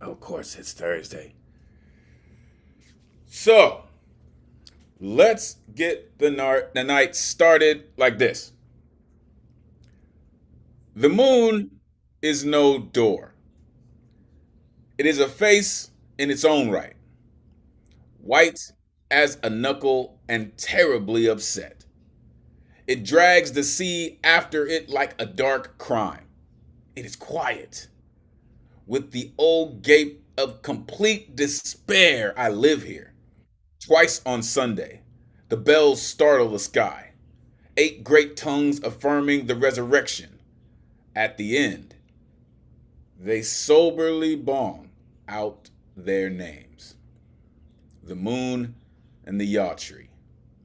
Of course, it's Thursday. So, let's get the night started like this. The moon is no door. It is a face in its own right, white as a knuckle and terribly upset. It drags the sea after it like a dark crime. It is quiet. With the old gape of complete despair, I live here. Twice on Sunday, the bells startle the sky. 8 great tongues affirming the resurrection. At the end, they soberly bawl out their names. The moon and the yachtry,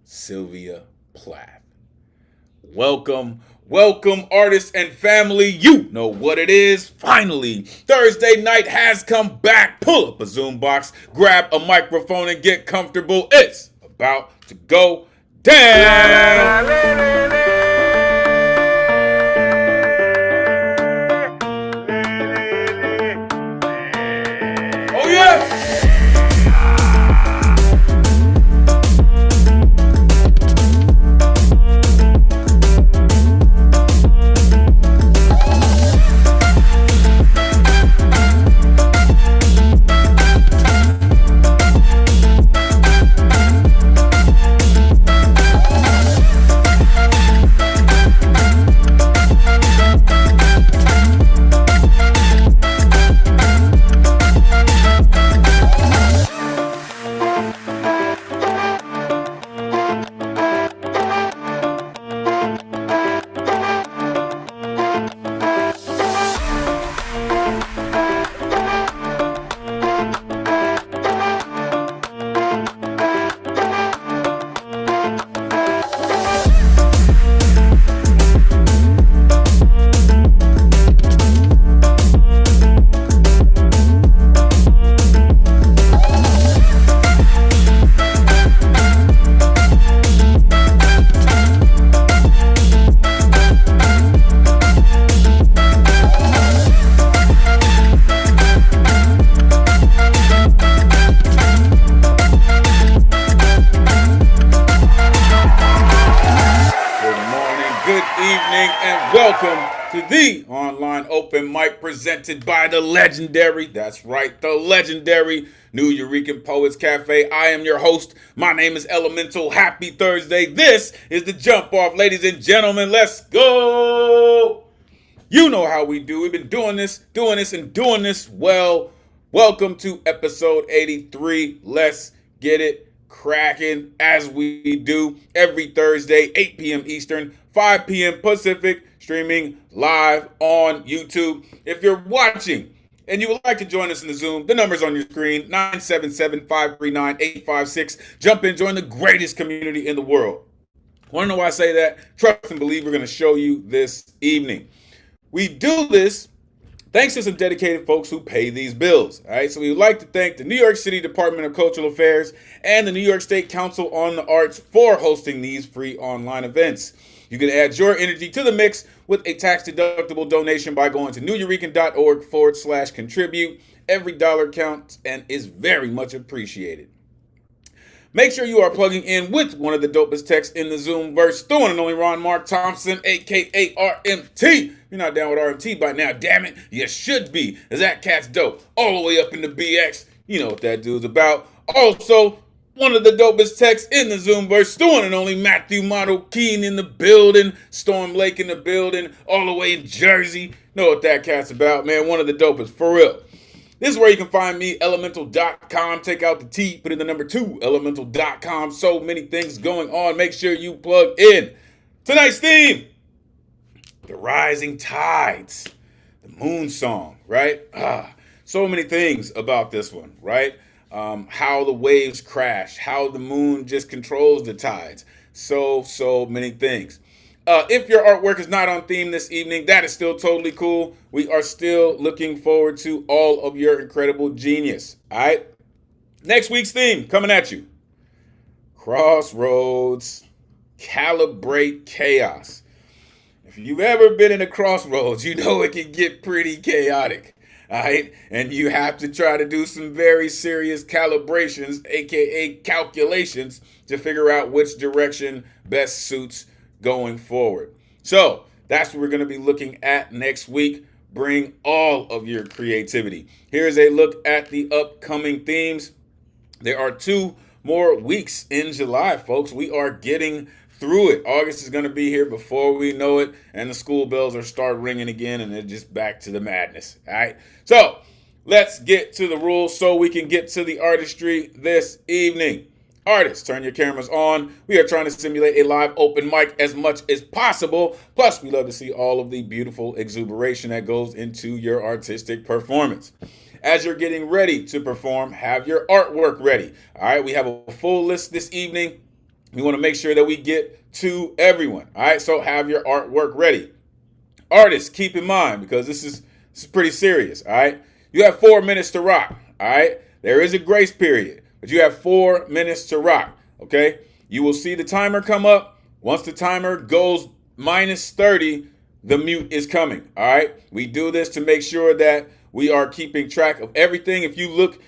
Sylvia Plath. Welcome, artists and family. You know what it is. Finally, Thursday night has come back. Pull up a Zoom box, grab a microphone, and get comfortable. It's about to go down. Oh, yeah. Welcome to the online open mic presented by the legendary, that's right, the legendary New Eurekan Poets Cafe. I am your host. My name is Elemen2al. Happy Thursday. This is the jump off, ladies and gentlemen. Let's go. You know how we do. We've been doing this well. Welcome to episode 83. Let's get it cracking as we do every Thursday, 8 p.m. Eastern, 5 p.m. Pacific, streaming live on YouTube. If you're watching and you would like to join us in the Zoom, the number's on your screen, 977-539-856. Jump in, join the greatest community in the world. Want to know why I say that? Trust and believe we're going to show you this evening. We do this thanks to some dedicated folks who pay these bills. All right, so we would like to thank the New York City Department of Cultural Affairs and the New York State Council on the Arts for hosting these free online events. You can add your energy to the mix with a tax-deductible donation by going to neweurekan.org/contribute. Every dollar counts and is very much appreciated. Make sure you are plugging in with one of the dopest texts in the Zoom verse, the one and only Ron Mark Thompson, a.k.a. RMT. If you're not down with RMT by now, damn it, you should be, as that cat's dope, all the way up in the BX. You know what that dude's about. Also, one of the dopest texts in the Zoom verse, the one and only Matthew Model Keen in the building, Storm Lake in the building, all the way in Jersey. Know what that cat's about, man. One of the dopest, for real. This is where you can find me, Elemen2al.com. Take out the T, put in the number 2, Elemen2al.com. So many things going on. Make sure you plug in. Tonight's theme, the rising tides, the moon song, right? So many things about this one, right? How the waves crash, how the moon just controls the tides. So many things. If your artwork is not on theme this evening, that is still totally cool. We are still looking forward to all of your incredible genius. All right. Next week's theme coming at you. Crossroads, calibrate chaos. If you've ever been in a crossroads, you know it can get pretty chaotic. All right. And you have to try to do some very serious calibrations, aka calculations, to figure out which direction best suits going forward. So that's what we're going to be looking at next week. Bring all of your creativity. Here's a look at the upcoming themes. There are 2 more weeks in July, folks. We are getting through it. August is going to be here before we know it, and the school bells are start ringing again, and they're just back to the madness. All right. So let's get to the rules so we can get to the artistry this evening. Artists, turn your cameras on. We are trying to simulate a live open mic as much as possible. Plus, we love to see all of the beautiful exuberation that goes into your artistic performance. As you're getting ready to perform, have your artwork ready. All right, we have a full list this evening. We want to make sure that we get to everyone. All right, so have your artwork ready. Artists, keep in mind, because this is pretty serious. All right, you have 4 minutes to rock. All right, there is a grace period, but you have 4 minutes to rock. Okay, you will see the timer come up. Once the timer goes minus 30, the mute is coming. All right, we do this to make sure that we are keeping track of everything. If you look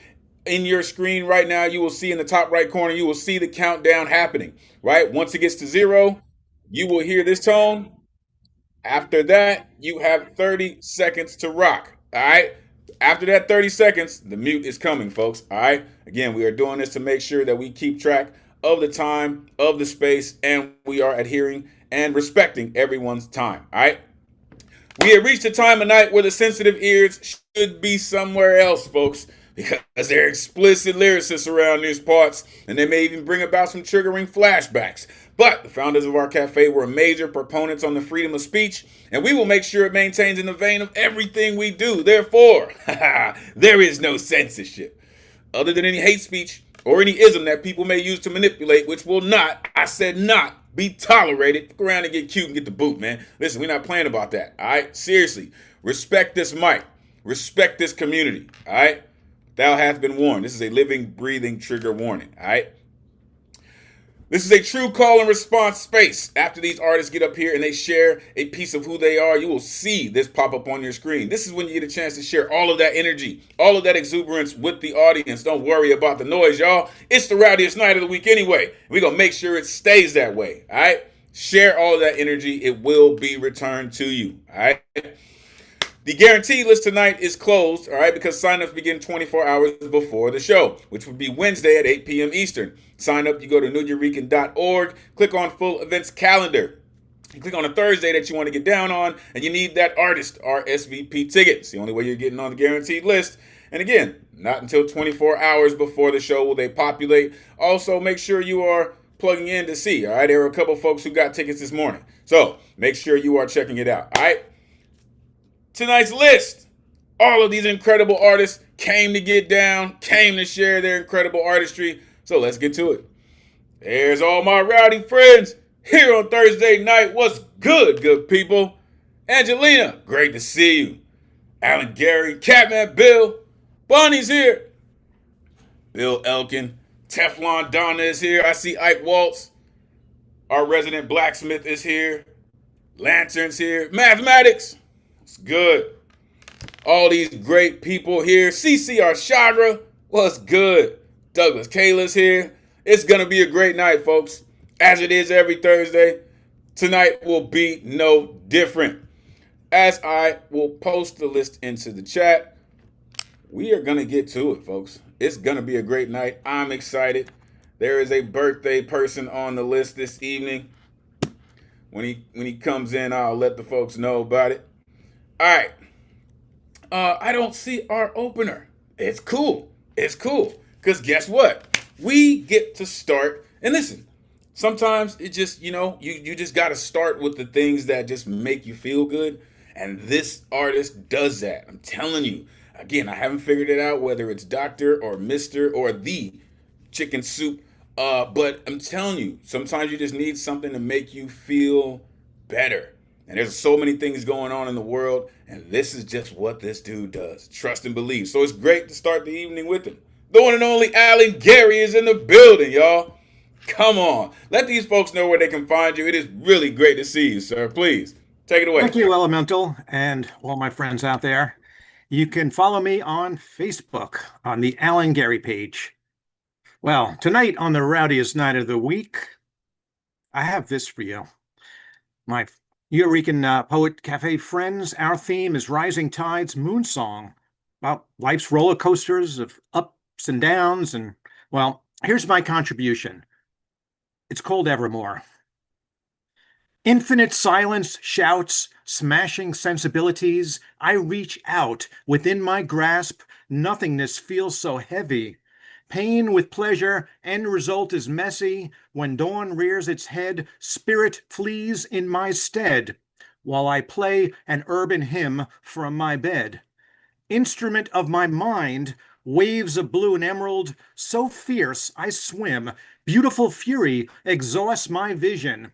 in your screen right now, you will see in the top right corner, you will see the countdown happening, right? Once it gets to 0, you will hear this tone. After that, you have 30 seconds to rock, all right? After that 30 seconds, the mute is coming, folks, all right? Again, we are doing this to make sure that we keep track of the time, of the space, and we are adhering and respecting everyone's time, all right? We have reached a time of night where the sensitive ears should be somewhere else, folks, because there are explicit lyricists around these parts, and they may even bring about some triggering flashbacks. But the founders of our cafe were major proponents on the freedom of speech, and we will make sure it maintains in the vein of everything we do. Therefore, there is no censorship, other than any hate speech or any ism that people may use to manipulate, which will not, I said not, be tolerated. Fuck around and get cute and get the boot, man. Listen, we're not playing about that, all right? Seriously, respect this mic. Respect this community, all right? Thou hath been warned. This is a living, breathing trigger warning, all right? This is a true call and response space. After these artists get up here and they share a piece of who they are, you will see this pop up on your screen. This is when you get a chance to share all of that energy, all of that exuberance with the audience. Don't worry about the noise, y'all. It's the rowdiest night of the week anyway. We're going to make sure it stays that way, all right? Share all of that energy. It will be returned to you, all right? The guarantee list tonight is closed, all right, because signups begin 24 hours before the show, which would be Wednesday at 8 p.m. Eastern. Sign up, you go to newyorrican.org, click on full events calendar. You click on a Thursday that you want to get down on, and you need that artist RSVP ticket. It's the only way you're getting on the guaranteed list. And again, not until 24 hours before the show will they populate. Also, make sure you are plugging in to see, all right? There were a couple folks who got tickets this morning. So make sure you are checking it out, all right? Tonight's list. All of these incredible artists came to get down, came to share their incredible artistry. So let's get to it. There's all my rowdy friends here on Thursday night. What's good, good people? Angelina, great to see you. Alan Gary, Catman Bill, Bonnie's here. Bill Elkin, Teflon Donna is here. I see Ike Waltz. Our resident blacksmith is here. Lantern's here. Mathematics. It's good. All these great people here. CC Arshagra. What's good? Douglas Kayla's here. It's going to be a great night, folks. As it is every Thursday, tonight will be no different. As I will post the list into the chat, we are going to get to it, folks. It's going to be a great night. I'm excited. There is a birthday person on the list this evening. When he comes in, I'll let the folks know about it. All right. I don't see our opener. It's cool. It's cool. Because guess what? We get to start. And listen, sometimes it just, you just got to start with the things that just make you feel good. And this artist does that. I'm telling you. Again, I haven't figured it out whether it's Dr. or Mr. or the chicken soup. But I'm telling you, sometimes you just need something to make you feel better. And there's so many things going on in the world, and this is just what this dude does. Trust and believe. So it's great to start the evening with him. The one and only Alan Gary is in the building, y'all. Come on. Let these folks know where they can find you. It is really great to see you, sir. Please, take it away. Thank you, Elemental, and all my friends out there. You can follow me on Facebook on the Alan Gary page. Well, tonight on the rowdiest night of the week, I have this for you. My Eureka Poet Cafe friends, our theme is Rising Tides Moon Song, about life's roller coasters of ups and downs. And, well, here's my contribution. It's called Evermore. Infinite silence shouts, smashing sensibilities. I reach out within my grasp. Nothingness feels so heavy. Pain with pleasure, end result is messy. When dawn rears its head, spirit flees in my stead, while I play an urban hymn from my bed. Instrument of my mind, waves of blue and emerald, so fierce I swim. Beautiful fury exhausts my vision.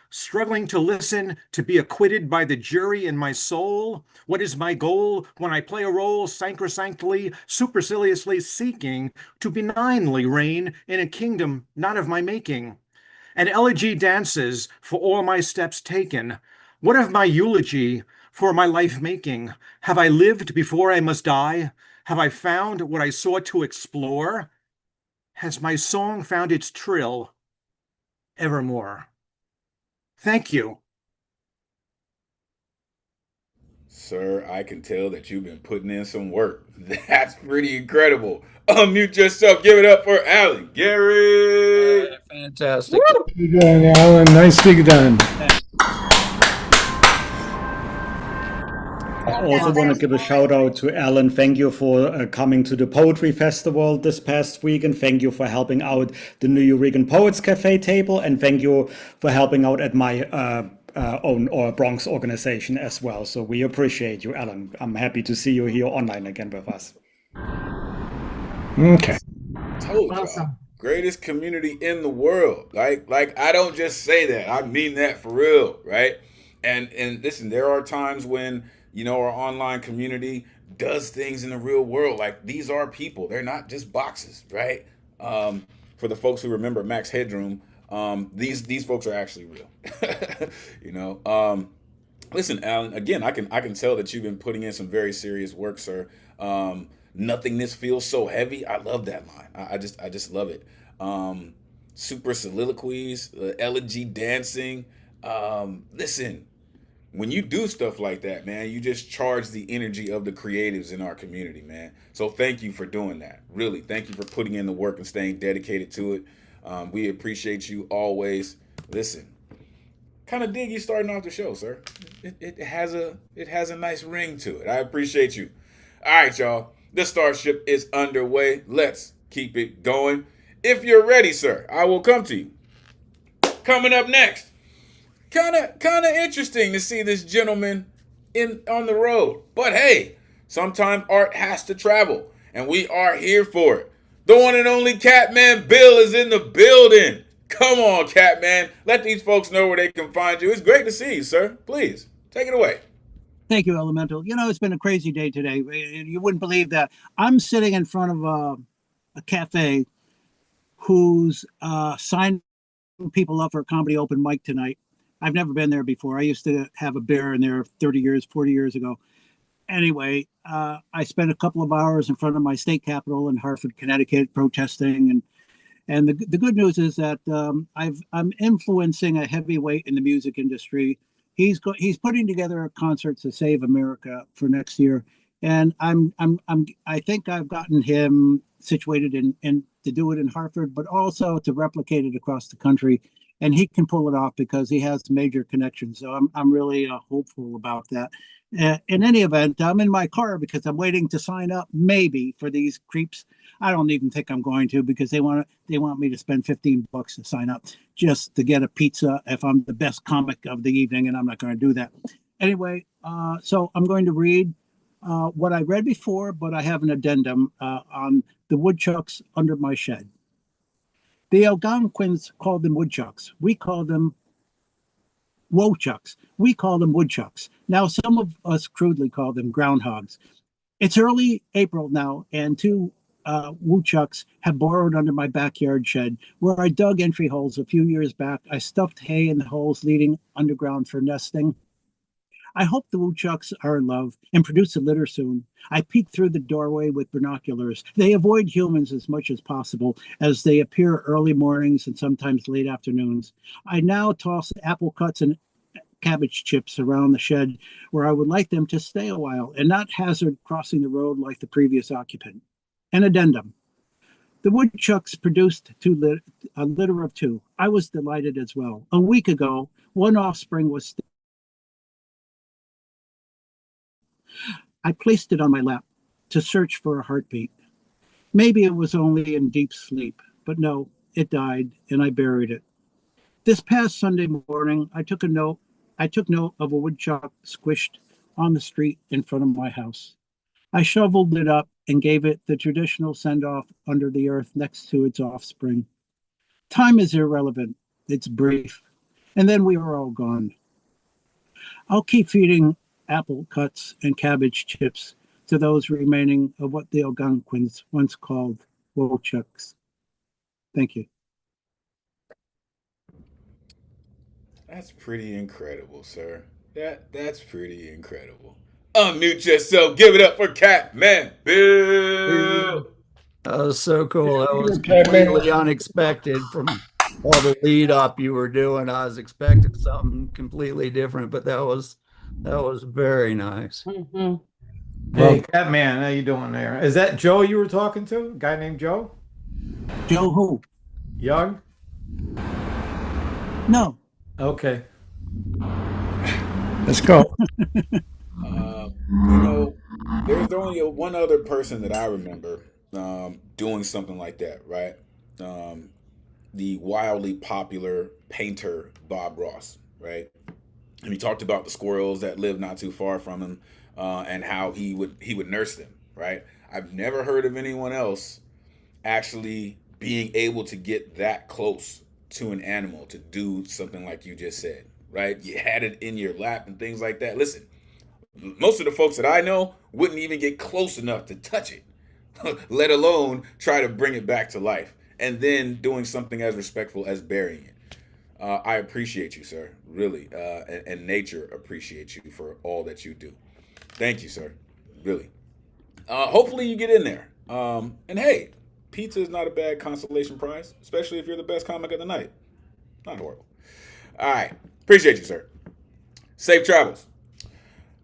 Struggling to listen, to be acquitted by the jury in my soul? What is my goal when I play a role sacrosanctly, superciliously seeking to benignly reign in a kingdom not of my making? An elegy dances for all my steps taken. What of my eulogy for my life making? Have I lived before I must die? Have I found what I sought to explore? Has my song found its trill evermore? Thank you. Sir, I can tell that you've been putting in some work. That's pretty incredible. Unmute yourself. Give it up for Alan Gary. Fantastic. Nicely done, Alan. Nicely done. I also want to give a shout out to Alan. Thank you for coming to the Poetry Festival this past week, and thank you for helping out the New Eurekan Poets Cafe table, and thank you for helping out at my own or Bronx organization as well. So we appreciate you, Alan. I'm happy to see you here online again with us. Okay. Told y'all. Greatest community in the world. Like I don't just say that. I mean that for real, right? And listen, there are times when our online community does things in the real world. Like, these are people. They're not just boxes, right? For the folks who remember Max Headroom, these folks are actually real. Listen, Alan, again, I can tell that you've been putting in some very serious work, sir. Nothingness feels so heavy. I love that line. I just love it. Super soliloquies, elegy dancing. Listen, when you do stuff like that, man, you just charge the energy of the creatives in our community, man. So thank you for doing that. Really, thank you for putting in the work and staying dedicated to it. We appreciate you always. Listen, kind of dig you starting off the show, sir. It has a nice ring to it. I appreciate you. All right, y'all. The Starship is underway. Let's keep it going. If you're ready, sir, I will come to you. Coming up next. Kind of interesting to see this gentleman on the road. But hey, sometimes art has to travel, and we are here for it. The one and only Catman Bill is in the building. Come on, Catman. Let these folks know where they can find you. It's great to see you, sir. Please, take it away. Thank you, Elemental. It's been a crazy day today. You wouldn't believe that. I'm sitting in front of a cafe who's signing people up for a comedy open mic tonight. I've never been there before. I used to have a beer in there 30 years, 40 years ago. Anyway, I spent a couple of hours in front of my state capitol in Hartford, Connecticut, protesting. And the good news is that I'm influencing a heavyweight in the music industry. He's putting together a concert to save America for next year, and I think I've gotten him situated in to do it in Hartford, but also to replicate it across the country. And he can pull it off because he has major connections. So I'm really hopeful about that. In any event, I'm in my car because I'm waiting to sign up maybe for these creeps. I don't even think I'm going to, because they want me to spend $15 to sign up just to get a pizza if I'm the best comic of the evening, and I'm not going to do that. Anyway, so I'm going to read what I read before, but I have an addendum on the woodchucks under my shed. The Algonquins called them woodchucks. We call them wochucks. We call them woodchucks. Now, some of us crudely call them groundhogs. It's early April now, and two woodchucks have burrowed under my backyard shed, where I dug entry holes a few years back. I stuffed hay in the holes leading underground for nesting. I hope the woodchucks are in love and produce a litter soon. I peek through the doorway with binoculars. They avoid humans as much as possible, as they appear early mornings and sometimes late afternoons. I now toss apple cuts and cabbage chips around the shed where I would like them to stay a while and not hazard crossing the road like the previous occupant. An addendum. The woodchucks produced a litter of 2. I was delighted as well. A week ago, one offspring was. I placed it on my lap to search for a heartbeat. Maybe it was only in deep sleep, but no, it died, and I buried it. This past Sunday morning, I took note of a woodchuck squished on the street in front of my house. I shoveled it up and gave it the traditional send-off under the earth next to its offspring. Time is irrelevant. It's brief. And then we are all gone. I'll keep feeding apple cuts and cabbage chips to those remaining of what the Algonquins once called woodchucks. Thank you. That's pretty incredible, sir. That's pretty incredible. Unmute yourself. Give it up for Catman Bill. That was so cool. That was Okay, man. completely unexpected from all the lead up you were doing. I was expecting something completely different, but that was very nice. Hey, Catman, how you doing there? Is that Joe you were talking to? A guy named Joe? Joe who? Young? No. Okay. Let's go. There's only one other person that I remember doing something like that, right? The wildly popular painter Bob Ross, right? And he talked about the squirrels that lived not too far from him, and how he would nurse them, right? I've never heard of anyone else actually being able to get that close to an animal to do something like you just said, right? You had it in your lap and things like that. Listen, most of the folks that I know wouldn't even get close enough to touch it, let alone try to bring it back to life, and then doing something as respectful as burying it. I appreciate you, sir, really, and nature appreciates you for all that you do. Thank you, sir, really. Hopefully you get in there. And hey, pizza is not a bad consolation prize, especially if you're the best comic of the night. Not horrible. All right, appreciate you, sir. Safe travels.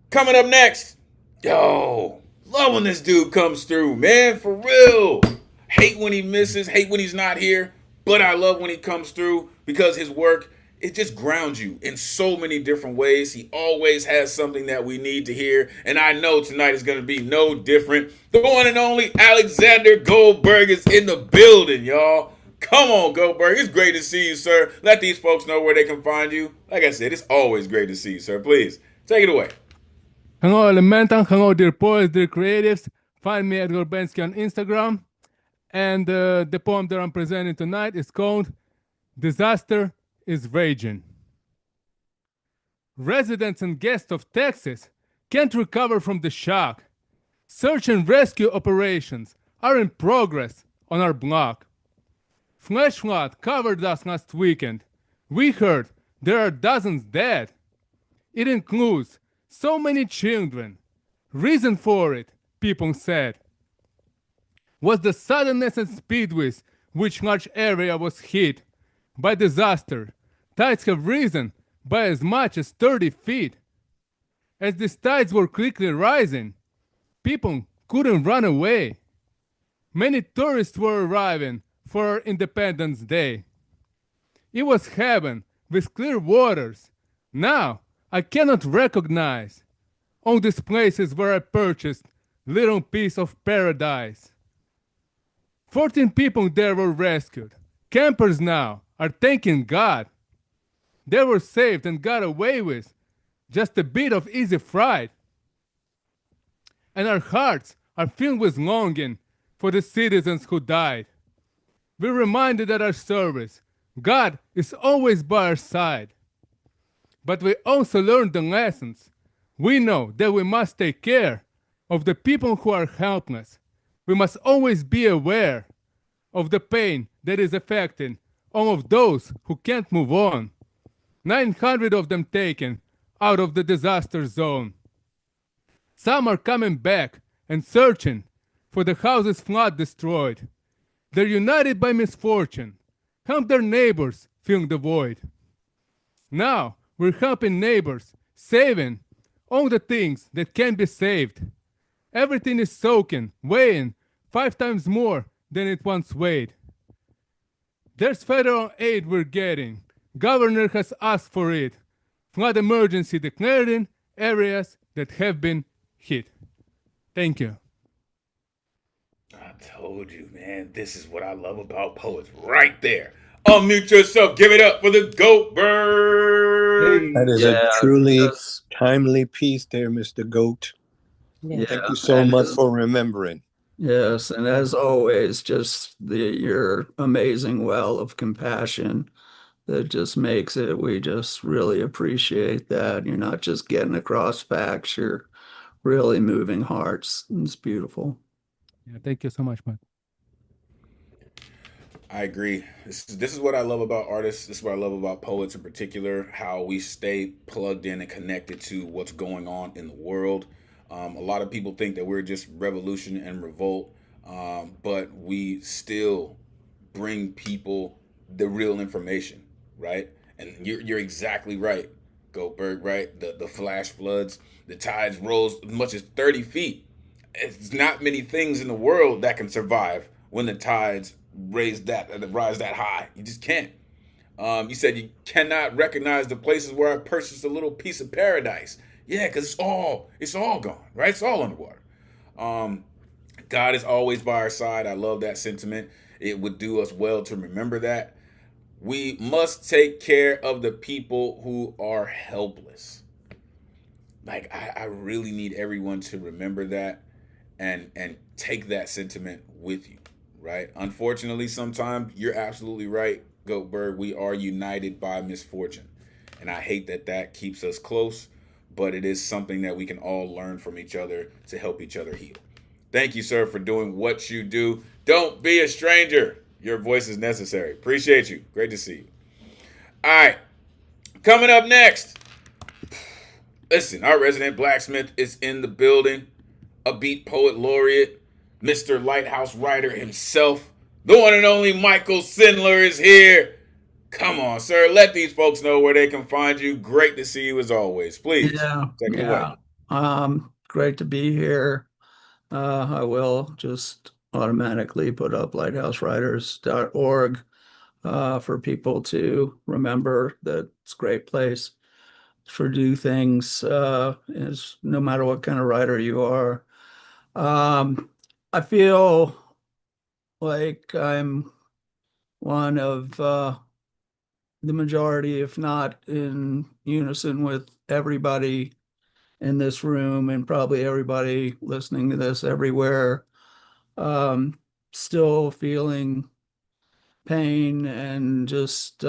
Coming up next, yo, love when this dude comes through, man, for real. Hate when he misses, hate when he's not here, but I love when he comes through because his work, it just grounds you in so many different ways. He always has something that we need to hear, and I know tonight is going to be no different. The one and only Alexander Goldberg is in the building, y'all. Come on, Goldberg. It's great to see you, sir. Let these folks know where they can find you. Like I said, it's always great to see you, sir. Please, take it away. Hello, Elemen2al. Hello, dear poets, dear creatives. Find me at Gorbensky on Instagram. And the poem that I'm presenting tonight is called Disaster is Raging. Residents and guests of Texas can't recover from the shock. Search and rescue operations are in progress on our block. Flash flood covered us last weekend. We heard there are dozens dead. It includes so many children. Reason for it, people said, was the suddenness and speed with which large area was hit by disaster. Tides have risen by as much as 30 feet. As these tides were quickly rising, people couldn't run away. Many tourists were arriving for Independence Day. It was heaven with clear waters. Now I cannot recognize all these places where I purchased little piece of paradise. 14 people there were rescued. Campers now are thanking God. They were saved and got away with just a bit of easy fright. And our hearts are filled with longing for the citizens who died. We're reminded at our service, God is always by our side. But we also learned the lessons. We know that we must take care of the people who are helpless. We must always be aware of the pain that is affecting all of those who can't move on. 900 of them taken out of the disaster zone. Some are coming back and searching for the houses flood destroyed. They're united by misfortune, help their neighbors filling the void. Now we're helping neighbors, saving all the things that can be saved. Everything is soaking, weighing 5 times more than it once weighed. There's federal aid we're getting. Governor has asked for it. Flood emergency declared in areas that have been hit. Thank you. I told you, man, this is what I love about poets right there. Unmute yourself. Give it up for the Goat Bird. That is a truly timely piece there, Mr. Goat. Yeah, Thank you so much for remembering. Yes, and as always, just your amazing well of compassion that just makes it. We just really appreciate that. You're not just getting across facts, you're really moving hearts. It's beautiful. Yeah, thank you so much, Mike. I agree. This is what I love about artists. This is what I love about poets in particular, how we stay plugged in and connected to what's going on in the world. A lot of people think that we're just revolution and revolt, but we still bring people the real information, right? And you're exactly right, Goldberg, right? The flash floods, the tides rose as much as 30 feet. It's not many things in the world that can survive when the tides rise that high. You just can't. You said you cannot recognize the places where I purchased a little piece of paradise. Yeah, because it's all gone, right? It's all underwater. God is always by our side. I love that sentiment. It would do us well to remember that. We must take care of the people who are helpless. Like, I really need everyone to remember that and take that sentiment with you, right? Unfortunately, sometimes you're absolutely right, Goatberg. We are united by misfortune. And I hate that keeps us close, but it is something that we can all learn from each other to help each other heal. Thank you, sir, for doing what you do. Don't be a stranger. Your voice is necessary. Appreciate you. Great to see you. All right. Coming up next. Listen, our resident blacksmith is in the building. A beat poet laureate, Mr. Lighthouse writer himself. The one and only Michael Sindler is here. Come on, sir. Let these folks know where they can find you. Great to see you as always. Please, take it away. Great to be here. I will just automatically put up lighthousewriters.org for people to remember that it's a great place for do things, is no matter what kind of writer you are. I feel like I'm one of the majority, if not in unison with everybody in this room and probably everybody listening to this everywhere, still feeling pain and just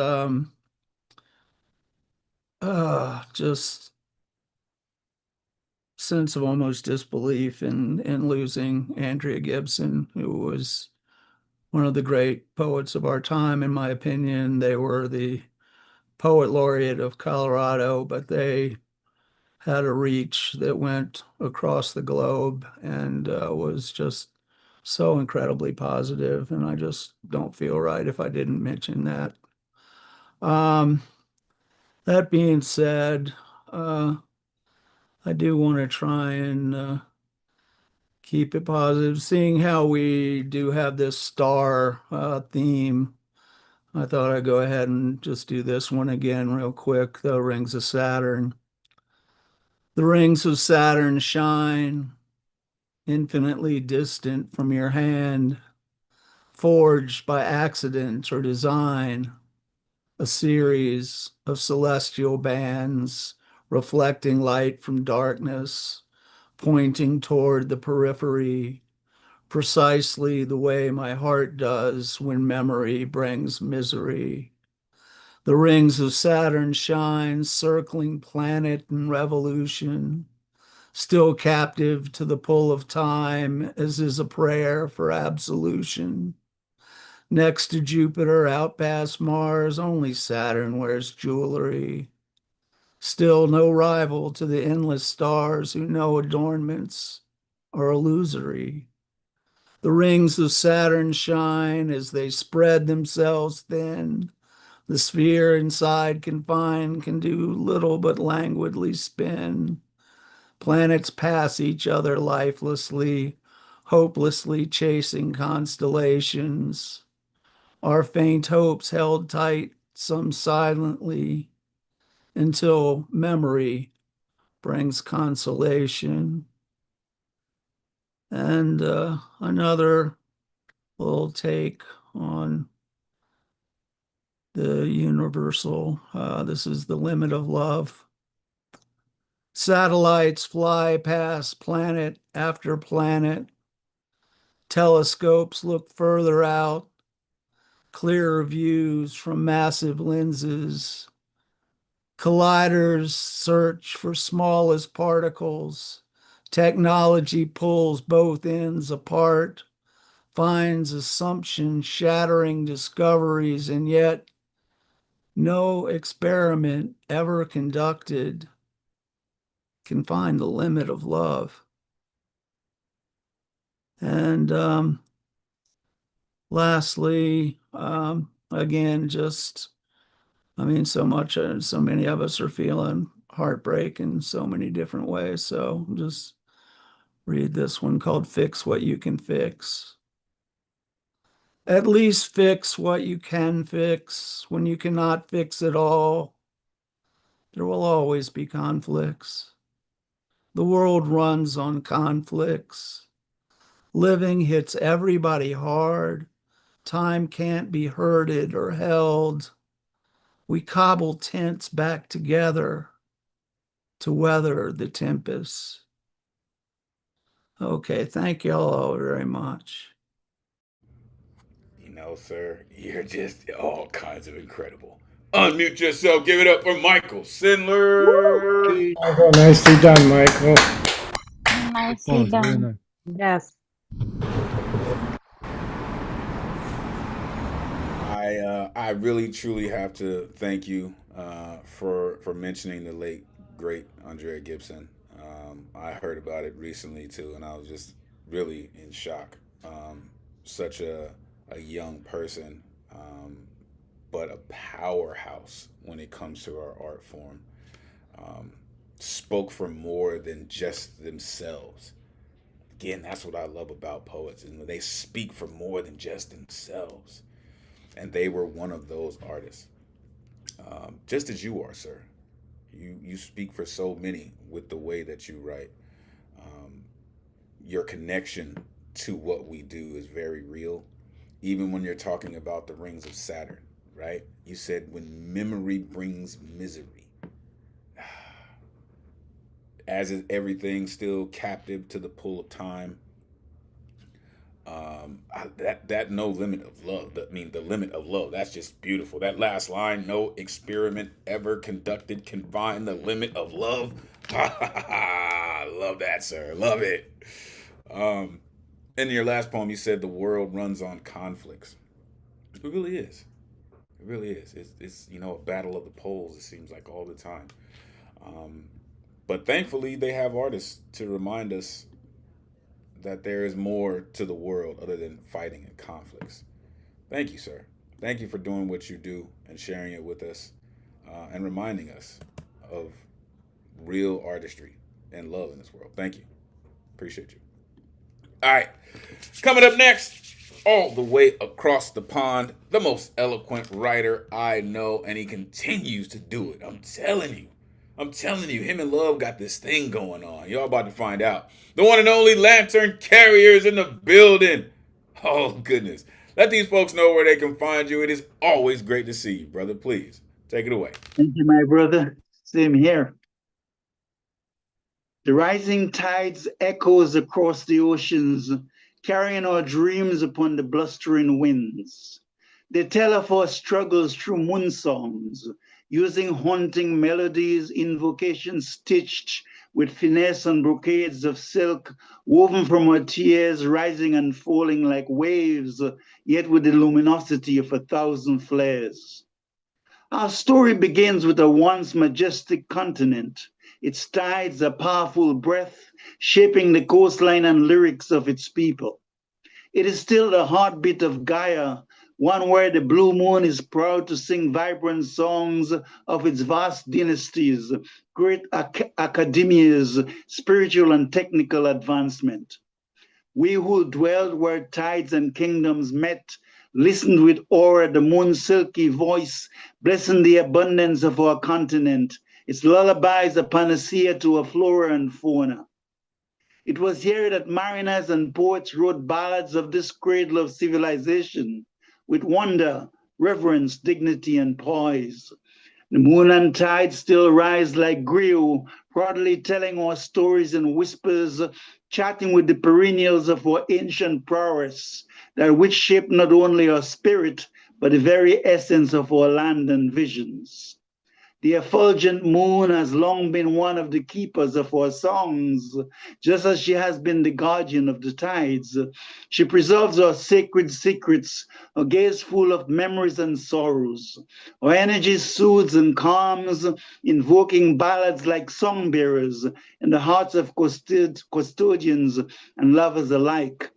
sense of almost disbelief in losing Andrea Gibson, who was one of the great poets of our time, in my opinion. They were the poet laureate of Colorado, but they had a reach that went across the globe and was just so incredibly positive. And I just don't feel right if I didn't mention that. That being said, I do want to try and keep it positive. Seeing how we do have this star theme, I thought I'd go ahead and just do this one again real quick, the Rings of Saturn. The rings of Saturn shine, infinitely distant from your hand, forged by accident or design, a series of celestial bands reflecting light from darkness, pointing toward the periphery, precisely the way my heart does when memory brings misery. The rings of Saturn shine, circling planet and revolution, still captive to the pull of time, as is a prayer for absolution. Next to Jupiter, out past Mars, only Saturn wears jewelry. Still no rival to the endless stars who know adornments are illusory. The rings of Saturn shine as they spread themselves thin. The sphere inside confined can do little but languidly spin. Planets pass each other lifelessly, hopelessly chasing constellations. Our faint hopes held tight, some silently, until memory brings consolation. And another little take on the universal. This is the limit of love. Satellites fly past planet after planet. Telescopes look further out, clearer views from massive lenses. Colliders search for smallest particles. Technology pulls both ends apart, finds assumptions shattering discoveries, and yet no experiment ever conducted can find the limit of love. And lastly, again, just, so much, so many of us are feeling heartbreak in so many different ways. So just read this one called Fix What You Can Fix. At least fix what you can fix. When you cannot fix it all, there will always be conflicts. The world runs on conflicts. Living hits everybody hard. Time can't be herded or held. We cobble tents back together to weather the tempest. Okay, thank you all very much. You know, sir, you're just all kinds of incredible. Unmute yourself. Give it up for Michael Sindler. Michael, nicely done, Michael. Nicely Oh, very done. nice. Yes. I really truly have to thank you for mentioning the late great Andrea Gibson. I heard about it recently too, and I was just really in shock. Such a young person, but a powerhouse when it comes to our art form. Spoke for more than just themselves. Again, that's what I love about poets, and they speak for more than just themselves. And they were one of those artists, just as you are, sir. You speak for so many with the way that you write. Your connection to what we do is very real, even when you're talking about the rings of Saturn, right? You said when memory brings misery. As is everything still captive to the pull of time. That no limit of love. The limit of love. That's just beautiful. That last line: no experiment ever conducted can find the limit of love. Love that, sir. Love it. In your last poem, you said the world runs on conflicts. It really is. It really is. It's a battle of the poles. It seems like all the time. But thankfully, they have artists to remind us that there is more to the world other than fighting and conflicts. Thank you, sir. Thank you for doing what you do and sharing it with us and reminding us of real artistry and love in this world. Thank you. Appreciate you. All right. Coming up next, all the way across the pond, the most eloquent writer I know, and he continues to do it. I'm telling you, him and Love got this thing going on. Y'all about to find out. The one and only Lantern Carriers in the building. Oh, goodness. Let these folks know where they can find you. It is always great to see you, brother. Please, take it away. Thank you, my brother. Same here. The rising tides echoes across the oceans, carrying our dreams upon the blustering winds. They tell of our struggles through moon songs, using haunting melodies, invocations stitched with finesse and brocades of silk, woven from our tears, rising and falling like waves, yet with the luminosity of 1,000 flares. Our story begins with a once majestic continent, its tides a powerful breath, shaping the coastline and lyrics of its people. It is still the heartbeat of Gaia, one where the blue moon is proud to sing vibrant songs of its vast dynasties, great academias, spiritual and technical advancement. We who dwelled where tides and kingdoms met, listened with awe at the moon's silky voice, blessing the abundance of our continent. Its lullabies a panacea to our flora and fauna. It was here that mariners and poets wrote ballads of this cradle of civilization with wonder, reverence, dignity, and poise. The moon and tide still rise like griot, proudly telling our stories in whispers, chatting with the perennials of our ancient prowess, that which shape not only our spirit, but the very essence of our land and visions. The effulgent moon has long been one of the keepers of our songs, just as she has been the guardian of the tides. She preserves our sacred secrets, a gaze full of memories and sorrows. Our energy soothes and calms, invoking ballads like song bearers in the hearts of custodians and lovers alike.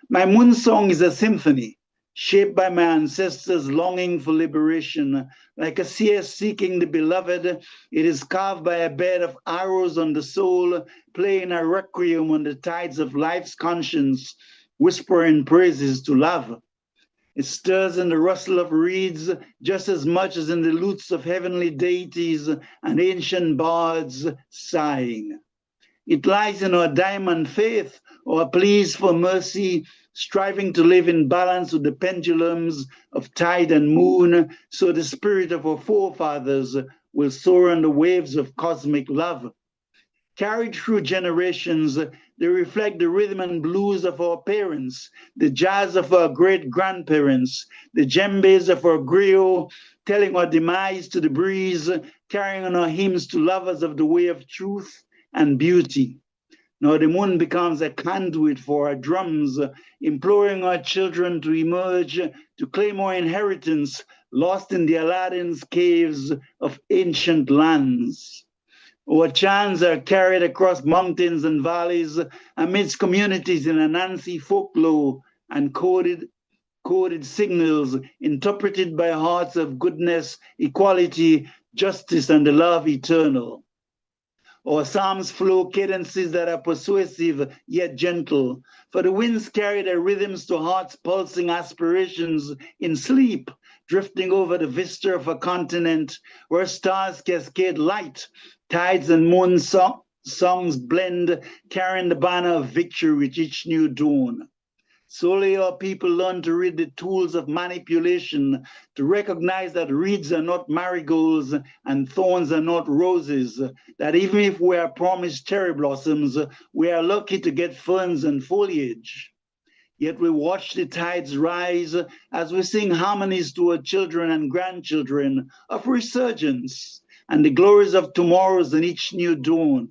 My moon song is a symphony, shaped by my ancestors' longing for liberation. Like a seer seeking the beloved, it is carved by a bed of arrows on the soul, playing a requiem on the tides of life's conscience, whispering praises to love. It stirs in the rustle of reeds just as much as in the lutes of heavenly deities and ancient bards sighing. It lies in our diamond faith, our pleas for mercy, striving to live in balance with the pendulums of tide and moon, so the spirit of our forefathers will soar on the waves of cosmic love. Carried through generations, they reflect the rhythm and blues of our parents, the jazz of our great-grandparents, the djembes of our griot, telling our demise to the breeze, carrying on our hymns to lovers of the way of truth and beauty. Now the moon becomes a conduit for our drums, imploring our children to emerge, to claim our inheritance, lost in the Aladdin's caves of ancient lands. Our chants are carried across mountains and valleys, amidst communities in Anansi folklore and coded signals interpreted by hearts of goodness, equality, justice, and the love eternal. Our psalms flow cadences that are persuasive yet gentle, for the winds carry their rhythms to hearts' pulsing aspirations in sleep, drifting over the vista of a continent where stars cascade light, tides and moon songs blend, carrying the banner of victory with each new dawn. Slowly our people learn to read the tools of manipulation, to recognize that reeds are not marigolds and thorns are not roses, that even if we are promised cherry blossoms, we are lucky to get ferns and foliage. Yet we watch the tides rise as we sing harmonies to our children and grandchildren of resurgence and the glories of tomorrows in each new dawn.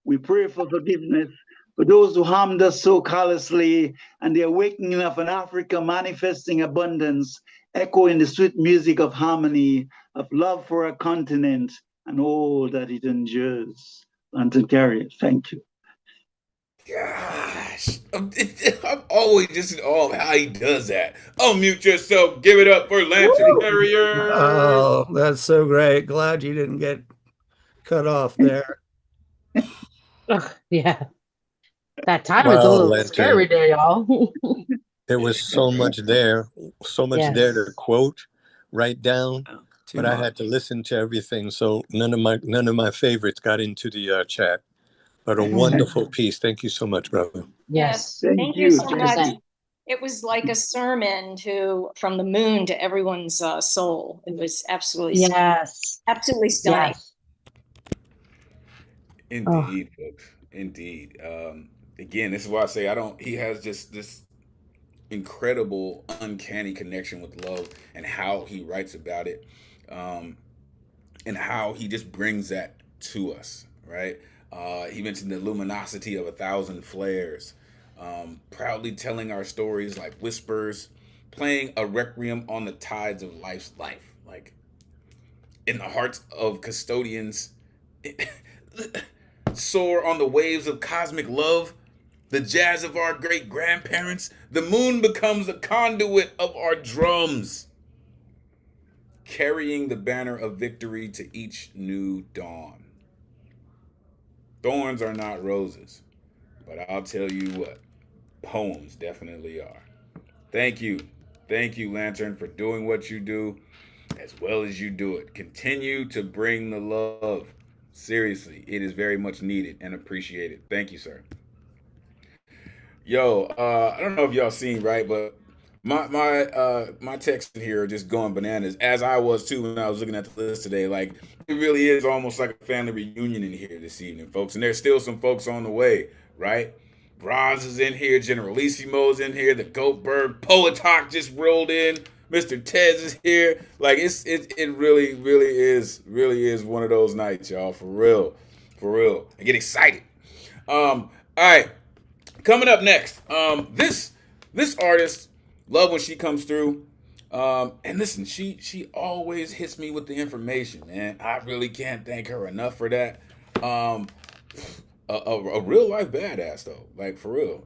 We pray for forgiveness for those who harmed us so callously, and the awakening of an Africa manifesting abundance, echoing the sweet music of harmony, of love for a continent, and all that it endures. Lantern Carrier, thank you. Gosh, I'm always just in awe of how he does that. Unmute yourself. Give it up for Lantern Carrier. Oh, that's so great. Glad you didn't get cut off there. Yeah. That time was a little Lantern. scary there, y'all. There was so much there, there to quote, write down, but I had to listen to everything, so none of my favorites got into the chat. But a wonderful piece. Thank you so much, brother. Yes. Thank you so much. It was like a sermon from the moon to everyone's soul. It was absolutely absolutely stunning. Yes. Indeed, folks. Indeed. Again, this is why I say he has just this incredible, uncanny connection with love and how he writes about it, and how he just brings that to us, right? He mentioned the luminosity of 1,000 flares, proudly telling our stories like whispers, playing a requiem on the tides of life's life. Like, in the hearts of custodians soar on the waves of cosmic love, the jazz of our great grandparents. The moon becomes a conduit of our drums, carrying the banner of victory to each new dawn. Thorns are not roses, but I'll tell you what, poems definitely are. Thank you. Thank you, Lantern, for doing what you do as well as you do it. Continue to bring the love. Seriously, it is very much needed and appreciated. Thank you, sir. Yo, I don't know if y'all seen, right, but my texts in here are just going bananas, as I was too when I was looking at the list today. Like, it really is almost like a family reunion in here this evening, folks. And there's still some folks on the way, right? Bronze is in here, Generalissimo's in here, the Goldberg Poet Talk just rolled in, Mr. Tez is here. Like, it really is one of those nights, y'all, for real. I get excited. All right. Coming up next, this artist, love when she comes through. And listen, she always hits me with the information, man. I really can't thank her enough for that. A real life badass though, like for real.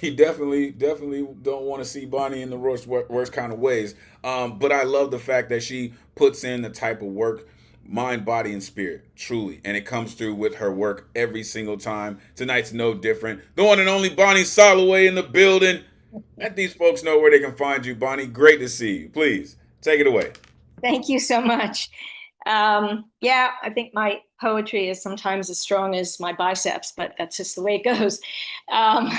you definitely don't want to see Bonnie in the worst kind of ways. But I love the fact that she puts in the type of work, mind, body, and spirit, truly. And it comes through with her work every single time. Tonight's no different. The one and only Bonnie Soloway in the building. Let these folks know where they can find you, Bonnie. Great to see you. Please, take it away. Thank you so much. Yeah, I think my poetry is sometimes as strong as my biceps, but that's just the way it goes. I'm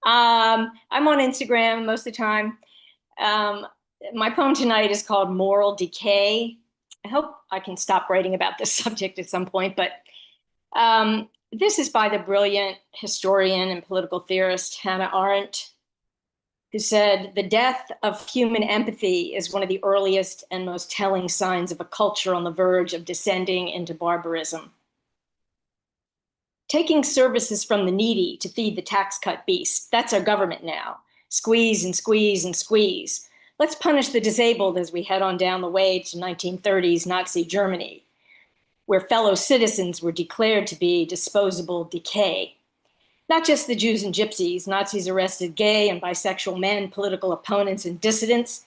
on Instagram most of the time. My poem tonight is called Moral Decay. I hope I can stop writing about this subject at some point, but this is by the brilliant historian and political theorist Hannah Arendt, who said, "The death of human empathy is one of the earliest and most telling signs of a culture on the verge of descending into barbarism. Taking services from the needy to feed the tax cut beast, that's our government now. Squeeze and squeeze and squeeze. Let's punish the disabled as we head on down the way to 1930s Nazi Germany, where fellow citizens were declared to be disposable decay. Not just the Jews and gypsies, Nazis arrested gay and bisexual men, political opponents and dissidents,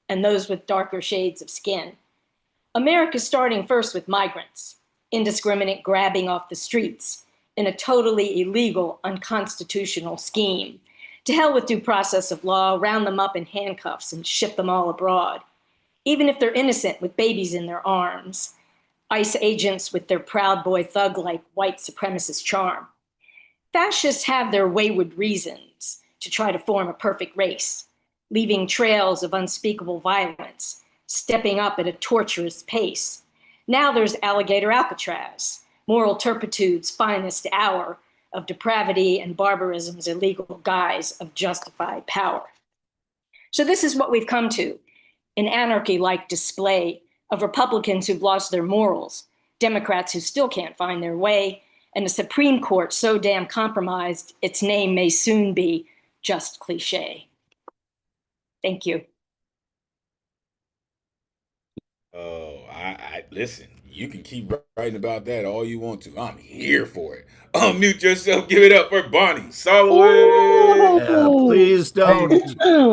and those with darker shades of skin. America's starting first with migrants, indiscriminate grabbing off the streets in a totally illegal, unconstitutional scheme. To hell with due process of law, round them up in handcuffs and ship them all abroad. Even if they're innocent with babies in their arms. ICE agents with their Proud Boy thug-like white supremacist charm. Fascists have their wayward reasons to try to form a perfect race, leaving trails of unspeakable violence, stepping up at a torturous pace. Now there's Alligator Alcatraz, moral turpitude's finest hour of depravity and barbarism's illegal guise of justified power. So this is what we've come to, an anarchy-like display of Republicans who've lost their morals, Democrats who still can't find their way, and a Supreme Court so damn compromised, its name may soon be just cliche. Thank you. Oh, I listen, you can keep writing about that all you want to. I'm here for it. Unmute yourself. Give it up for Bonnie Soloway. Yeah, please don't.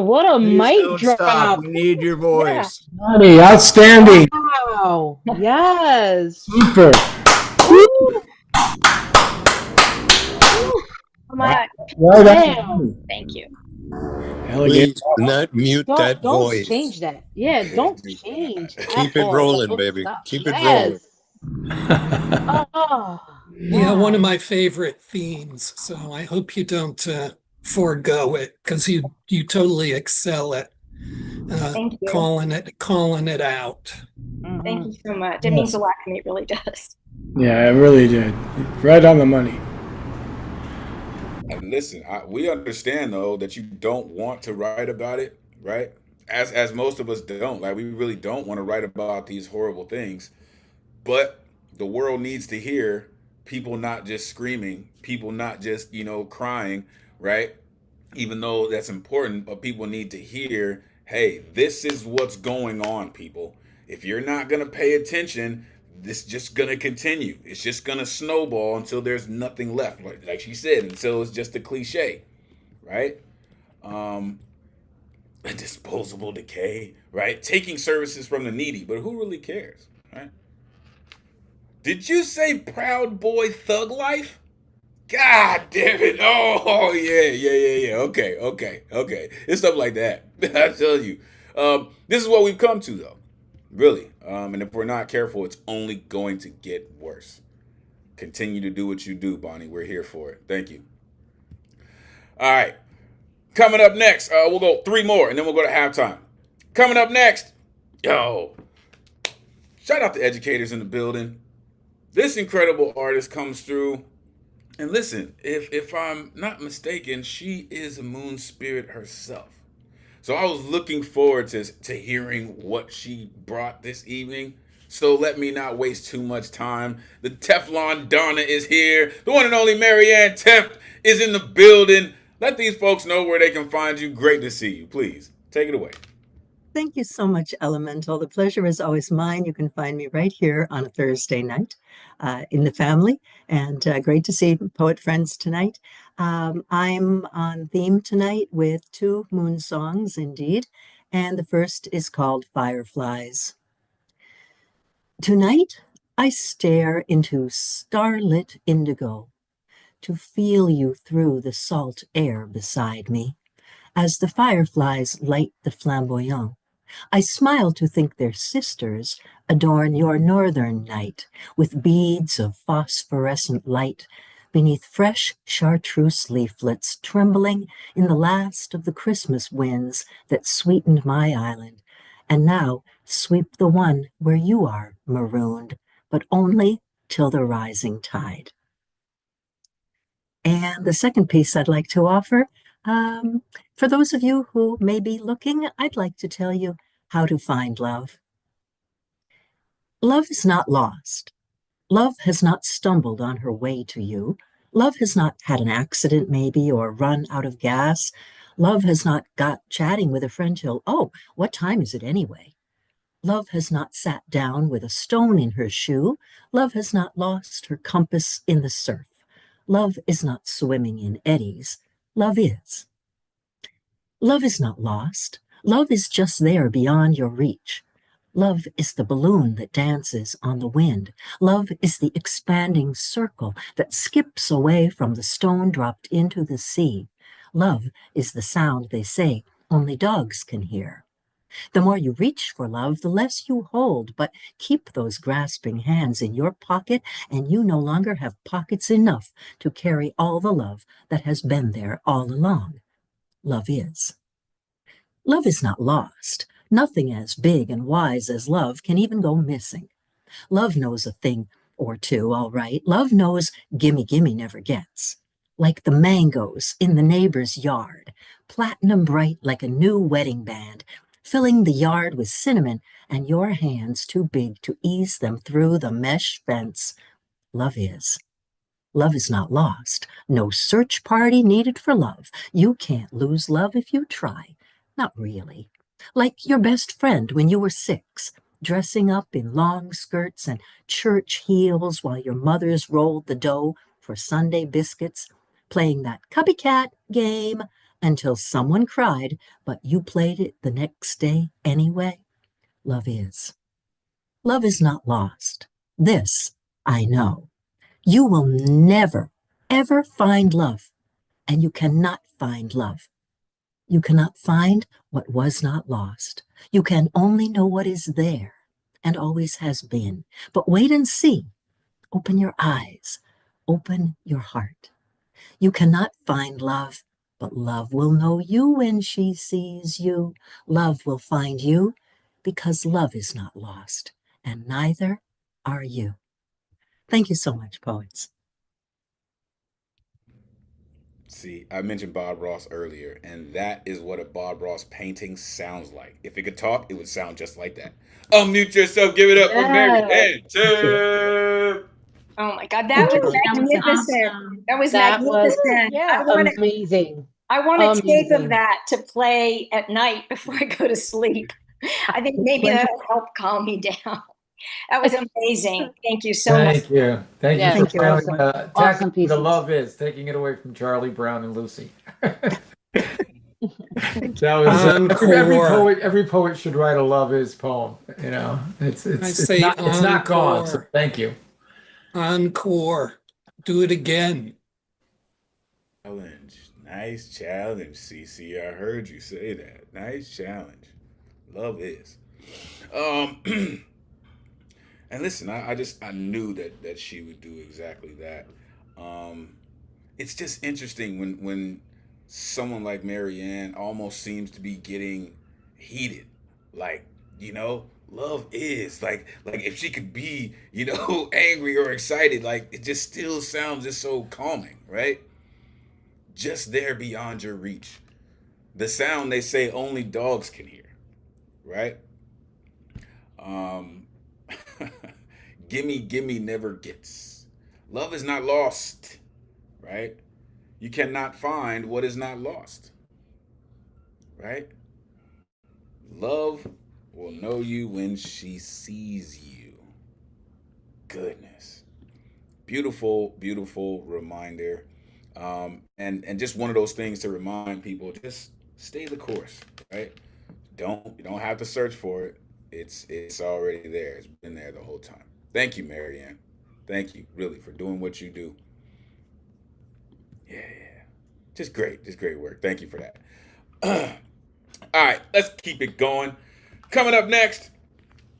What a Please mic don't drop. stop. We need your voice. Bonnie, outstanding. Wow. Yes. Super. Much. Right Damn. on. Thank you. Please do not mute that Don't voice. change that. Yeah, don't change. Keep it rolling, baby. Keep it rolling. Oh, Yeah, one of my favorite themes. So I hope you don't forego it because you totally excel at Thank you. calling it out. Thank you so much. It means a lot to me. It really does. Yeah, it really did. Right on the money. And listen, we understand though that you don't want to write about it, right? As most of us don't. Like, we really don't want to write about these horrible things, but the world needs to hear people not just screaming, people not just crying, right? Even though that's important, but people need to hear, hey, this is what's going on, people. If you're not going to pay attention, this is just going to continue. It's just going to snowball until there's nothing left. Like she said, until it's just a cliche, right? Disposable decay, right? Taking services from the needy, but who really cares, right? Did you say Proud Boy Thug Life? God damn it. Oh, yeah. Okay. It's stuff like that. I tell you. This is what we've come to, though. Really. And if we're not careful, it's only going to get worse. Continue to do what you do, Bonnie. We're here for it. Thank you. All right. Coming up next, we'll go 3 more, and then we'll go to halftime. Coming up next, shout out to educators in the building. This incredible artist comes through. And listen, if I'm not mistaken, she is a moon spirit herself. So I was looking forward to hearing what she brought this evening. So let me not waste too much time. The Teflon Donna is here. The one and only Marianne Tef is in the building. Let these folks know where they can find you. Great to see you. Please, take it away. Thank you so much, Elemental. The pleasure is always mine. You can find me right here on a Thursday night in the family. And great to see poet friends tonight. I'm on theme tonight with 2 moon songs, indeed. And the first is called Fireflies. Tonight, I stare into starlit indigo to feel you through the salt air beside me as the fireflies light the flamboyant. I smile to think their sisters adorn your northern night with beads of phosphorescent light beneath fresh chartreuse leaflets trembling in the last of the Christmas winds that sweetened my island, and now sweep the one where you are marooned, but only till the rising tide. And the second piece I'd like to offer, for those of you who may be looking, I'd like to tell you how to find love. Love is not lost. Love has not stumbled on her way to you. Love has not had an accident, maybe, or run out of gas. Love has not got chatting with a friend till, oh, what time is it anyway? Love has not sat down with a stone in her shoe. Love has not lost her compass in the surf. Love is not swimming in eddies. Love is. Love is not lost. Love is just there beyond your reach. Love is the balloon that dances on the wind. Love is the expanding circle that skips away from the stone dropped into the sea. Love is the sound they say only dogs can hear. The more you reach for love, the less you hold, but keep those grasping hands in your pocket, and you no longer have pockets enough to carry all the love that has been there all along. Love is. Love is not lost. Nothing as big and wise as love can even go missing. Love knows a thing or two, all right. Love knows gimme never gets. Like the mangoes in the neighbor's yard, platinum bright like a new wedding band, filling the yard with cinnamon, and your hands too big to ease them through the mesh fence. Love is. Love is not lost. No search party needed for love. You can't lose love if you try. Not really. Like your best friend when you were 6, dressing up in long skirts and church heels while your mothers rolled the dough for Sunday biscuits, playing that copycat game until someone cried, but you played it the next day anyway. Love is. Love is not lost. This I know. You will never, ever find love, and you cannot find love. You cannot find what was not lost. You can only know what is there and always has been. But wait and see. Open your eyes. Open your heart. You cannot find love, but love will know you when she sees you. Love will find you because love is not lost, and neither are you. Thank you so much, poets. See, I mentioned Bob Ross earlier, and that is what a Bob Ross painting sounds like. If it could talk, it would sound just like that. Unmute yourself. Give it up for Marianne Tef. Oh my God, that was magnificent. Awesome. That was That was, magnificent. amazing. I want a tape of Amazing. that to play at night before I go to sleep. I think maybe that'll help calm me down. That was amazing. Thank you so much. Thank you. Thank you Yes, for Thank you. finally awesome tackling the pieces. love is, taking it away from Charlie Brown and Lucy. That was Encore. every poet should write a love is poem. You know, I say it's not gone. So encore. thank you. Encore. Do it again. Challenge. Nice challenge, CC. I heard you say that. Nice challenge. Love is. And listen, I knew that she would do exactly that. It's just interesting when someone like Marianne almost seems to be getting heated. Like, love is like if she could be, angry or excited, like it just still sounds just so calming, right? Just there beyond your reach. The sound they say only dogs can hear, right? Um gimme never gets. Love is not lost, right? You cannot find what is not lost, right? Love will know you when she sees you. Goodness. Beautiful, beautiful reminder. And just one of those things to remind people, just stay the course, right? You don't have to search for it. It's already there. It's been there the whole time. Thank you, Marianne. Thank you, really, for doing what you do. Yeah. Just great work. Thank you for that. All right, let's keep it going. Coming up next,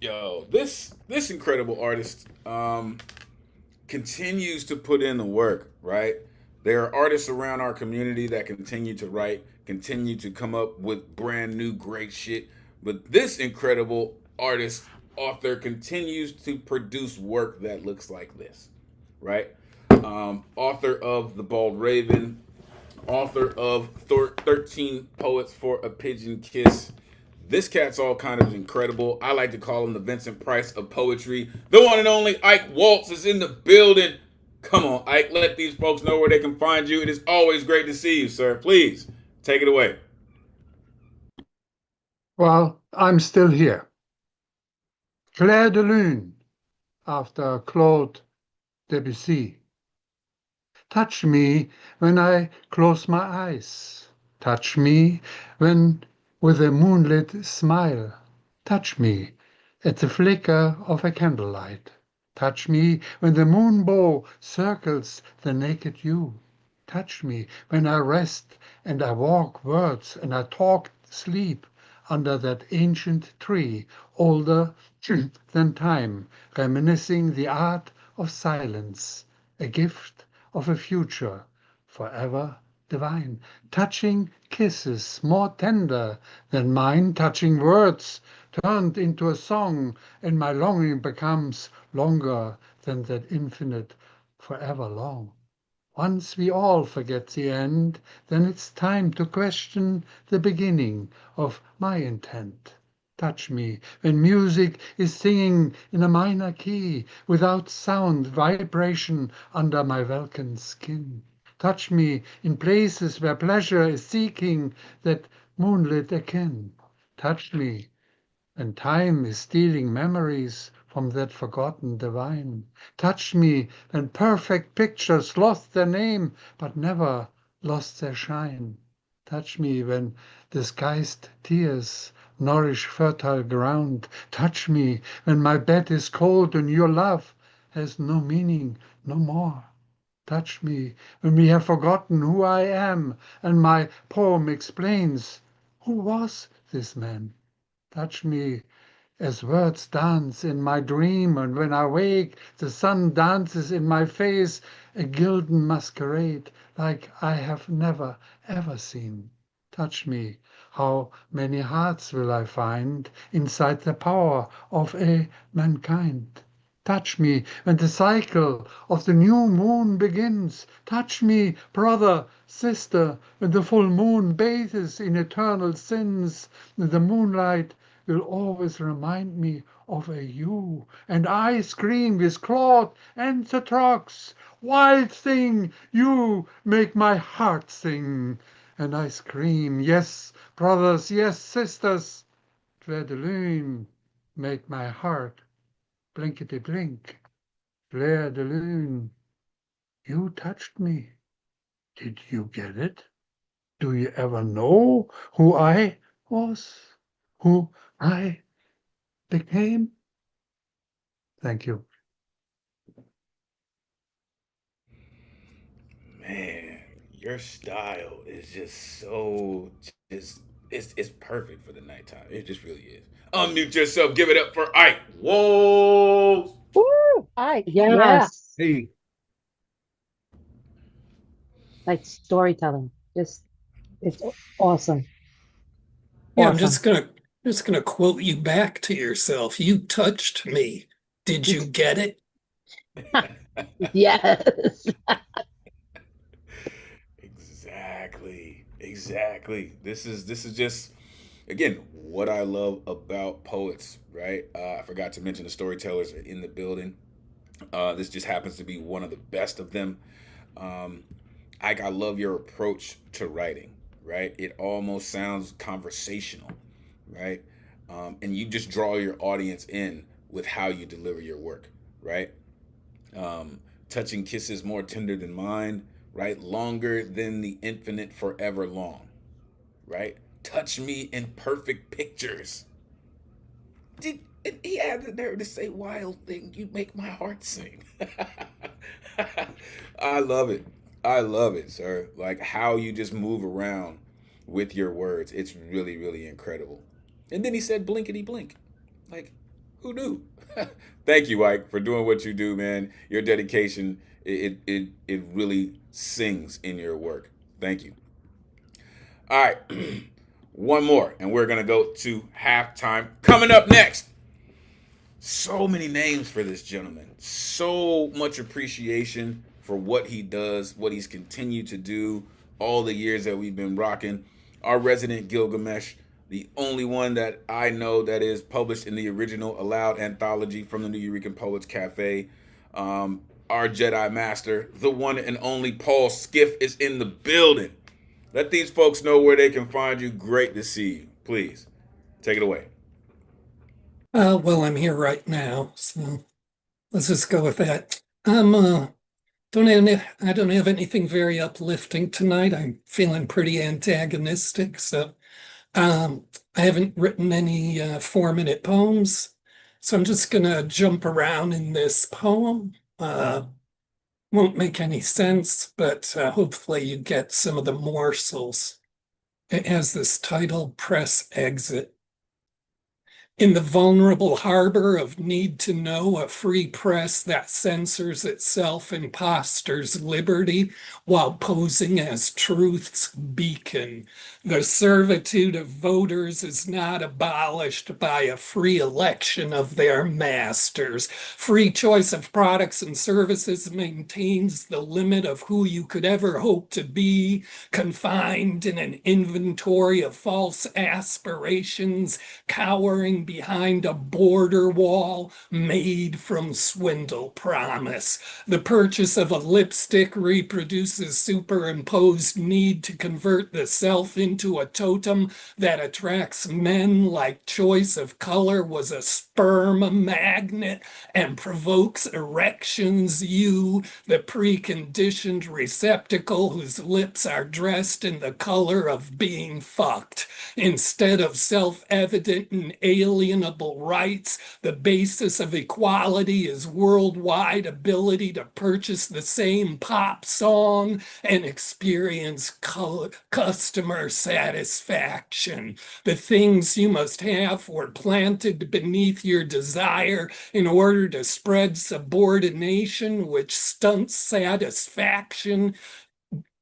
this incredible artist continues to put in the work, right? There are artists around our community that continue to write, continue to come up with brand new great shit. But this incredible artist, author, continues to produce work that looks like this, right? Author of The Bald Raven, author of 13 Poets for a Pigeon Kiss. This cat's all kind of incredible. I like to call him the Vincent Price of poetry. The one and only Ike Waltz is in the building. Come on, Ike, let these folks know where they can find you. It is always great to see you, sir. Please, take it away. Well, I'm still here. Clair de Lune, after Claude Debussy. Touch me when I close my eyes. Touch me when with a moonlit smile. Touch me at the flicker of a candlelight. Touch me when the moonbow circles the naked dew. Touch me when I rest and I walk words and I talk sleep under that ancient tree, older than time, reminiscing the art of silence, a gift of a future forever divine. Touching kisses more tender than mine, touching words turned into a song, and my longing becomes longer than that infinite forever long. Once we all forget the end, then it's time to question the beginning of my intent. Touch me when music is singing in a minor key, without sound, vibration under my Vulcan skin. Touch me in places where pleasure is seeking that moonlit akin. Touch me and time is stealing memories from that forgotten divine. Touch me when perfect pictures lost their name, but never lost their shine. Touch me when disguised tears nourish fertile ground. Touch me when my bed is cold and your love has no meaning no more. Touch me when we have forgotten who I am and my poem explains who was this man. Touch me as words dance in my dream, and when I wake, the sun dances in my face, a gilden masquerade like I have never ever seen. Touch me, how many hearts will I find inside the power of a mankind? Touch me when the cycle of the new moon begins. Touch me, brother, sister, when the full moon bathes in eternal sins. The moonlight will always remind me of a you, and I scream with Claude and the Trox. Wild thing, you make my heart sing. And I scream, yes, brothers, yes, sisters, Clair de lune made my heart blinkety blink. Clair de lune, you touched me. Did you get it? Do you ever know who I was? Who I became? Thank you. Man, your style is just so it's perfect for the nighttime. It just really is. Unmute yourself. Give it up for Ike. Whoa. Woo! Yeah. Yes. Hey. Like storytelling. Just it's awesome. Yeah, I'm Awesome. just gonna quote you back to yourself. You touched me. Did you get it? Yes. Exactly. This is just again what I love about poets, right? I forgot to mention the storytellers are in the building. This just happens to be one of the best of them. Ike, I love your approach to writing, right? It almost sounds conversational, right? And you just draw your audience in with how you deliver your work, right? Touching kisses more tender than mine, right? Longer than the infinite forever long, right? Touch me in perfect pictures. He had the nerve to say wild thing, you make my heart sing. I love it. I love it, sir. Like how you just move around with your words. It's really, really incredible. And then he said blinkety blink. Like, who knew? Thank you, Ike, for doing what you do, man. Your dedication, it really sings in your work. Thank you. All right. One more, and we're gonna go to halftime. Coming up next. So many names for this gentleman. So much appreciation for what he does, what he's continued to do all the years that we've been rocking. Our resident Gilgamesh, the only one that I know that is published in the original Aloud anthology from the New Eurekan Poets Cafe. Our Jedi Master, the one and only Paul Skiff is in the building. Let these folks know where they can find you. Great to see you. Please, take it away. Well, I'm here right now, so let's just go with that. I don't have anything very uplifting tonight. I'm feeling pretty antagonistic, so I haven't written any 4-minute poems, so I'm just gonna jump around in this poem. Won't make any sense, but hopefully you get some of the morsels. It has this title, Press Exit. In the vulnerable harbor of need to know, a free press that censors itself imposters liberty while posing as truth's beacon. The servitude of voters is not abolished by a free election of their masters. Free choice of products and services maintains the limit of who you could ever hope to be, confined in an inventory of false aspirations, cowering behind a border wall made from swindle promise. The purchase of a lipstick reproduces superimposed need to convert the self into a totem that attracts men like choice of color was a sperm magnet and provokes erections. You, the preconditioned receptacle whose lips are dressed in the color of being fucked. Instead of self-evident and alienable rights, the basis of equality is worldwide ability to purchase the same pop song and experience customer satisfaction. The things you must have were planted beneath your desire in order to spread subordination, which stunts satisfaction.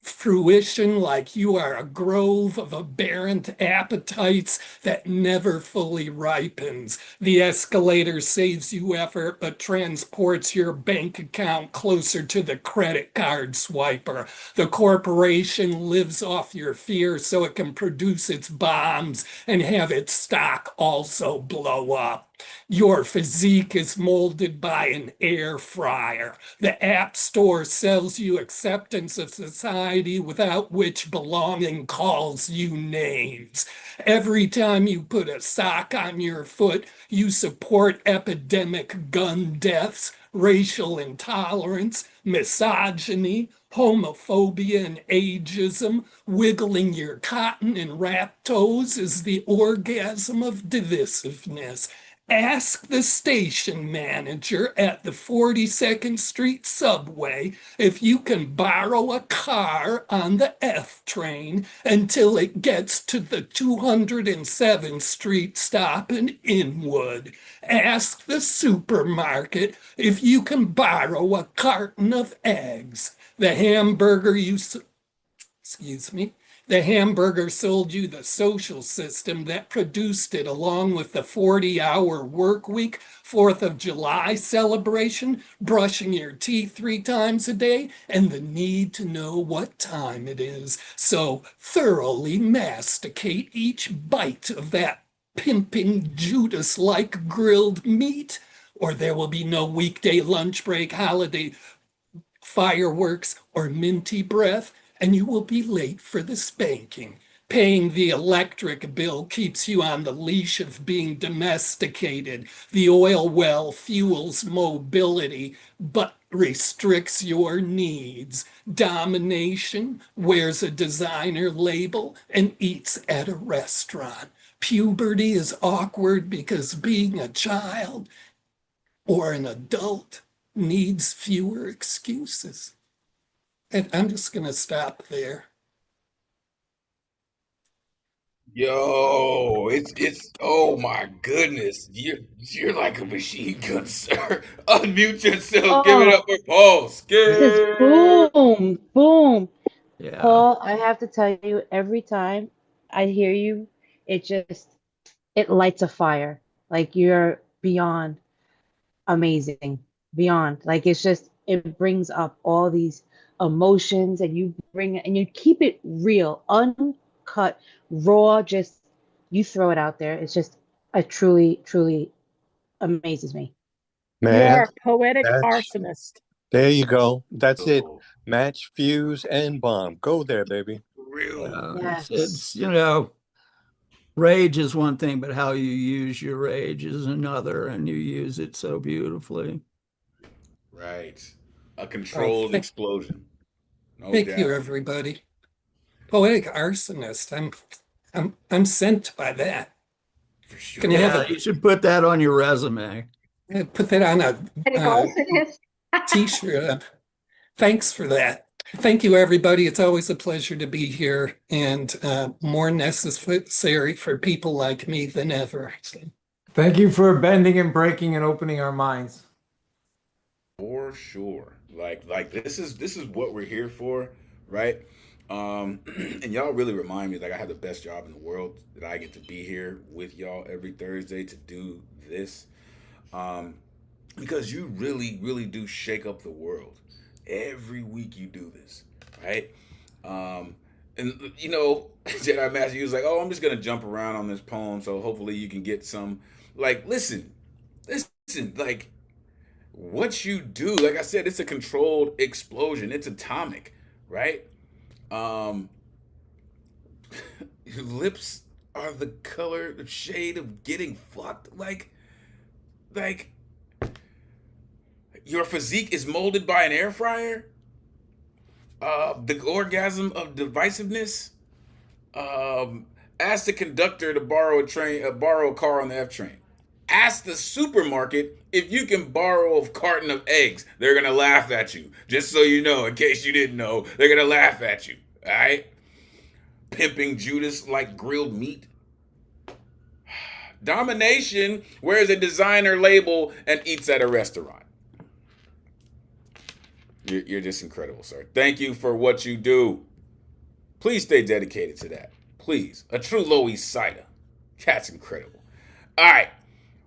Fruition like you are a grove of aberrant appetites that never fully ripens. The escalator saves you effort but transports your bank account closer to the credit card swiper. The corporation lives off your fear so it can produce its bombs and have its stock also blow up. Your physique is molded by an air fryer. The App Store sells you acceptance of society society without which belonging calls you names. Every time you put a sock on your foot, you support epidemic gun deaths, racial intolerance, misogyny, homophobia, and ageism. Wiggling your cotton and wrapped toes is the orgasm of divisiveness. Ask the station manager at the 42nd Street subway if you can borrow a car on the F train until it gets to the 207th Street stop in Inwood. Ask the supermarket if you can borrow a carton of eggs. The hamburger the hamburger sold you the social system that produced it, along with the 40-hour work week, 4th of July celebration, brushing your teeth 3 times a day, and the need to know what time it is. So thoroughly masticate each bite of that pimping Judas-like grilled meat, or there will be no weekday lunch break, holiday fireworks, or minty breath, and you will be late for the spanking. Paying the electric bill keeps you on the leash of being domesticated. The oil well fuels mobility, but restricts your needs. Domination wears a designer label and eats at a restaurant. Puberty is awkward because being a child or an adult needs fewer excuses. And I'm just going to stop there. Yo, it's oh my goodness. You're like a machine gun, sir. Unmute yourself. Give it up for Paul. Just boom, boom. Yeah. Paul, I have to tell you, every time I hear you, it lights a fire. Like you're beyond amazing, beyond. Like it brings up all these emotions, and you keep it real, uncut, raw. Just you throw it out there. It's just a truly amazes me. You are Man, a poetic that's arsonist. there you go. That's it. Match, fuse, and bomb. Go there, baby. It's you know, rage is one thing, but how you use your rage is another, and you use it so beautifully. Right. A controlled explosion. No Thank doubt. you, everybody. Poetic arsonist. I'm sent by that. For sure. Can you have You should put that on your resume. Put that on a t-shirt. Thanks for that. Thank you, everybody. It's always a pleasure to be here, and more necessary for people like me than ever. So. Thank you for bending and breaking and opening our minds. For sure. Like this is what we're here for, right? And y'all really remind me like I have the best job in the world, that I get to be here with y'all every Thursday to do this. Because you really do shake up the world. Every week you do this, right? And you know, Jedi Master, he was like, "Oh, I'm just gonna jump around on this poem, so hopefully you can get some." Like, listen, like what you do. Like I said, it's a controlled explosion. It's atomic, right? Your lips are the color, the shade of getting fucked. Like your physique is molded by an air fryer. The orgasm of divisiveness. Ask the conductor to borrow a car on the F train. Ask the supermarket if you can borrow a carton of eggs. They're gonna laugh at you. Just so you know, in case you didn't know, they're gonna laugh at you. All right? Pimping Judas like grilled meat. Domination wears a designer label and eats at a restaurant. You're just incredible, sir. Thank you for what you do. Please stay dedicated to that. Please. A true Low East Sider. That's incredible. All right.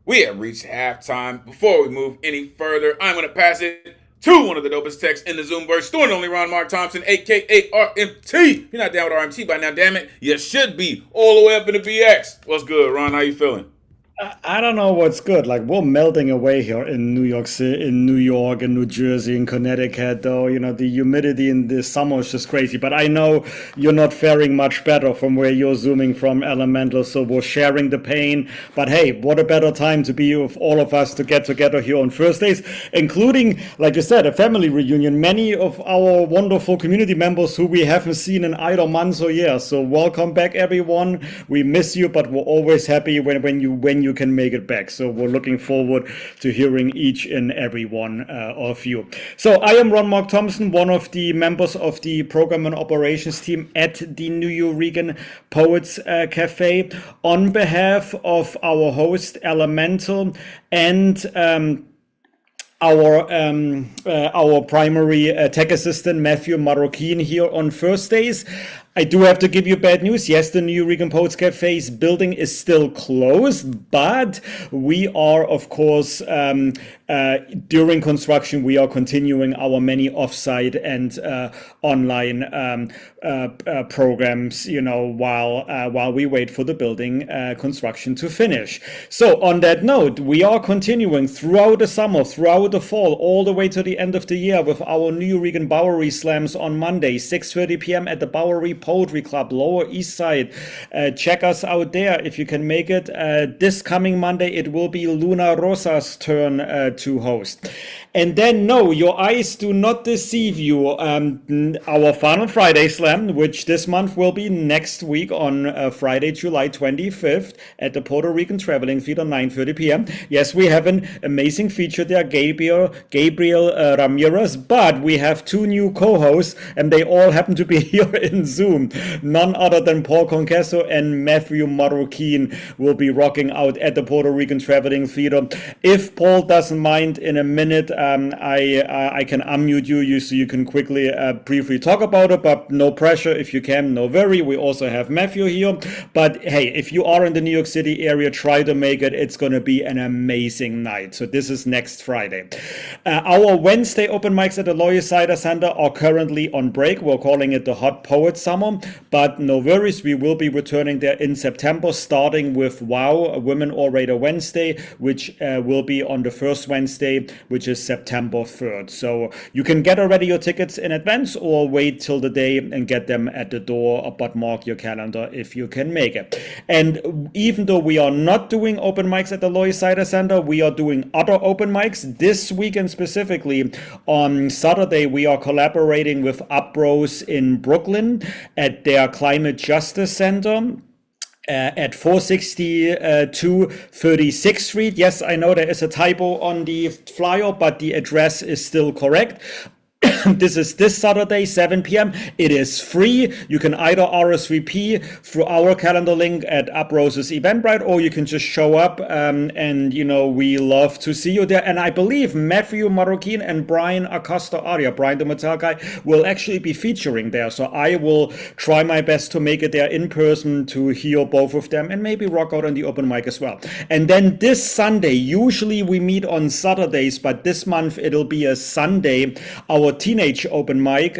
We have reached halftime. Before we move any further, I'm going to pass it to one of the dopest texts in the Zoomverse, the one and only Ron Mark Thompson, a.k.a. RMT. If you're not down with RMT by now, damn it, you should be all the way up in the BX. What's good, Ron? How you feeling? I don't know what's good. Like we're melting away here in New York City, in New York, and New Jersey, and Connecticut. Though the humidity in the summer is just crazy. But I know you're not faring much better from where you're zooming from, Elemental. So we're sharing the pain. But hey, what a better time to be with all of us to get together here on Thursdays, including, like you said, a family reunion. Many of our wonderful community members who we haven't seen in either months or years. So welcome back, everyone. We miss you, but we're always happy when you can make it back. So we're looking forward to hearing each and every one of you. So I am Ron Mark Thompson, one of the members of the program and operations team at the New Euregan Poets Cafe. On behalf of our host Elemen2al and our primary tech assistant Matthew Marroquin here on Thursdays. I do have to give you bad news. Yes, the New Euregan Poets Cafe's building is still closed, but we are, of course, during construction, we are continuing our many offsite and online programs, while we wait for the building construction to finish. So on that note, we are continuing throughout the summer, throughout the fall, all the way to the end of the year with our New Euregan Bowery Slams on Monday, 6:30 p.m. at the Bowery Poetry Club, Lower East Side. Check us out there if you can make it. This coming Monday, it will be Luna Rosa's turn to host. And then, no, your eyes do not deceive you. Our final Friday Slam, which this month will be next week on Friday, July 25th at the Puerto Rican Traveling Theater, 9:30 p.m. Yes, we have an amazing feature there, Gabriel Ramirez, but we have two new co-hosts, and they all happen to be here in Zoom. None other than Paul Concasso and Matthew Marroquin will be rocking out at the Puerto Rican Traveling Theater. If Paul doesn't mind, in a minute, I can unmute you so you can quickly briefly talk about it, but no pressure. If you can, no worry. We also have Matthew here. But hey, if you are in the New York City area, try to make it. It's going to be an amazing night. So this is next Friday. Our Wednesday open mics at the Lower Cider Center are currently on break. We're calling it the Hot Poet Summer, but no worries. We will be returning there in September, starting with WOW, Women Orator Wednesday, which will be on the first Wednesday, which is September 3rd. So you can get already your tickets in advance or wait till the day and get them at the door, but mark your calendar if you can make it. And even though we are not doing open mics at the Lower Cider Center, we are doing other open mics this weekend. Specifically on Saturday, we are collaborating with Uprose in Brooklyn at their Climate Justice Center. At 462 36th Street. Yes, I know there is a typo on the flyer, but the address is still correct. This is this Saturday, 7 p.m. It is free. You can either RSVP through our calendar link at Uprose's Eventbrite, or you can just show up. And we love to see you there. And I believe Matthew Marroquin and Brian Acosta-Aria, Brian the Metal guy, will actually be featuring there. So I will try my best to make it there in person to hear both of them and maybe rock out on the open mic as well. And then this Sunday, usually we meet on Saturdays, but this month it'll be a Sunday. Our teenage open mic,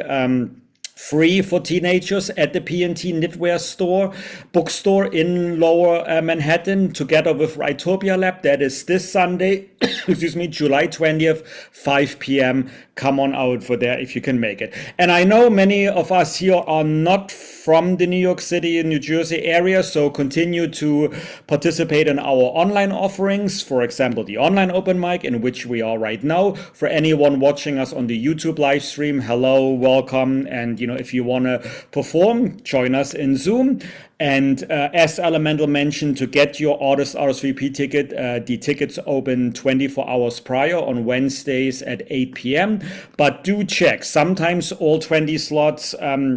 free for teenagers at the P&T Knitwear bookstore in Lower Manhattan, together with Rightopia Lab. That is this Sunday, excuse me, July 20th, 5 p.m. Come on out for there if you can make it. And I know many of us here are not from the New York City and New Jersey area, so continue to participate in our online offerings. For example, the online open mic, in which we are right now. For anyone watching us on the YouTube live stream, hello, welcome. And if you want to perform, join us in Zoom. And as Elemen2al mentioned, to get your artist RSVP ticket, the tickets open 24 hours prior on Wednesdays at 8 p.m. But do check. Sometimes all 20 slots are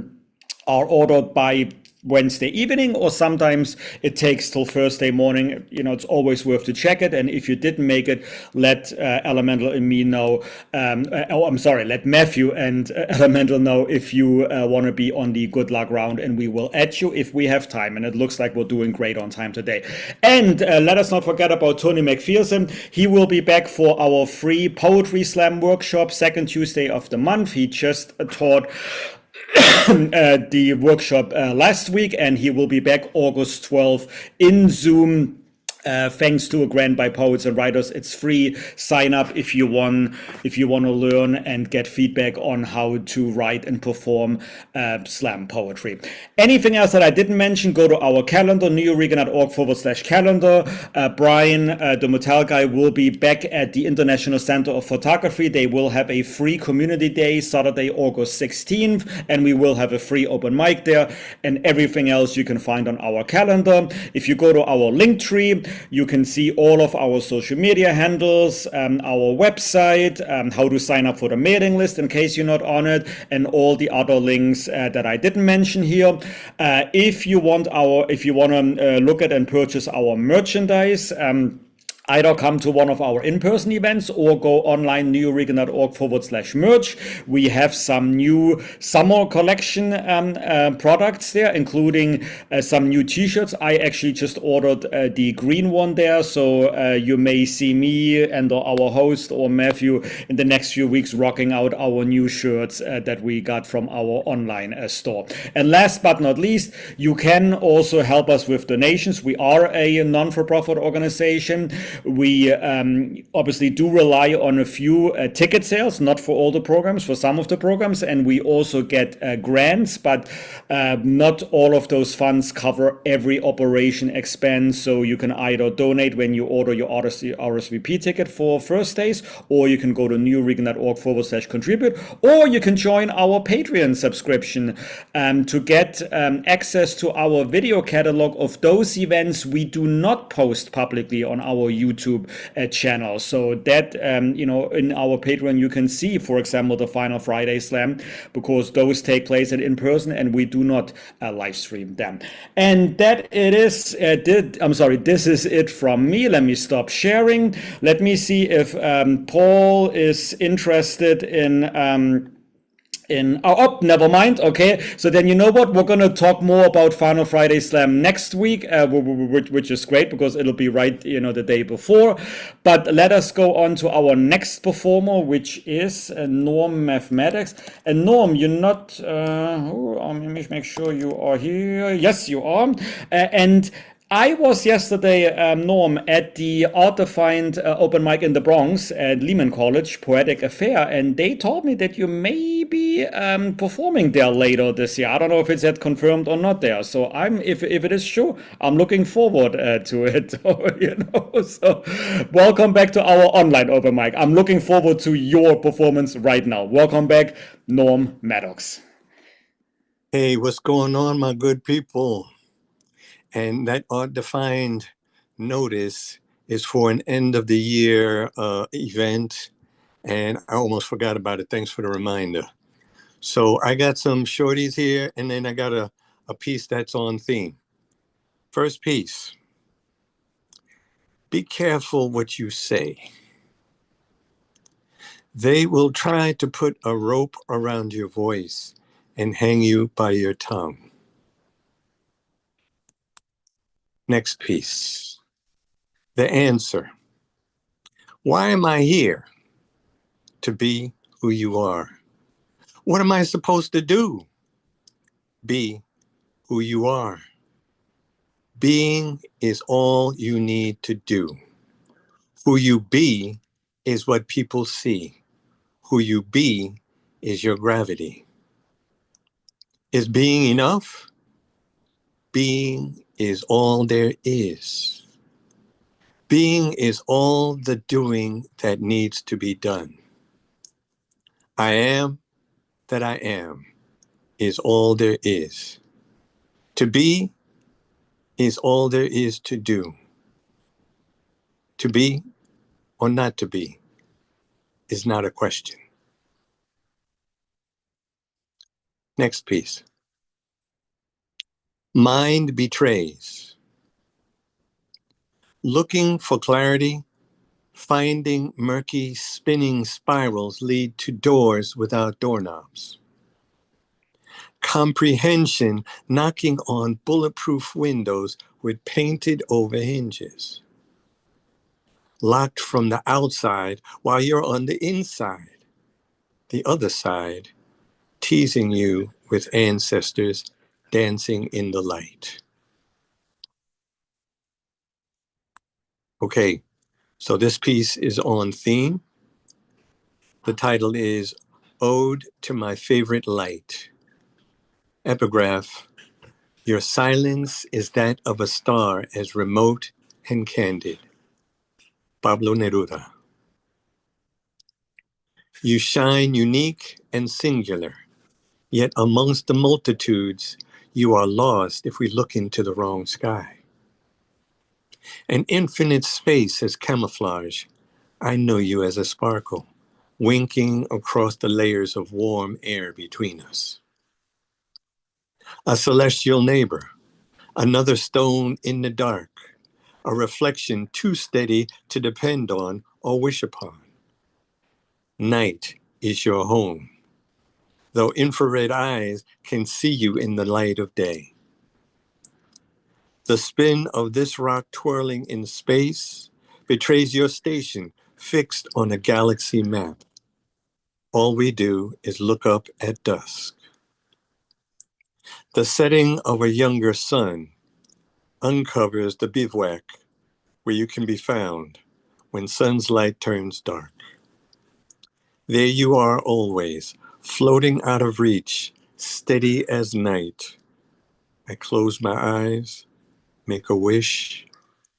ordered by Wednesday evening, or sometimes it takes till Thursday morning. It's always worth to check it. And if you didn't make it, let Elemen2al and me know. Let Matthew and Elemen2al know if you want to be on the good luck round, and we will add you if we have time. And it looks like we're doing great on time today. And let us not forget about Tony McPherson. He will be back for our free Poetry Slam workshop, second Tuesday of the month. He just taught the workshop last week, and he will be back August 12th in Zoom Thanks to a grant by Poets and Writers. It's free. Sign up if you want to learn and get feedback on how to write and perform slam poetry. Anything else that I didn't mention, go to our calendar, newregan.org/calendar. Brian, the Metal guy, will be back at the International Center of Photography. They will have a free community day, Saturday, August 16th, and we will have a free open mic there, and everything else you can find on our calendar. If you go to our link tree, you can see all of our social media handles, our website, how to sign up for the mailing list in case you're not on it, and all the other links that I didn't mention here. If you want to look at and purchase our merchandise, either come to one of our in-person events or go online, newregan.org/merch. We have some new summer collection products there, including some new t-shirts. I actually just ordered the green one there, so you may see me and our host or Matthew in the next few weeks rocking out our new shirts that we got from our online store. And last but not least, you can also help us with donations. We are a non-for-profit organization. We obviously do rely on a few ticket sales, not for all the programs, for some of the programs, and we also get grants, but not all of those funds cover every operation expense. So you can either donate when you order your RSVP ticket for first days, or you can go to newregan.org/contribute, or you can join our Patreon subscription to get access to our video catalog of those events we do not post publicly on our YouTube channel. So that, in our Patreon, you can see, for example, the Final Friday Slam, because those take place in person and we do not live stream them. And that it is, this is it from me. Let me stop sharing. Let me see if Paul is interested in never mind. Okay, so then you know what, we're gonna talk more about Final Friday Slam next week, which is great because it'll be right the day before. But let us go on to our next performer, which is Norm Mathematics. And Norm, you're not let me make sure you are here. Yes, you are. And I was yesterday, Norm, at the Art Defined open mic in the Bronx at Lehman College, Poetic Affair, and they told me that you may be performing there later this year. I don't know if it's yet confirmed or not there. So if it is true, I'm looking forward to it. So welcome back to our online open mic. I'm looking forward to your performance right now. Welcome back, Norm Maddox. Hey, what's going on, my good people? And that Art Defined notice is for an end of the year event. And I almost forgot about it. Thanks for the reminder. So I got some shorties here, and then I got a piece that's on theme. First piece. Be careful what you say. They will try to put a rope around your voice and hang you by your tongue. Next piece. The answer. Why am I here? To be who you are. What am I supposed to do? Be who you are. Being is all you need to do. Who you be is what people see. Who you be is your gravity. Is being enough? Being is all there is. Being is all the doing that needs to be done. I am that I am is all there is. To be is all there is to do. To be or not to be is not a question. Next piece. Mind betrays. Looking for clarity, finding murky spinning spirals lead to doors without doorknobs. Comprehension knocking on bulletproof windows with painted over hinges. Locked from the outside while you're on the inside. The other side teasing you with ancestors dancing in the light. Okay, so this piece is on theme. The title is Ode to My Favorite Light. Epigraph, your silence is that of a star as remote and candid. Pablo Neruda. You shine unique and singular, yet amongst the multitudes, you are lost if we look into the wrong sky. An infinite space as camouflage. I know you as a sparkle, winking across the layers of warm air between us. A celestial neighbor, another stone in the dark, a reflection too steady to depend on or wish upon. Night is your home, though infrared eyes can see you in the light of day. The spin of this rock twirling in space betrays your station fixed on a galaxy map. All we do is look up at dusk. The setting of a younger sun uncovers the bivouac where you can be found when sun's light turns dark. There you are always, floating out of reach, steady as night. I close my eyes, make a wish,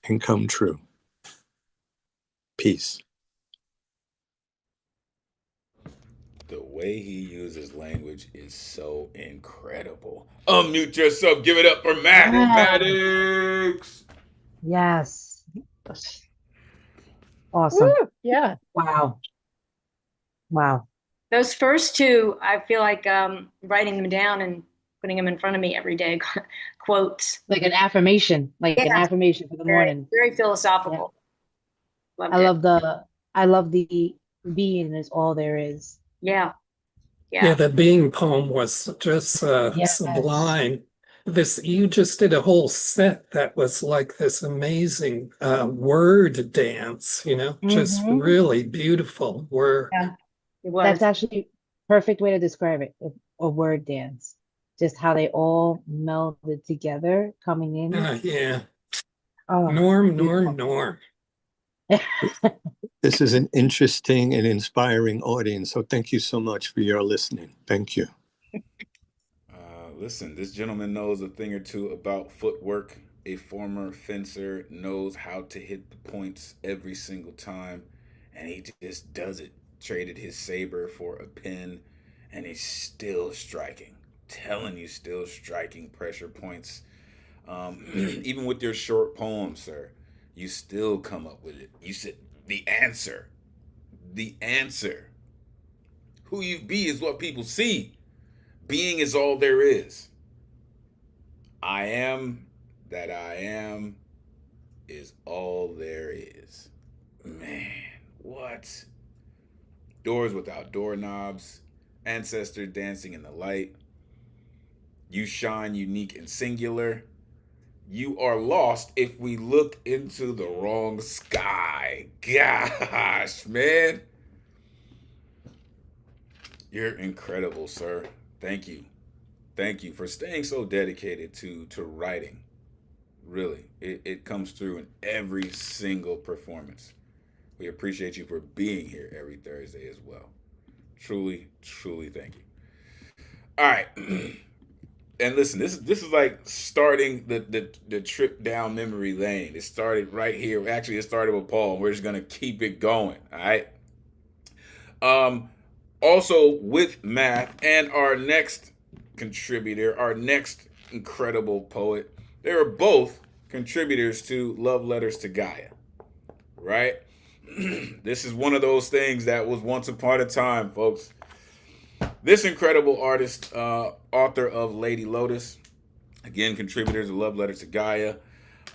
and come true. Peace. The way he uses language is so incredible. Unmute yourself. Give it up for mathematics. Yes. Awesome. Woo, yeah. Wow. Wow. Those first two, I feel like writing them down and putting them in front of me every day. Quotes. Like an affirmation, like an affirmation for the morning. Very philosophical. Yeah. I love the being is all there is. Yeah. Yeah, the being poem was just sublime. You just did a whole set that was like this amazing word dance, just really beautiful work. Yeah, that's actually perfect way to describe it. A word dance, just how they all melded together coming in. Yeah. Oh, Norm. This is an interesting and inspiring audience, so thank you so much for your listening. Thank you. Listen, this gentleman knows a thing or two about footwork. A former fencer knows how to hit the points every single time, and he just does it. Traded his saber for a pin, and he's still striking. Telling you, still striking pressure points. Even with your short poems, sir, you still come up with it. You said the answer. The answer. Who you be is what people see. Being is all there is. I am that I am is all there is. Man, what? Doors without doorknobs, ancestor dancing in the light. You shine unique and singular. You are lost if we look into the wrong sky. Gosh, man. You're incredible, sir. Thank you. Thank you for staying so dedicated to writing. Really, it comes through in every single performance. We appreciate you for being here every Thursday as well. Truly, truly thank you. All right. And listen, this is like starting the trip down memory lane. It started right here. Actually, it started with Paul. We're just gonna keep it going. All right. Also with math and our next contributor, our next incredible poet, they are both contributors to Love Letters to Gaia. Right? This is one of those things that was once upon a time, folks. This incredible artist, author of Lady Lotus, again, contributors of Love Letters to Gaia,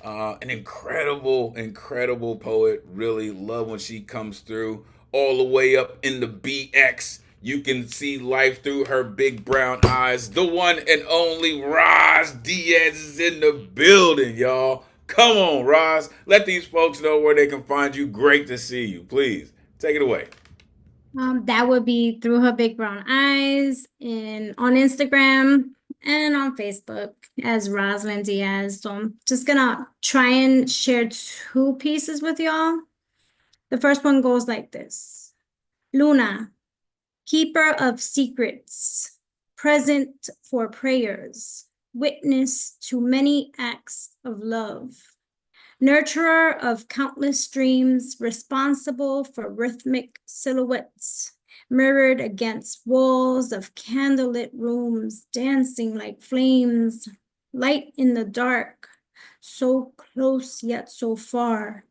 an incredible, incredible poet. Really love when she comes through all the way up in the BX. You can see life through her big brown eyes. The one and only Roz Diaz is in the building, y'all. Come on, Roz. Let these folks know where they can find you. Great to see you. Please, take it away. That would be through her big brown eyes and on Instagram and on Facebook as Rosalind Diaz. So I'm just gonna try and share 2 pieces with y'all. The first one goes like this. Luna, keeper of secrets, present for prayers, witness to many acts of love, nurturer of countless dreams, responsible for rhythmic silhouettes, mirrored against walls of candlelit rooms, dancing like flames, light in the dark, so close yet so far,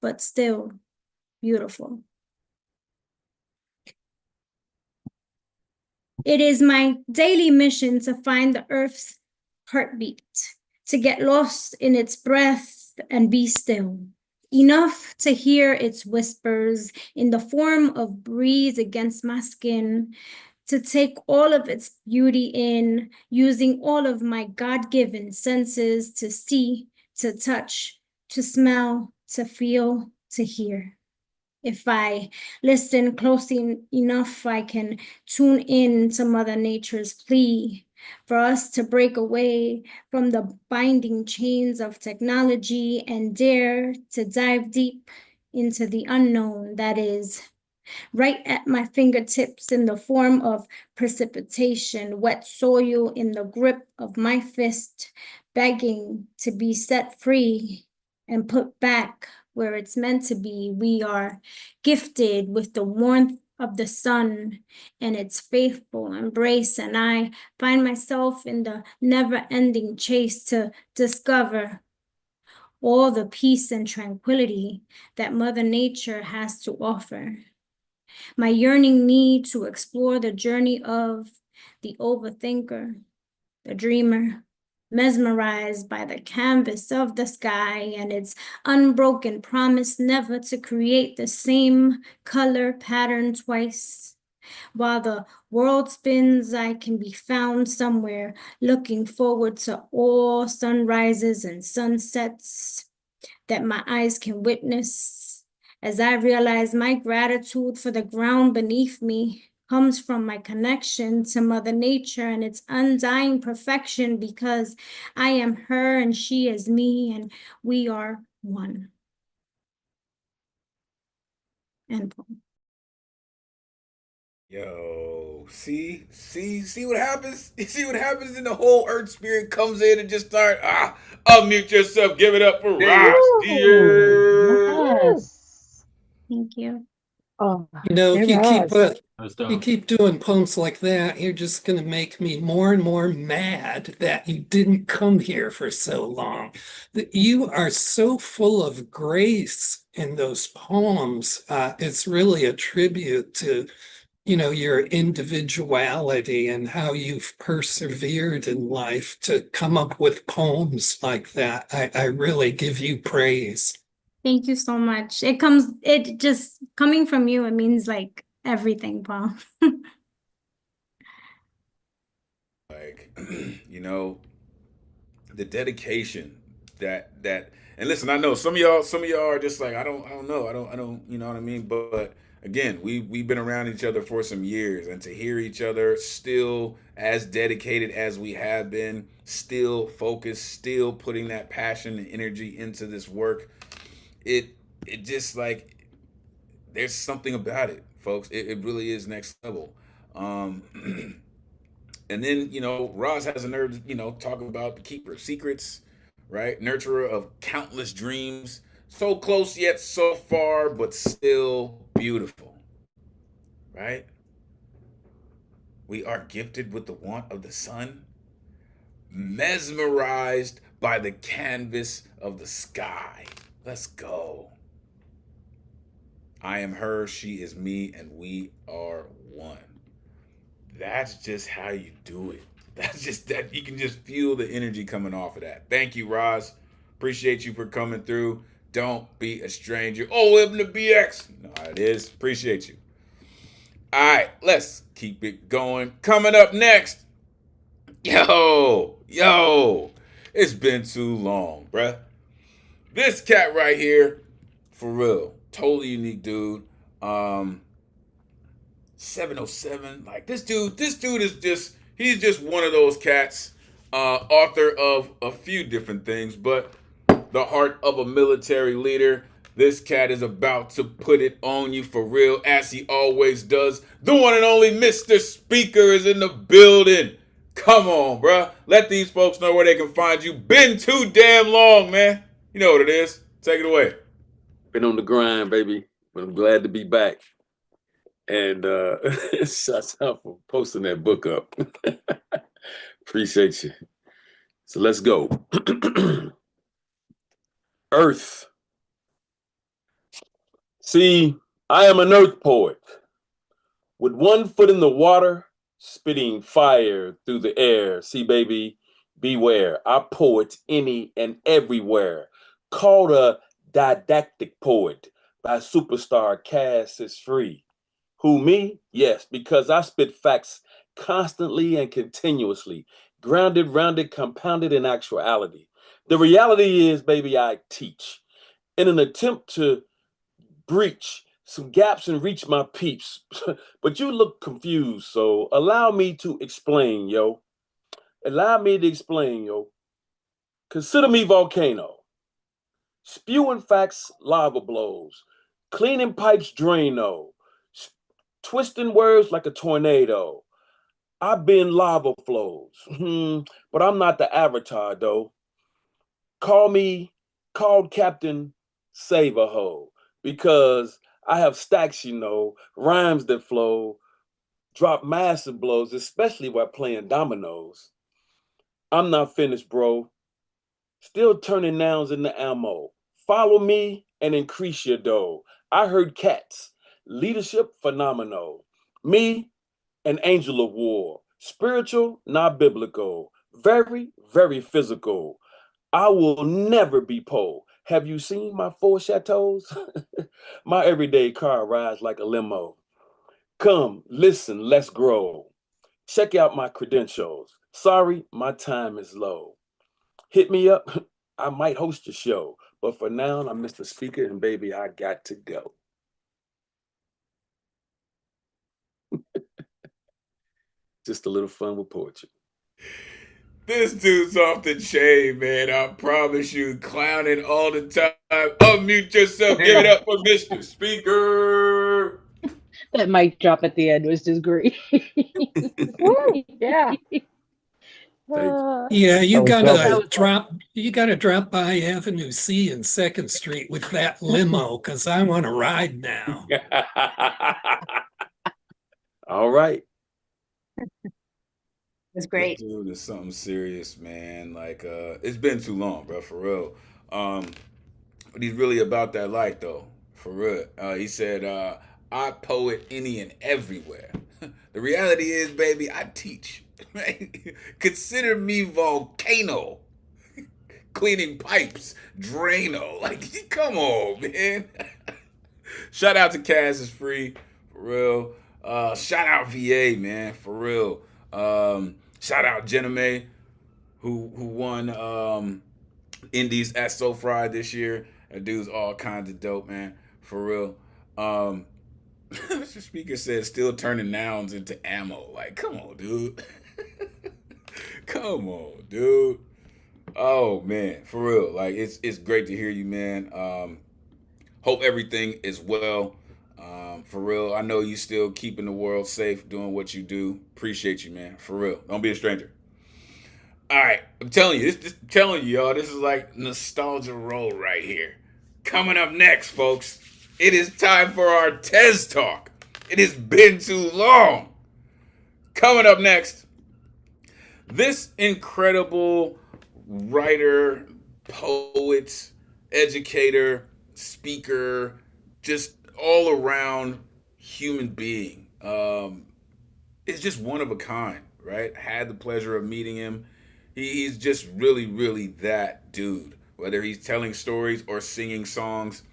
but still beautiful. It is my daily mission to find the earth's heartbeat, to get lost in its breath and be still, enough to hear its whispers in the form of breeze against my skin, to take all of its beauty in, using all of my God-given senses to see, to touch, to smell, to feel, to hear. If I listen closely enough, I can tune in to Mother Nature's plea for us to break away from the binding chains of technology and dare to dive deep into the unknown that is right at my fingertips in the form of precipitation, wet soil in the grip of my fist, begging to be set free and put back where it's meant to be. We are gifted with the warmth of the sun and its faithful embrace, and I find myself in the never-ending chase to discover all the peace and tranquility that Mother Nature has to offer. My yearning need to explore the journey of the overthinker, the dreamer, mesmerized by the canvas of the sky and its unbroken promise never to create the same color pattern twice. While the world spins, I can be found somewhere looking forward to all sunrises and sunsets that my eyes can witness, as I realize my gratitude for the ground beneath me comes from my connection to Mother Nature and its undying perfection, because I am her and she is me and we are one. End poem. Yo, see what happens? You see what happens? And the whole earth spirit comes in and just start, unmute yourself, give it up for Ross. Yes. Thank you. Oh, You know, if you keep Roz. you keep doing poems like that, you're just gonna make me more and more mad that you didn't come here for so long. That you are so full of grace in those poems. It's really a tribute to, you know, your individuality and how you've persevered in life to come up with poems like that. I really give you praise. Thank you so much. It just coming from you, it means like everything, Paul. Like, you know, the dedication that and listen, I know some of y'all are just like, I don't know, you know what I mean? But again, we've been around each other for some years, and to hear each other still as dedicated as we have been, still focused, still putting that passion and energy into this work, it just like, there's something about it, folks. It really is next level. And then, you know, Roz has a nerve to, you know, talk about the keeper of secrets, right? Nurturer of countless dreams. So close yet so far, but still beautiful, right? We are gifted with the want of the sun, mesmerized by the canvas of the sky. Let's go. I am her, she is me, and we are one. That's just how you do it. That's just that, you can just feel the energy coming off of that. Thank you, Roz. Appreciate you for coming through. Don't be a stranger. Oh, Ibn the BX. You know how it is. Appreciate you. All right, let's keep it going. Coming up next. Yo. It's been too long, bruh. This cat right here, for real, totally unique dude. 707, like this dude is just, he's just one of those cats, author of a few different things, but the heart of a military leader. This cat is about to put it on you for real, as he always does. The one and only Mr. Speaker is in the building. Come on, bruh. Let these folks know where they can find you. Been too damn long, man. You know what it is. Take it away. Been on the grind, baby, but I'm glad to be back. And shouts out for posting that book up. Appreciate you. So let's go. Earth. See, I am an earth poet, with one foot in the water, spitting fire through the air. See, baby, beware. I poet any and everywhere. Called a didactic poet by superstar Cass is free. Who, me? Yes, because I spit facts constantly and continuously, grounded, rounded, compounded in actuality. The reality is, baby, I teach in an attempt to breach some gaps and reach my peeps. But you look confused, so allow me to explain, yo. Allow me to explain, yo. Consider me volcano. Spewing facts, lava blows. Cleaning pipes, Drano. Twisting words like a tornado. I've been lava flows. But I'm not the avatar, though. Called Captain Save a Ho. Because I have stacks, you know, rhymes that flow, drop massive blows, especially while playing dominoes. I'm not finished, bro. Still turning nouns into ammo. Follow me and increase your dough. I heard cats. Leadership phenomenal. Me, an angel of war. Spiritual, not biblical. Very, very physical. I will never be poor. Have you seen my 4 chateaus? My everyday car rides like a limo. Come, listen, let's grow. Check out my credentials. Sorry, my time is low. Hit me up. I might host your show. But for now, I'm Mr. Speaker, and baby, I got to go. Just a little fun with poetry. This dude's off the chain, man. I promise you, clowning all the time. Unmute yourself. Give it up for Mr. Speaker. That mic drop at the end was just great. Woo, yeah. Yeah, you That gotta drop by Avenue C and 2nd Street with that limo, because I want to ride now. All right. It's great. This dude is something serious, man. Like, it's been too long, bro, for real. But he's really about that life, though, for real. He said, I poet any and everywhere. The reality is, baby, I teach. Consider me volcano. Cleaning pipes, Drano. Like, come on, man. Shout out to Cass is free, for real. Shout out VA, man, for real. Shout out Jenna May, who won Indies at So Fried this year. That dude's all kinds of dope, man, for real. Mr. Speaker says still turning nouns into ammo. Like, come on, dude. Come on, dude. Oh man, for real. Like, it's great to hear you, man. Hope everything is well. For real. I know you still keeping the world safe, doing what you do. Appreciate you, man. For real. Don't be a stranger. All right. I'm telling you, y'all, this is like nostalgia roll right here. Coming up next, folks, it is time for our Tez Talk. It has been too long. Coming up next, this incredible writer, poet, educator, speaker, just all around human being. Is just one of a kind, right? Had the pleasure of meeting him. He's just really, really that dude. Whether he's telling stories or singing songs,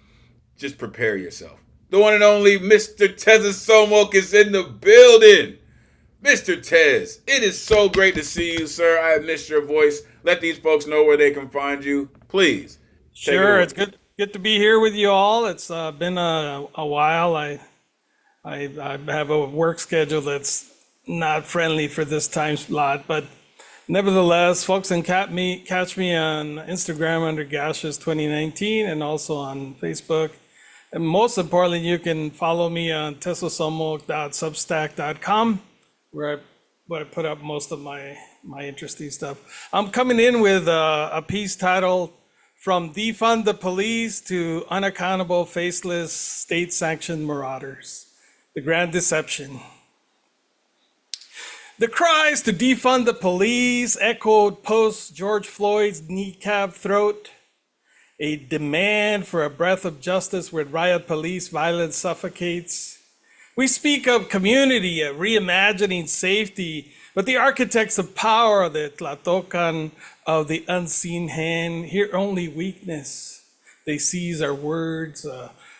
just prepare yourself. The one and only Mr. Tez Somok is in the building. Mr. Tez, it is so great to see you, sir. I have missed your voice. Let these folks know where they can find you. Please. Sure, it's good to be here with you all. It's been a while. I have a work schedule that's not friendly for this time slot, but nevertheless, folks can catch me on Instagram under Gaseous 2019 and also on Facebook. And most importantly, you can follow me on teslasomo.substack.com, where I put up most of my interesting stuff. I'm coming in with a piece titled "From Defund the Police to Unaccountable Faceless State-Sanctioned Marauders: The Grand Deception." The cries to defund the police echoed post George Floyd's kneecap throat, a demand for a breath of justice where riot police violence suffocates. We speak of community, of reimagining safety, but the architects of power, the Tlatocan of the unseen hand, hear only weakness. They seize our words.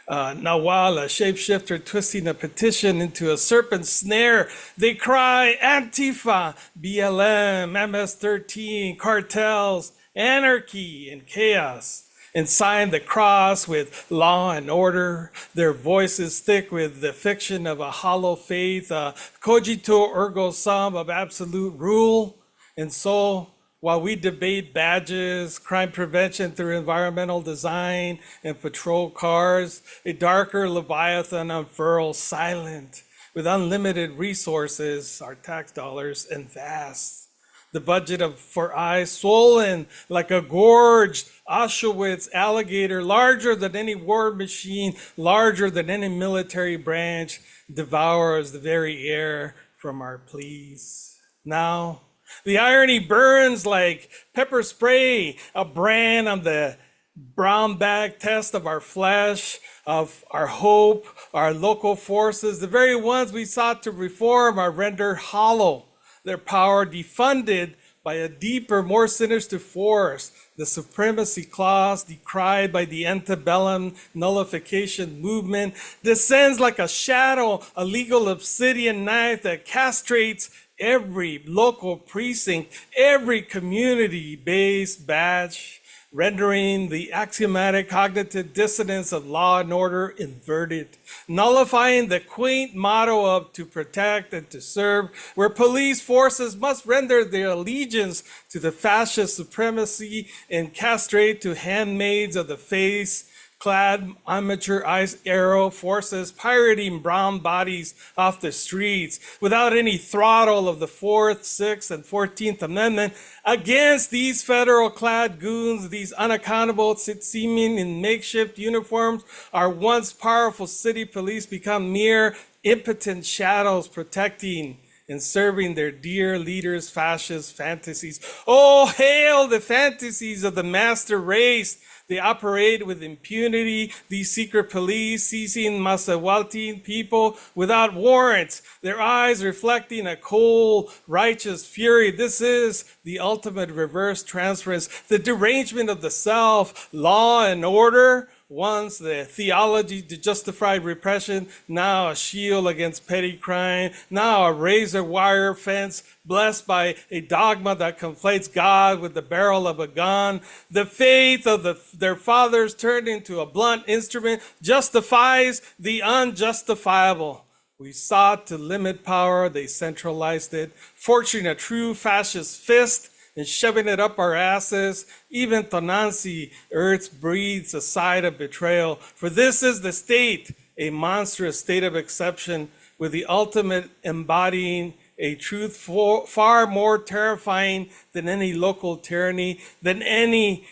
Nawal, a shapeshifter twisting a petition into a serpent snare. They cry Antifa, BLM, MS-13, cartels, anarchy, and chaos, and sign the cross with law and order. Their voices thick with the fiction of a hollow faith, cogito ergo sum of absolute rule. And so, while we debate badges, crime prevention through environmental design, and patrol cars, a darker Leviathan unfurls silent, with unlimited resources, our tax dollars, and vast. The budget for eyes swollen like a gorged Auschwitz alligator, larger than any war machine, larger than any military branch, devours the very air from our pleas. Now, the irony burns like pepper spray, a brand on the brown bag test of our flesh, of our hope, our local forces. The very ones we sought to reform are rendered hollow, their power defunded by a deeper, more sinister force, the supremacy clause decried by the antebellum nullification movement, descends like a shadow, a legal obsidian knife that castrates every local precinct, every community-based badge, rendering the axiomatic cognitive dissonance of law and order inverted, nullifying the quaint motto of to protect and to serve, where police forces must render their allegiance to the fascist supremacy and castrate to handmaids of the face, clad amateur ice arrow forces pirating brown bodies off the streets without any throttle of the 4th, 6th, and 14th Amendment against these federal clad goons, these unaccountable seeming in makeshift uniforms. Our once powerful city police become mere impotent shadows protecting and serving their dear leaders' fascist fantasies. Oh, hail the fantasies of the master race. They operate with impunity, these secret police seizing Masahualtin people without warrants, their eyes reflecting a cold, righteous fury. This is the ultimate reverse transference, the derangement of the self, law and order. Once the theology to justify repression, now a shield against petty crime, now a razor wire fence blessed by a dogma that conflates God with the barrel of a gun. The faith of their fathers turned into a blunt instrument justifies the unjustifiable. We sought to limit power, they centralized it, forging a true fascist fist and shoving it up our asses. Even Tonancy, earth breathes a sigh of betrayal. For this is the state, a monstrous state of exception, with the ultimate embodying a truth far more terrifying than any local tyranny, than any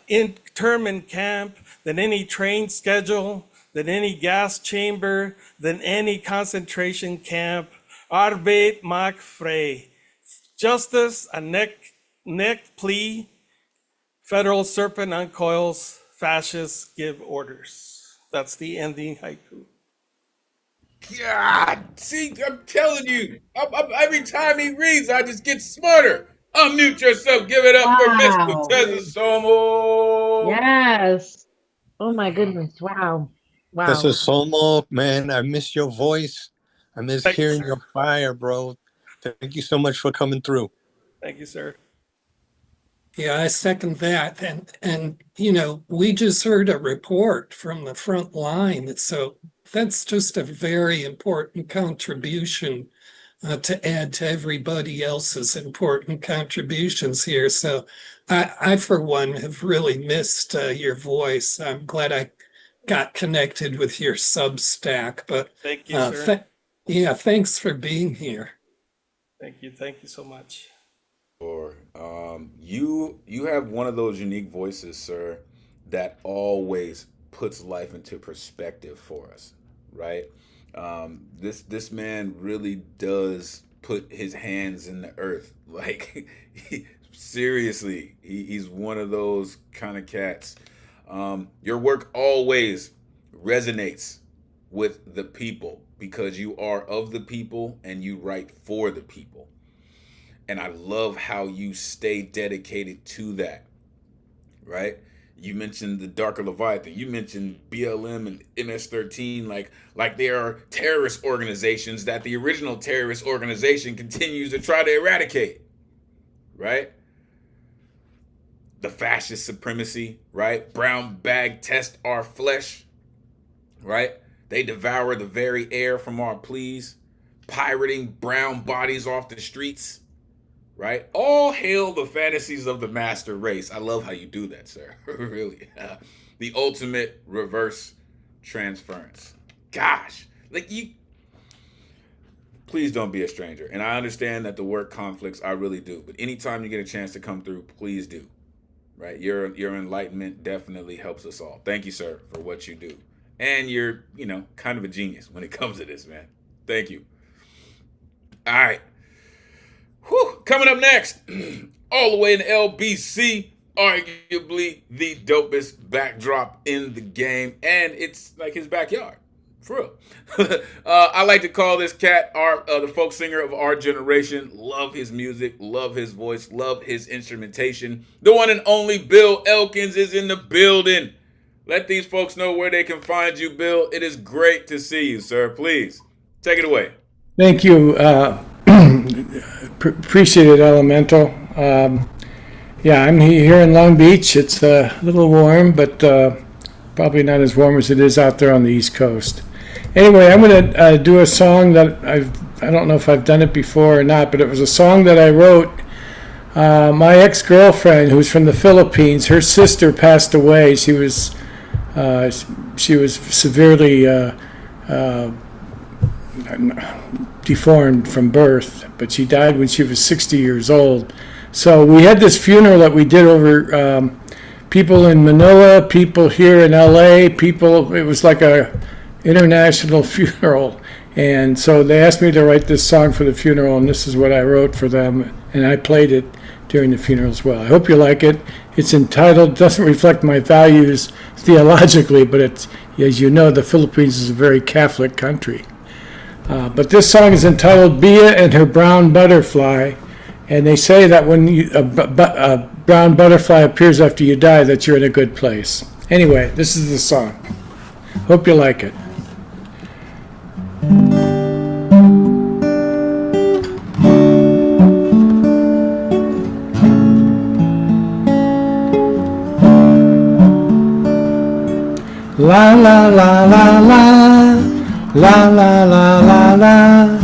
internment camp, than any train schedule, than any gas chamber, than any concentration camp. Arbeit macht frei. Justice, a neck plea, federal serpent uncoils, fascists give orders. That's the ending haiku. God, see, I'm telling you, every time he reads, I just get smarter. Unmute yourself, give it up for Mr. Teslasomo. Yes. Oh my goodness. Wow. Wow. Teslasomo, man, I miss your voice. I miss hearing your fire, bro. Thank you so much for coming through. Thank you, sir. Yeah, I second that. And you know, we just heard a report from the front line. So that's just a very important contribution to add to everybody else's important contributions here. So I for one, have really missed your voice. I'm glad I got connected with your Substack, but Thank you, sir. yeah, thanks for being here. Thank you so much. Or you have one of those unique voices, sir, that always puts life into perspective for us, right? This man really does put his hands in the earth. Like, seriously, he's one of those kind of cats. Your work always resonates with the people because you are of the people and you write for the people. And I love how you stay dedicated to that, right? You mentioned the Darker Leviathan. You mentioned BLM and MS-13, like they are terrorist organizations that the original terrorist organization continues to try to eradicate, right? The fascist supremacy, right? Brown bag test our flesh, right? They devour the very air from our pleas, pirating brown bodies off the streets, right? All hail the fantasies of the master race. I love how you do that, sir. Really. The ultimate reverse transference. Gosh, please don't be a stranger. And I understand that the work conflicts, I really do. But anytime you get a chance to come through, please do. Right? Your enlightenment definitely helps us all. Thank you, sir, for what you do. And you're, kind of a genius when it comes to this, man. Thank you. All right. Whew. Coming up next, all the way in LBC, arguably the dopest backdrop in the game, and it's like his backyard, for real. I like to call this cat the folk singer of our generation. Love his music, love his voice, love his instrumentation. The one and only Bill Elkins is in the building. Let these folks know where they can find you, Bill. It is great to see you, sir. Please, take it away. Thank you. Appreciate it, Elemental. Yeah, I'm here in Long Beach. It's a little warm, but probably not as warm as it is out there on the East Coast. Anyway, I'm going to do a song that I don't know if I've done it before or not, but it was a song that I wrote. My ex-girlfriend, who's from the Philippines, her sister passed away. She was severely deformed from birth, but she died when she was 60 years old. So we had this funeral that we did over people in Manila, people here in LA, it was like a international funeral. And so they asked me to write this song for the funeral, and this is what I wrote for them, and I played it during the funeral as well. I hope you like it. It's entitled, doesn't reflect my values theologically, but it's, as you know, the Philippines is a very Catholic country. But this song is entitled Bia and Her Brown Butterfly, and they say that when a brown butterfly appears after you die, that you're in a good place. Anyway, this is the song. Hope you like it. La la la la la, la la la la la,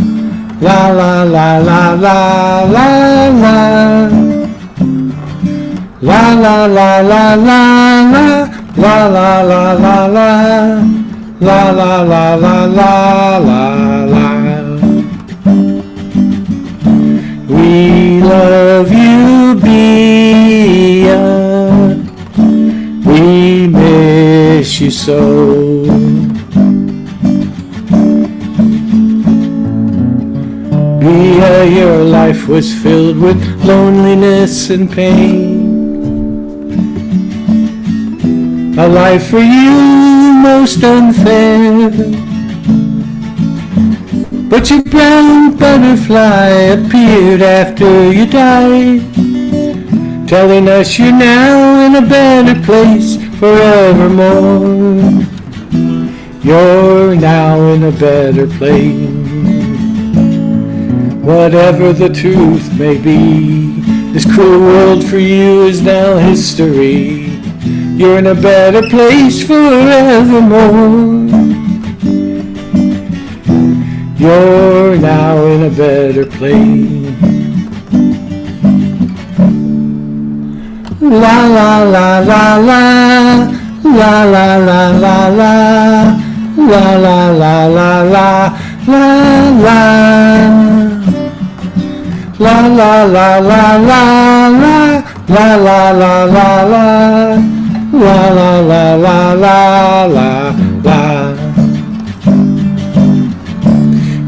la la la la la la la, la la la la la la, la la la la la, la la la la la la. We love you, Bia. We miss you so. Bia, your life was filled with loneliness and pain. A life for you most unfair. But your brown butterfly appeared after you died, telling us you're now in a better place forevermore. You're now in a better place. Whatever the truth may be, this cruel world for you is now history. You're in a better place forevermore. You're now in a better place. La la la la la, la la la la la, la la la la la, la la. La la la la la la, la la la la la, la la la la la la la.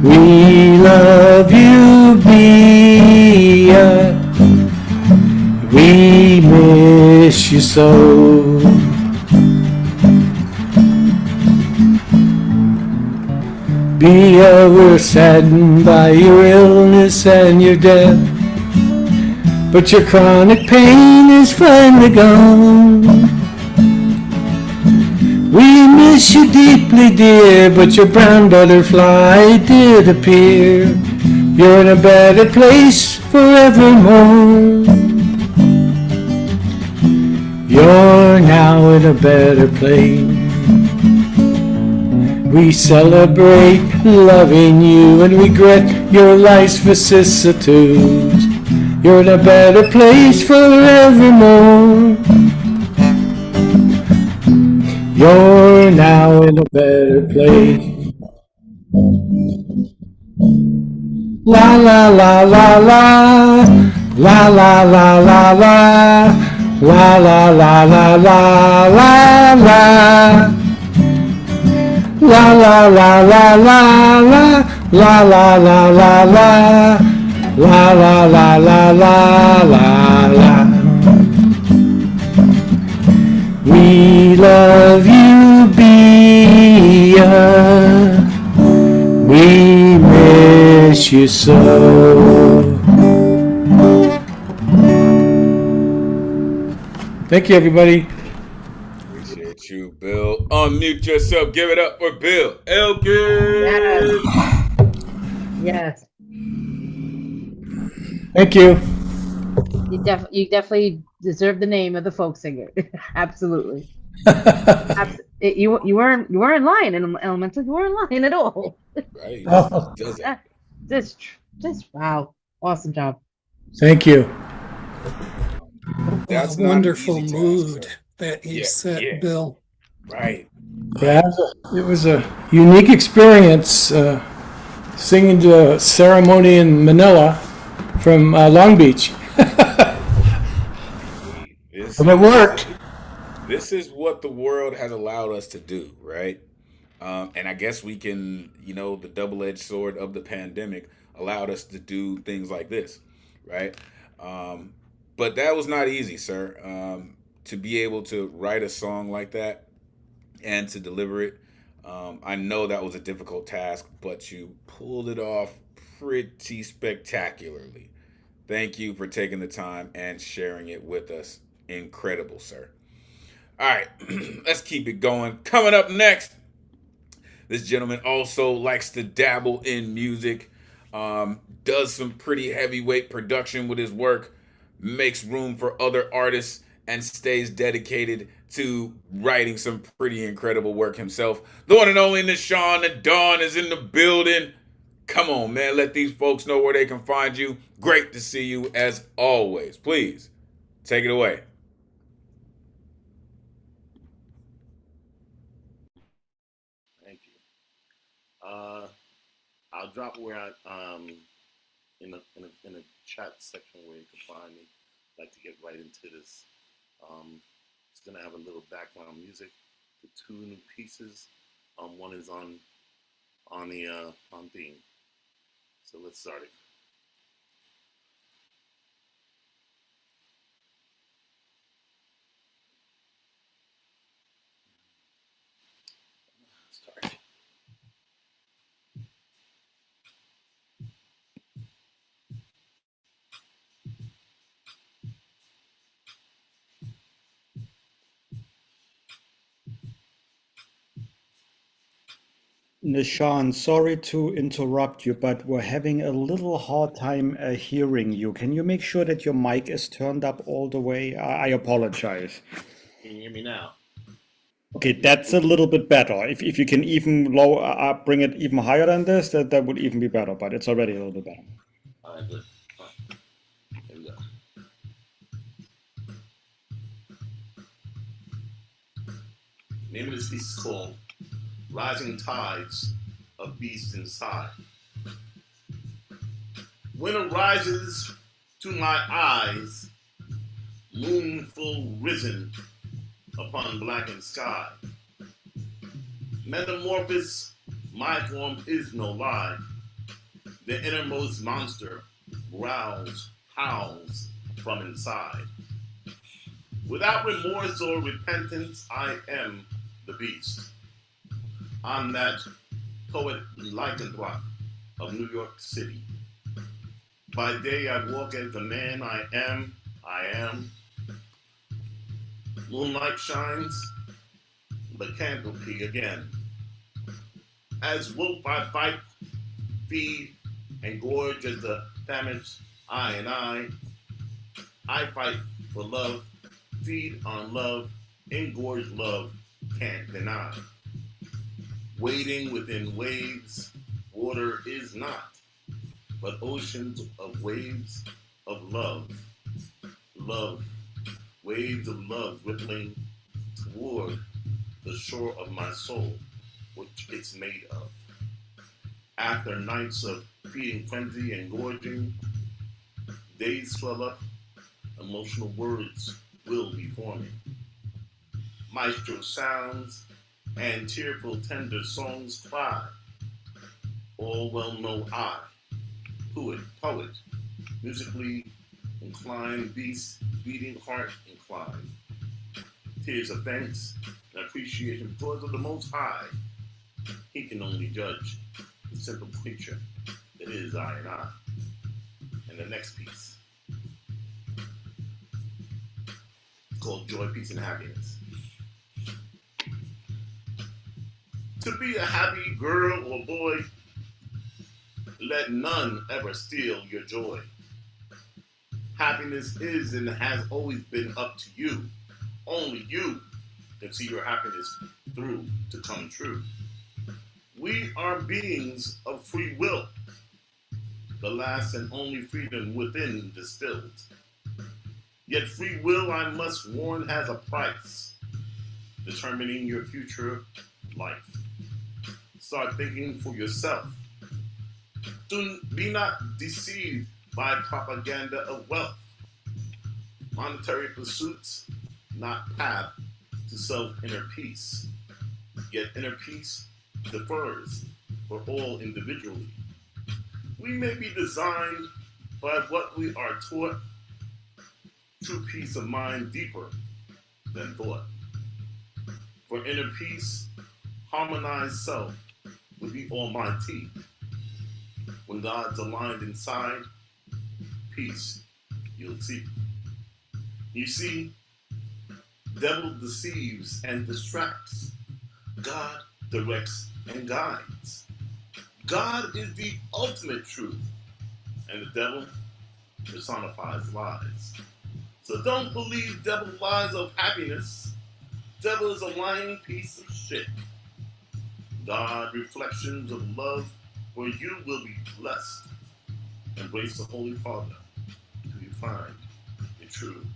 We love you, Bia. We miss you so. Bia, we're saddened by your illness and your death, but your chronic pain is finally gone. We miss you deeply, dear, but your brown butterfly did appear. You're in a better place forevermore. You're now in a better place. We celebrate loving you and regret your life's vicissitudes. You're in a better place forevermore. You're now in a better place. La la la la la, la la la la la, la la la la la la la. La la la la la la, la la la la la, la la la la la la la. We love you, Bia. We miss you so. Thank you, everybody. Appreciate you, Bill. Unmute yourself. Give it up for Bill Elkins. Yes. Thank you. You definitely deserve the name of the folk singer. Absolutely. You weren't lying in Elemental. You weren't lying at all. Right. Oh. Does that. Just wow. Awesome job. Thank you. That's a wonderful mood that you set, Bill. Right. Yeah, it was a unique experience singing to a ceremony in Manila from Long Beach. And it worked. This is what the world has allowed us to do, right? And I guess we can, the double-edged sword of the pandemic allowed us to do things like this, right? But that was not easy, sir. To be able to write a song like that and to deliver it, I know that was a difficult task, but you pulled it off pretty spectacularly. Thank you for taking the time and sharing it with us. Incredible, sir. All right, let's keep it going. Coming up next, this gentleman also likes to dabble in music, does some pretty heavyweight production with his work, makes room for other artists, and stays dedicated to writing some pretty incredible work himself. The one and only Nishan the Dawn is in the building. Come on, man. Let these folks know where they can find you. Great to see you as always. Please, take it away. Thank you. I'll drop where I in a chat section where you can find me. I'd like to get right into this. It's gonna have a little background music. The two new pieces. One is on theme. So let's start it. Start. Nishan, sorry to interrupt you, but we're having a little hard time hearing you. Can you make sure that your mic is turned up all the way? I apologize. Can you hear me now? Okay, that's a little bit better. If you can even bring it even higher than this, that would even be better. But it's already a little bit better. All right, good. Here we go. Name of this piece is called Rising Tides of Beast Inside. Winter rises to my eyes, moon full risen upon blackened sky. Metamorphosis, my form is no lie. The innermost monster growls, howls from inside. Without remorse or repentance, I am the beast. I'm that poet lycanthrope of New York City. By day I walk as the man I am. Moonlight shines, lycanthropy again. As wolf I fight, feed, and gorge as the famished I fight for love, feed on love, engorge love, can't deny. Wading within waves, water is not, but oceans of waves of love. Love, waves of love rippling toward the shore of my soul, which it's made of. After nights of feeding frenzy and gorging, days swell up, emotional words will be forming. Maestro sounds and tearful tender songs cry. All well know I, poet, musically inclined, beast, beating heart inclined. Tears of thanks and appreciation towards the Most High. He can only judge the simple creature that is I. And the next piece, it's called Joy, Peace, and Happiness. To be a happy girl or boy, let none ever steal your joy. Happiness is and has always been up to you. Only you can see your happiness through to come true. We are beings of free will, the last and only freedom within distilled. Yet free will, I must warn, has a price, determining your future life. Start thinking for yourself. Be not deceived by propaganda of wealth. Monetary pursuits, not path to self-inner peace. Yet inner peace differs for all individually. We may be designed by what we are taught. True peace of mind deeper than thought. For inner peace, harmonized self with the Almighty. When God's aligned inside, peace you'll see. You see, devil deceives and distracts. God directs and guides. God is the ultimate truth, and the devil personifies lies. So don't believe devil lies of happiness. Devil is a lying piece of shit. God, reflections of love, where you will be blessed. Embrace the Holy Father till you find the true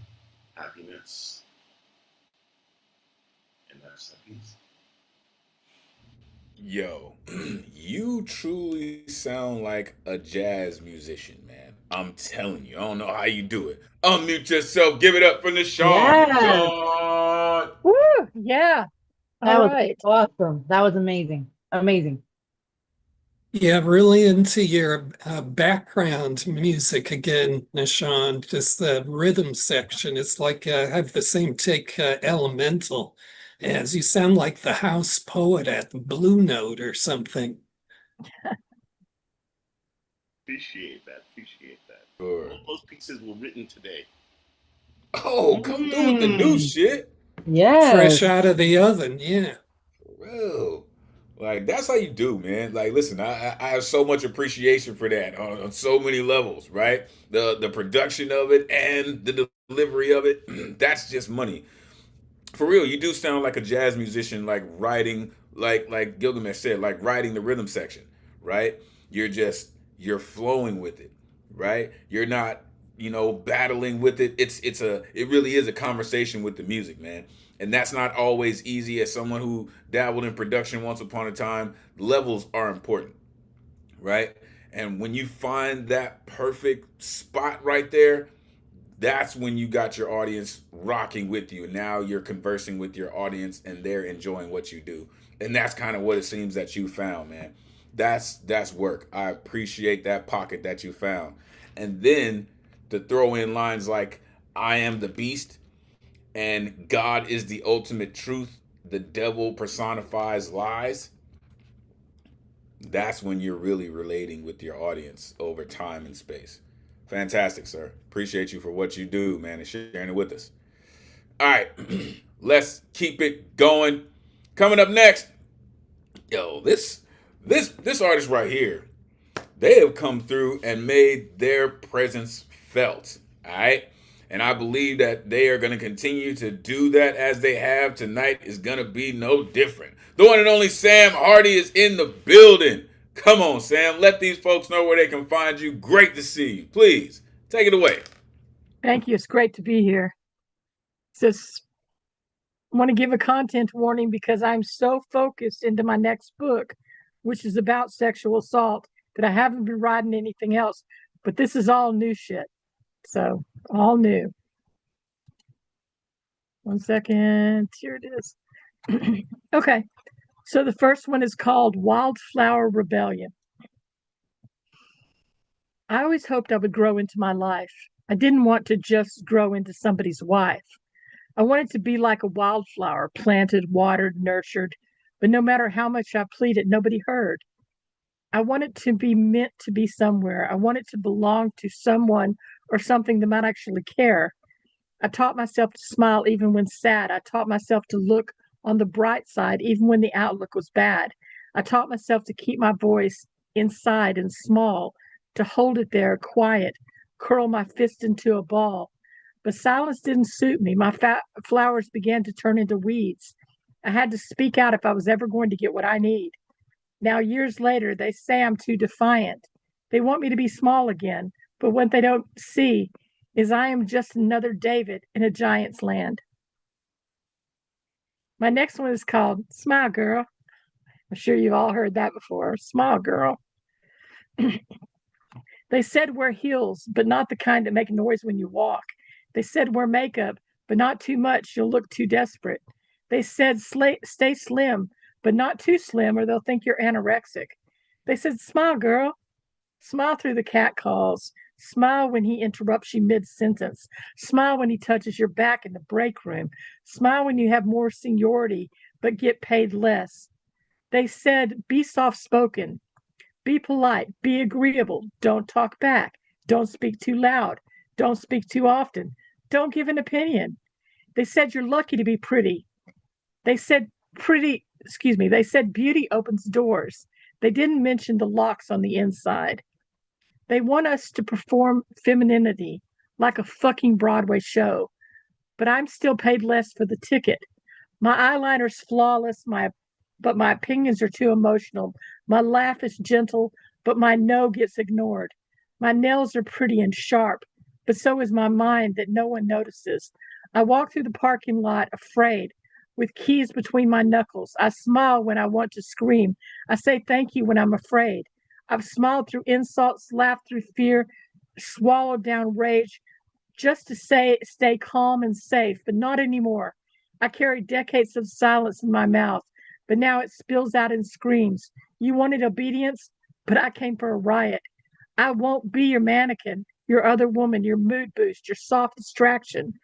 happiness. And that's that piece. Yo, you truly sound like a jazz musician, man. I'm telling you, I don't know how you do it. Unmute yourself, give it up for Nishan. Yes. Woo! Yeah. That All was right. awesome. That was amazing. Amazing. Yeah, really into your background music again, Nishan. Just the rhythm section. It's like I have the same take Elemental, as you sound like the house poet at Blue Note or something. Appreciate that. Sure. All those pieces were written today. Oh, come through with the new shit. Yes. Fresh out of the oven, yeah. For real. Like, that's how you do, man. Like, listen, I have so much appreciation for that on so many levels, right? The production of it and the delivery of it, that's just money. for real, you do sound like a jazz musician, like writing, like Gilgamesh said, like writing the rhythm section, right? You're flowing with it, right? You're not, battling with it. It really is a conversation with the music, man. And that's not always easy. As someone who dabbled in production once upon a time, levels are important, right? And when you find that perfect spot right there, that's when you got your audience rocking with you. Now you're conversing with your audience and they're enjoying what you do. And that's kind of what it seems that you found, man. That's work. I appreciate that pocket that you found. And then to throw in lines like I am the beast and God is the ultimate truth, the devil personifies lies. That's when you're really relating with your audience over time and space. Fantastic, sir. Appreciate you for what you do, man, and sharing it with us. All right, let's keep it going. Coming up next, this artist right here, they have come through and made their presence felt. All right, and I believe that they are going to continue to do that as they have. Tonight is going to be no different. The one and only Sam Hardy is in the building. Come on, Sam. Let these folks know where they can find you. Great to see you. Please, take it away. Thank you. It's great to be here. Just want to give a content warning because I'm so focused into my next book, which is about sexual assault, that I haven't been writing anything else. But this is all new shit. So, all new. 1 second. Here it is. Okay. So the first one is called Wildflower Rebellion. I always hoped I would grow into my life. I didn't want to just grow into somebody's wife. I wanted to be like a wildflower, planted, watered, nurtured, but no matter how much I pleaded, nobody heard. I wanted to be meant to be somewhere. I wanted to belong to someone or something that might actually care. I taught myself to smile even when sad. I taught myself to look on the bright side even when the outlook was bad. I taught myself to keep my voice inside and small, to hold it there quiet, curl my fist into a ball. But silence didn't suit me. My flowers began to turn into weeds. I had to speak out if I was ever going to get what I need. Now, years later, they say I'm too defiant. They want me to be small again, but what they don't see is I am just another David in a giant's land. My next one is called Smile Girl. I'm sure you've all heard that before. Smile Girl. They said wear heels, but not the kind that make noise when you walk. They said wear makeup, but not too much. You'll look too desperate. They said stay slim, but not too slim or they'll think you're anorexic. They said smile, girl. Smile through the cat calls. Smile when he interrupts you mid-sentence. Smile when he touches your back in the break room. Smile when you have more seniority, but get paid less. They said, be soft-spoken. Be polite. Be agreeable. Don't talk back. Don't speak too loud. Don't speak too often. Don't give an opinion. They said you're lucky to be pretty. They said they said beauty opens doors. They didn't mention the locks on the inside. They want us to perform femininity like a fucking Broadway show. But I'm still paid less for the ticket. My eyeliner's flawless, but my opinions are too emotional. My laugh is gentle, but my no gets ignored. My nails are pretty and sharp, but so is my mind that no one notices. I walk through the parking lot afraid, with keys between my knuckles. I smile when I want to scream. I say thank you when I'm afraid. I've smiled through insults, laughed through fear, swallowed down rage, just to stay calm and safe, but not anymore. I carry decades of silence in my mouth, but now it spills out in screams. You wanted obedience, but I came for a riot. I won't be your mannequin, your other woman, your mood boost, your soft distraction.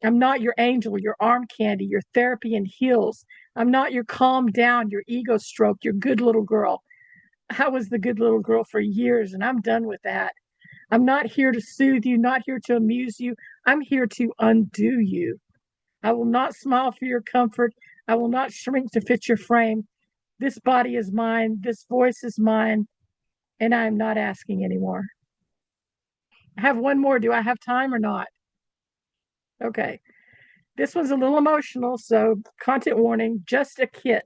I'm not your angel, your arm candy, your therapy in heels. I'm not your calm down, your ego stroke, your good little girl. I was the good little girl for years, and I'm done with that. I'm not here to soothe you, not here to amuse you. I'm here to undo you. I will not smile for your comfort. I will not shrink to fit your frame. This body is mine. This voice is mine. And I am not asking anymore. I have one more. Do I have time or not? Okay. This one's a little emotional, so content warning, just a kit.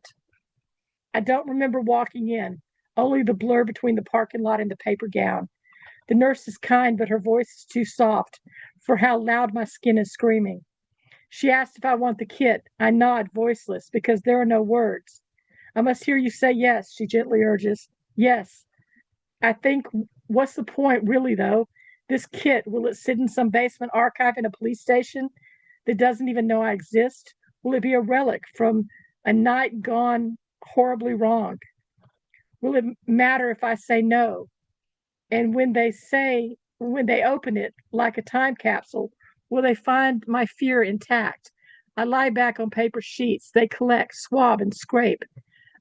I don't remember walking in, only the blur between the parking lot and the paper gown. The nurse is kind, but her voice is too soft for how loud my skin is screaming. She asked if I want the kit. I nod, voiceless, because there are no words. I must hear you say yes, she gently urges. Yes. I think, what's the point, really, though? This kit, will it sit in some basement archive in a police station that doesn't even know I exist? Will it be a relic from a night gone horribly wrong? Will it matter if I say no? And when they open it like a time capsule, will they find my fear intact? I lie back on paper sheets. They collect, swab, and scrape.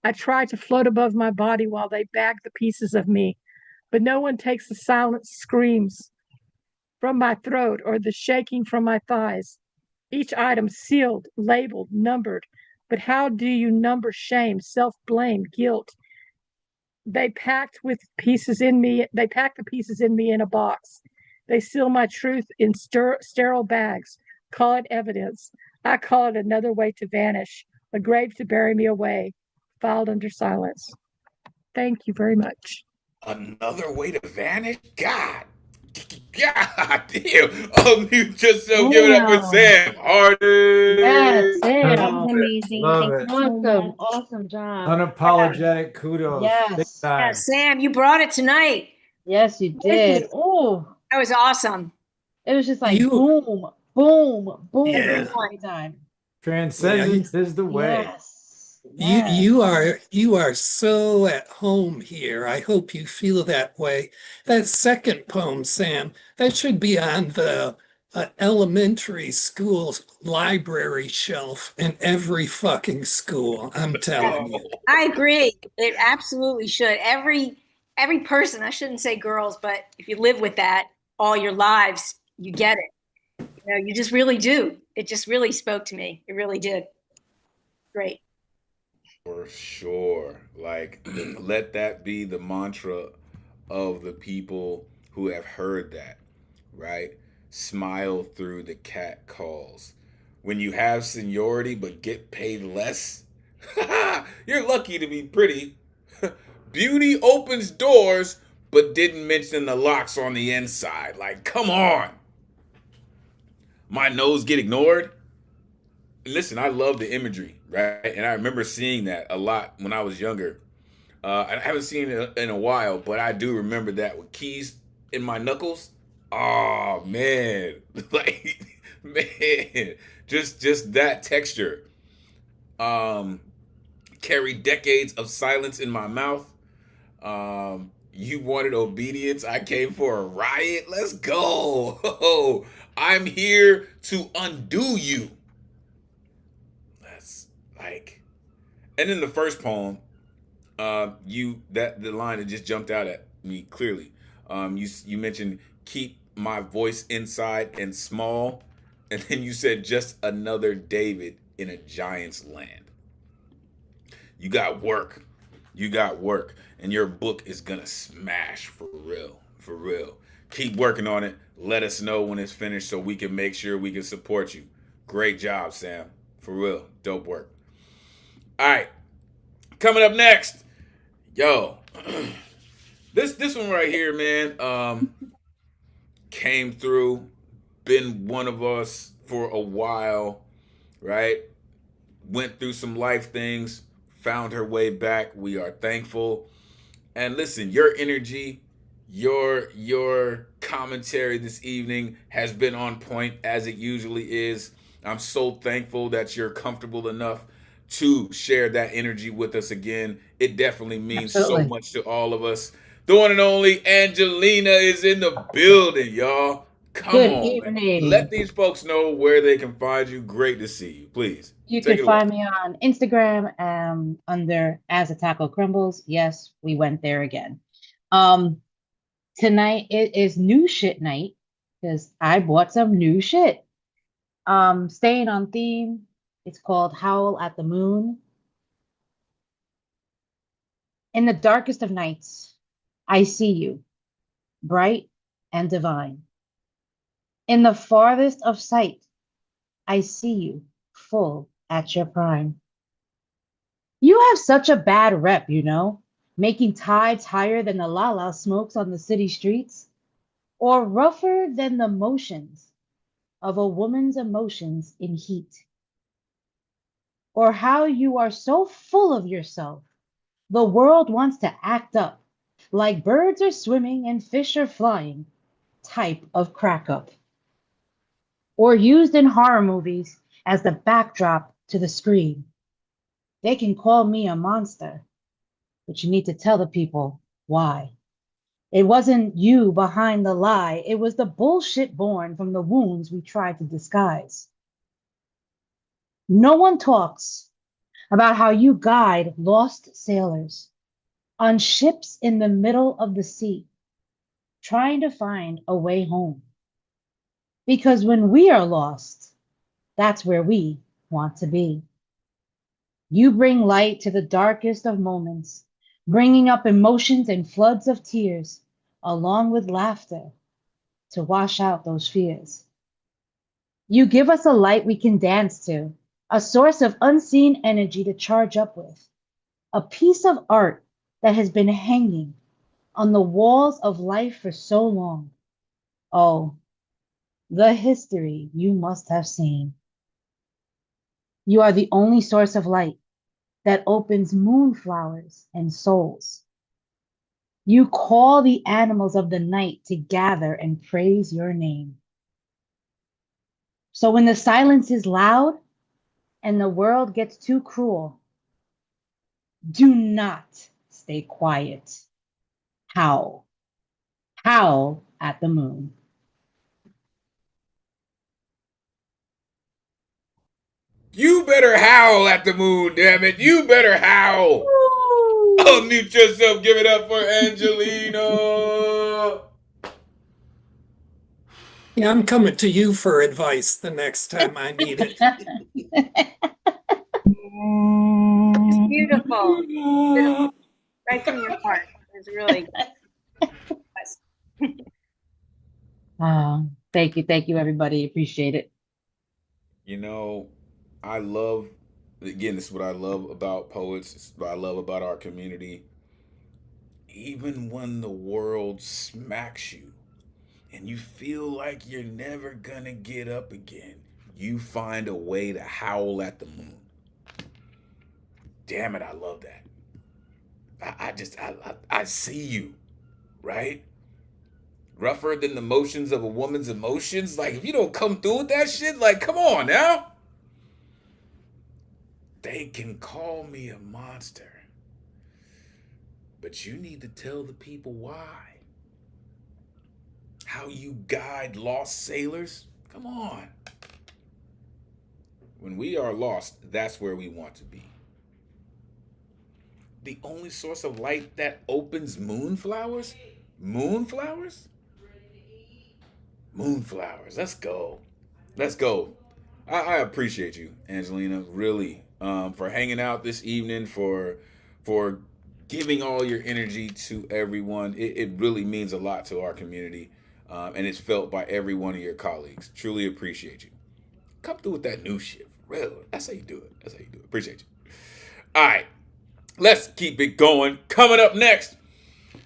I try to float above my body while they bag the pieces of me, but no one takes the silent screams from my throat or the shaking from my thighs. Each item sealed, labeled, numbered. But how do you number shame, self-blame, guilt? They packed with pieces in me. They pack the pieces in me in a box. They seal my truth in sterile bags. Call it evidence. I call it another way to vanish, a grave to bury me away, filed under silence. Thank you very much. Another way to vanish? God. God damn. Unmute yourself. Give it up for Sam Hardy. Yes, That Sam. was amazing. Love it. Awesome, awesome job. Unapologetic kudos. Big Yes. Yeah, time. Sam, you brought it tonight. Yes, you did. Oh, That was awesome. it was just like You- boom, boom, boom Yeah. every time. Transcendence is the way. Yes. You are so at home here. I hope you feel that way. That second poem, Sam, that should be on the elementary school library shelf in every fucking school. I'm telling you. I agree. It absolutely should. Every person, I shouldn't say girls, but if you live with that all your lives, you get it. You know, you just really do. It just really spoke to me. It really did. Great. For sure. Like, let that be the mantra of the people who have heard that, right? Smile through the cat calls. When you have seniority but get paid less, you're lucky to be pretty. Beauty opens doors but didn't mention the locks on the inside. Like, come on. My nose get ignored? Listen, I love the imagery, right? And I remember seeing that a lot when I was younger. I haven't seen it in a while, but I do remember that with keys in my knuckles. Oh man, like man, just that texture. Carried decades of silence in my mouth. You wanted obedience. I came for a riot. Let's go. I'm here to undo you. That's like, and in the first poem, the line that just jumped out at me clearly. You mentioned keep my voice inside and small, and then you said just another David in a giant's land. You got work. You got work. And your book is gonna smash for real. For real. Keep working on it. Let us know when it's finished so we can make sure we can support you. Great job, Sam. For real. Dope work. All right. Coming up next. Yo. This one right here, man, came through, been one of us for a while, right? Went through some life things, found her way back. We are thankful. And listen, your energy, your commentary this evening has been on point as it usually is. I'm so thankful that you're comfortable enough to share that energy with us again. It definitely means so much to all of us. The one and only Angelina is in the building, y'all. Come Good on, man. evening. Let these folks know where they can find you. Great to see you. Please. You Take could it away. find me on Instagram under As a Taco Crumbles. Yes, we went there again. Tonight it is new shit night because I bought some new shit. Staying on theme. It's called Howl at the Moon. In the darkest of nights, I see you, bright and divine. In the farthest of sight, I see you, full at your prime. You have such a bad rep, making tides higher than the lala smokes on the city streets, or rougher than the motions of a woman's emotions in heat, or how you are so full of yourself, the world wants to act up, like birds are swimming and fish are flying, type of crack up, or used in horror movies as the backdrop to the screen. They can call me a monster, but you need to tell the people why. It wasn't you behind the lie. It was the bullshit born from the wounds we tried to disguise. No one talks about how you guide lost sailors on ships in the middle of the sea, trying to find a way home. Because when we are lost, that's where we want to be. You bring light to the darkest of moments, bringing up emotions and floods of tears, along with laughter to wash out those fears. You give us a light we can dance to, a source of unseen energy to charge up with, a piece of art that has been hanging on the walls of life for so long. Oh, the history you must have seen. You are the only source of light that opens moonflowers and souls. You call the animals of the night to gather and praise your name. So when the silence is loud and the world gets too cruel, do not stay quiet. Howl. Howl at the moon. You better howl at the moon, damn it. You better howl. Unmute yourself. Give it up for Angelina. Yeah, I'm coming to you for advice the next time I need it. It's beautiful. Beautiful. Right from your heart. It's really Thank you, everybody. Appreciate it. I love, again, this is what I love about poets. It's what I love about our community. Even when the world smacks you and you feel like you're never gonna get up again, you find a way to howl at the moon. Damn it, I love that. I see you, right? Rougher than the motions of a woman's emotions. Like, if you don't come through with that shit, like, come on now. They can call me a monster, but you need to tell the people why. How you guide lost sailors? Come on. When we are lost, that's where we want to be. The only source of light that opens moonflowers? Moonflowers? Moonflowers. Let's go. Let's go. I appreciate you, Angelina, really, for hanging out this evening, for giving all your energy to everyone. It really means a lot to our community, and it's felt by every one of your colleagues. Truly appreciate you. Come through with that new shit. Real. That's how you do it. That's how you do it. Appreciate you. All right. Let's keep it going. Coming up next,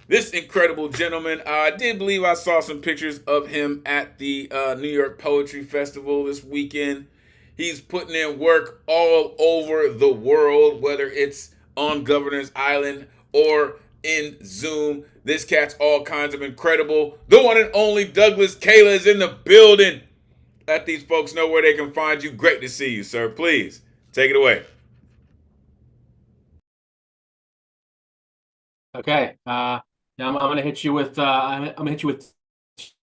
this incredible gentleman. I did believe I saw some pictures of him at the New York Poetry Festival this weekend. He's putting in work all over the world, whether it's on Governor's Island or in Zoom. This cat's all kinds of incredible. The one and only Douglas Kayla is in the building. Let these folks know where they can find you. Great to see you, sir. Please take it away. Okay. Now I'm gonna hit you with I'm gonna hit you with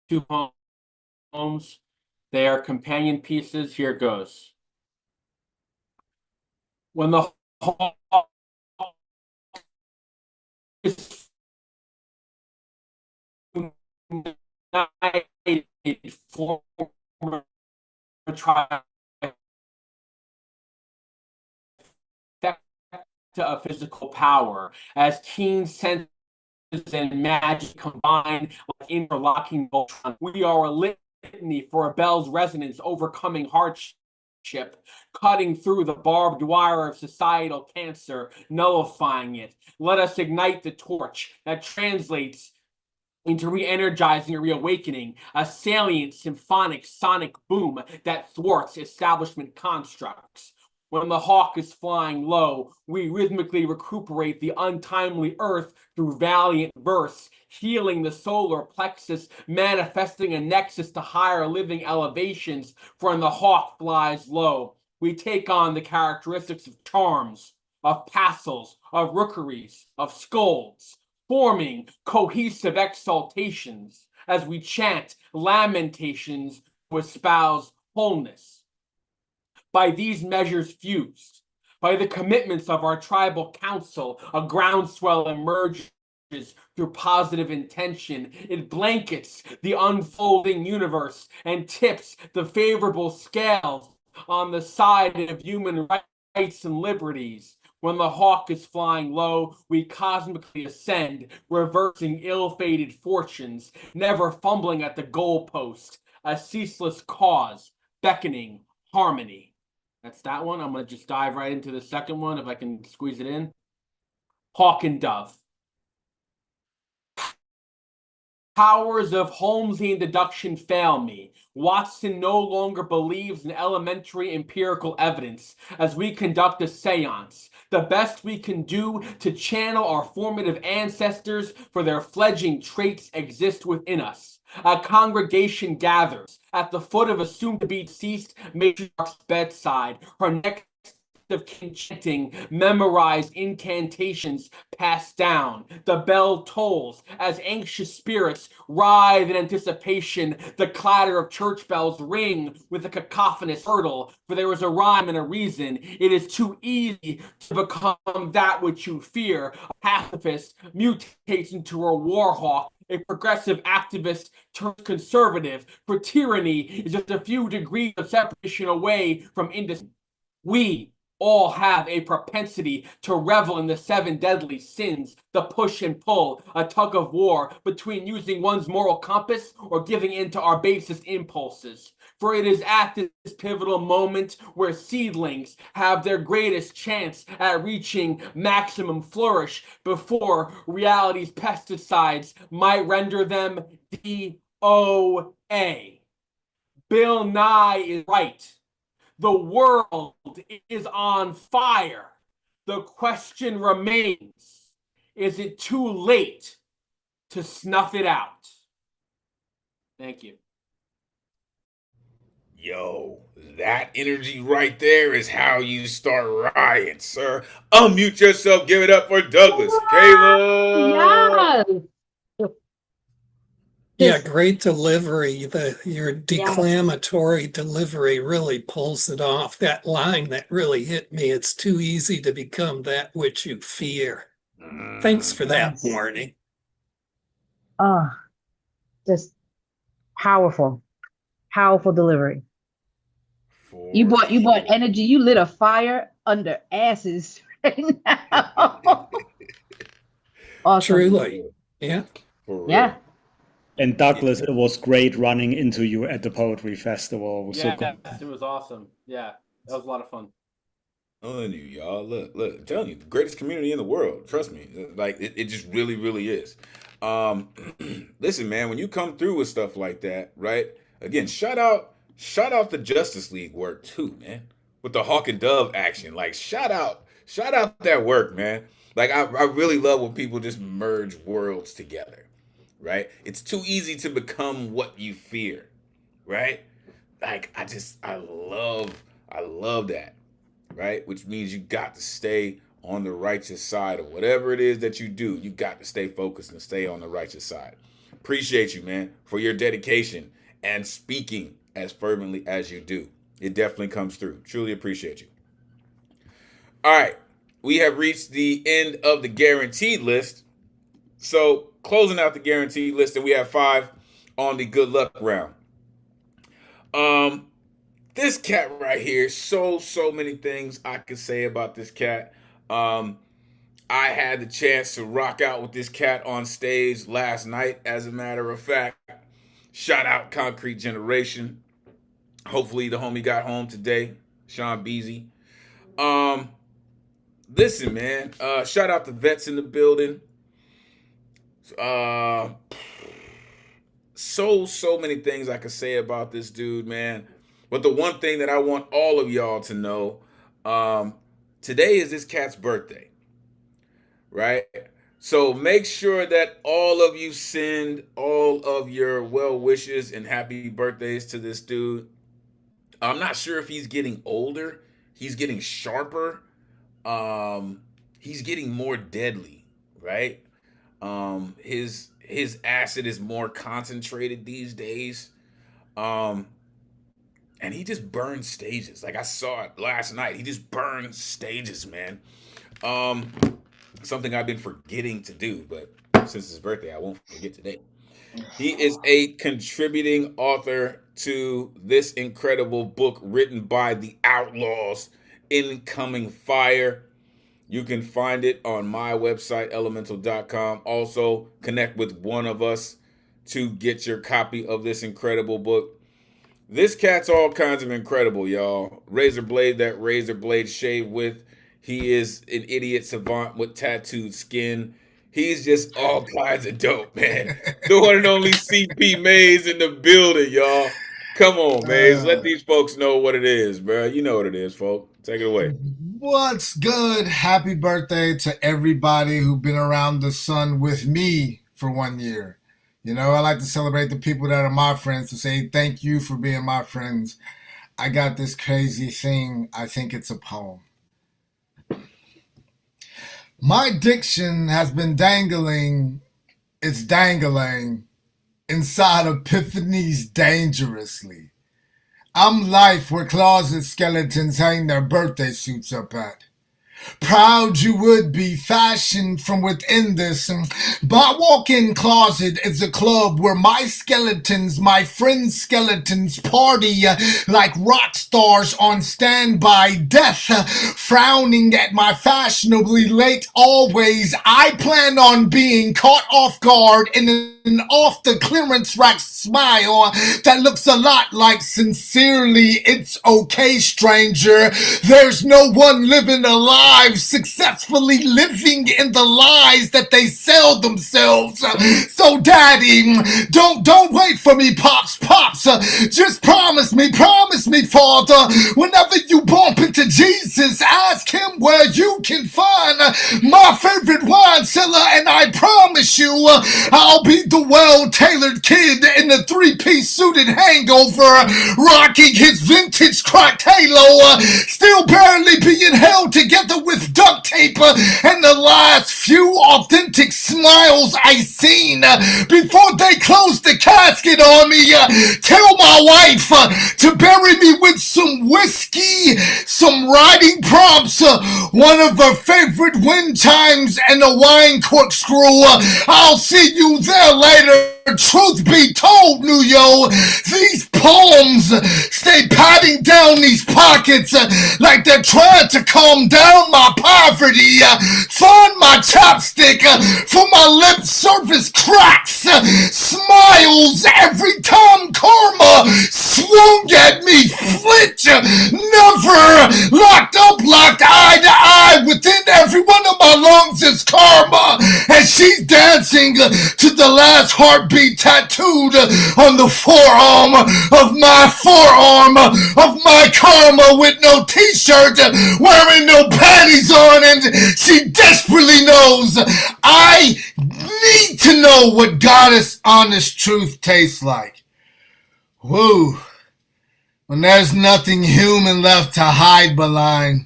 two poems. They are companion pieces. Here goes. When the whole former of physical power as keen senses and magic combine like interlocking voltron. We are a litany for a bell's resonance, overcoming hardship chip, cutting through the barbed wire of societal cancer, nullifying it. Let us ignite the torch that translates into re-energizing and reawakening, a salient symphonic sonic boom that thwarts establishment constructs. When the hawk is flying low, we rhythmically recuperate the untimely earth through valiant verse, healing the solar plexus, manifesting a nexus to higher living elevations. For when the hawk flies low, we take on the characteristics of charms, of passels, of rookeries, of scolds, forming cohesive exaltations as we chant lamentations to espouse wholeness. By these measures fused, by the commitments of our tribal council, a groundswell emerges through positive intention. It blankets the unfolding universe and tips the favorable scales on the side of human rights and liberties. When the hawk is flying low, we cosmically ascend, reversing ill-fated fortunes, never fumbling at the goalpost, a ceaseless cause, beckoning harmony. That's that one. I'm going to just dive right into the second one if I can squeeze it in. Hawk and Dove. Powers of Holmesian deduction fail me. Watson no longer believes in elementary empirical evidence as we conduct a seance. The best we can do to channel our formative ancestors for their fledgling traits exist within us. A congregation gathers at the foot of a soon-to-be deceased matriarch's bedside, her next of chanting, memorized incantations passed down. The bell tolls as anxious spirits writhe in anticipation. The clatter of church bells ring with a cacophonous hurdle, for there is a rhyme and a reason. It is too easy to become that which you fear. A pacifist mutates into a war hawk. A progressive activist turns conservative, for tyranny is just a few degrees of separation away from indecision. We all have a propensity to revel in the 7 deadly sins, the push and pull, a tug of war between using one's moral compass or giving in to our basest impulses. For it is at this pivotal moment where seedlings have their greatest chance at reaching maximum flourish before reality's pesticides might render them DOA. Bill Nye is right. The world is on fire. The question remains, is it too late to snuff it out? Thank you. Yo, that energy right there is how you start riots, sir. Unmute yourself. Give it up for Douglas. Kayla. Yeah, great delivery. Your declamatory delivery really pulls it off. That line that really hit me, it's too easy to become that which you fear. Thanks for that warning. Oh, just powerful, powerful delivery. You brought energy. You lit a fire under asses right now. Awesome. Truly. Yeah. Yeah. And Douglas, it was great running into you at the Poetry Festival. It was so good. It was awesome. Yeah, that was a lot of fun. On you, y'all. Look, I'm telling you, the greatest community in the world. Trust me. Like, it just really, really is. Listen, man, when you come through with stuff like that, right? Again, shout out the Justice League work too, man. With the Hawk and Dove action. Like, shout out that work, man. Like, I really love when people just merge worlds together. Right? It's too easy to become what you fear, right? Like, I love that, right? Which means you got to stay on the righteous side of whatever it is that you do. You got to stay focused and stay on the righteous side. Appreciate you, man, for your dedication and speaking as fervently as you do. It definitely comes through. Truly appreciate you. All right. We have reached the end of the guaranteed list. So, closing out the guaranteed list, and we have 5 on the good luck round. This cat right here, so many things I could say about this cat. I had the chance to rock out with this cat on stage last night, as a matter of fact. Shout out Concrete Generation. Hopefully the homie got home today. Sean Beasy. Listen, man. Shout out to vets in the building. So many things I could say about this dude, man. But the one thing that I want all of y'all to know, today is this cat's birthday, right? So make sure that all of you send all of your well wishes and happy birthdays to this dude. I'm not sure if he's getting older. He's getting sharper. He's getting more deadly, right? His acid is more concentrated these days. And he just burns stages. Like I saw it last night. He just burns stages, man. Something I've been forgetting to do, but since his birthday, I won't forget today. He is a contributing author to this incredible book written by the Outlaws, Incoming Fire. You can find it on my website, Elemen2al.com. Also, connect with one of us to get your copy of this incredible book. This cat's all kinds of incredible, y'all. Razor blade, that razor blade shaved with. He is an idiot savant with tattooed skin. He's just all kinds of dope, man. The one and only CP Mays in the building, y'all. Come on, Mays. Let these folks know what it is, bro. You know what it is, folks. Take it away. What's good? Happy birthday to everybody who's been around the sun with me for 1 year. You know, I like to celebrate the people that are my friends, to say thank you for being my friends. I got this crazy thing. I think it's a poem. My diction has been dangling, it's dangling inside epiphanies dangerously. I'm life where closet skeletons hang their birthday suits up at. Proud you would be fashioned from within this. My walk-in closet is a club where my skeletons, my friends' skeletons, party like rock stars on standby, death frowning at my fashionably late always. I plan on being caught off guard in an off the clearance rack smile that looks a lot like sincerely it's okay stranger. There's no one living alive successfully living in the lies that they sell themselves. So daddy, don't wait for me, pops. Just promise me father, whenever you bump into Jesus, ask him where you can find my favorite wine cellar, and I promise you I'll be the well-tailored kid in the three-piece suited hangover, rocking his vintage cracked halo, still barely being held together with duct tape, and the last few authentic smiles I seen before they closed the casket on me. Tell my wife to bury me with some whiskey, some writing prompts, one of her favorite wind chimes, and a wine corkscrew. I'll see you there later. Truth be told, Nuyo, these poems stay patting down these pockets like they're trying to calm down my poverty. Find my chapstick for my lip service cracks. Smiles every time karma swung at me. Flinch, never locked up, locked eye to eye. Within every one of my lungs is karma, and she's dancing to the last heartbeat tattooed on the forearm of my karma, with no t-shirt, wearing no panties on, and she desperately knows I need to know what goddess honest truth tastes like. Woo. When there's nothing human left to hide behind,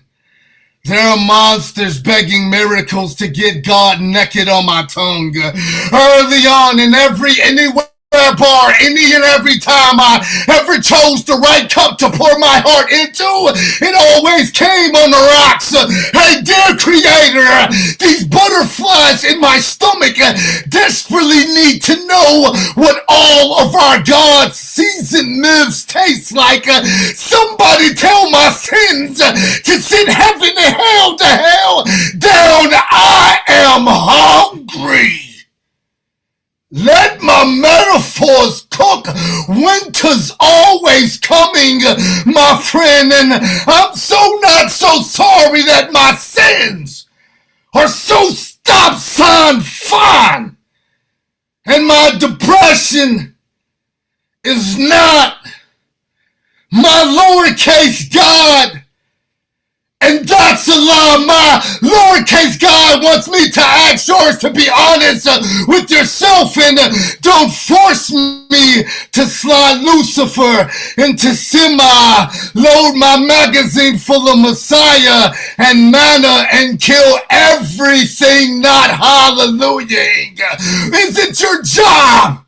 there are monsters begging miracles to get God naked on my tongue. Early on in anywhere bar, any and every time I ever chose the right cup to pour my heart into, it always came on the rocks. Hey, dear creator, these butterflies in my stomach desperately need to know what all of our God's seasoned myths taste like. Somebody tell my sins to send heaven and hell to hell down. I am hungry. Let my my metaphors cook. Winter's always coming, my friend, and I'm so not so sorry that my sins are so stop sign fine. And my depression is not my lowercase God. And that's a lie. My lowercase God wants me to ask yours to be honest with yourself and don't force me to slide Lucifer into load my magazine full of Messiah and manna and kill everything not hallelujahing. Is it your job?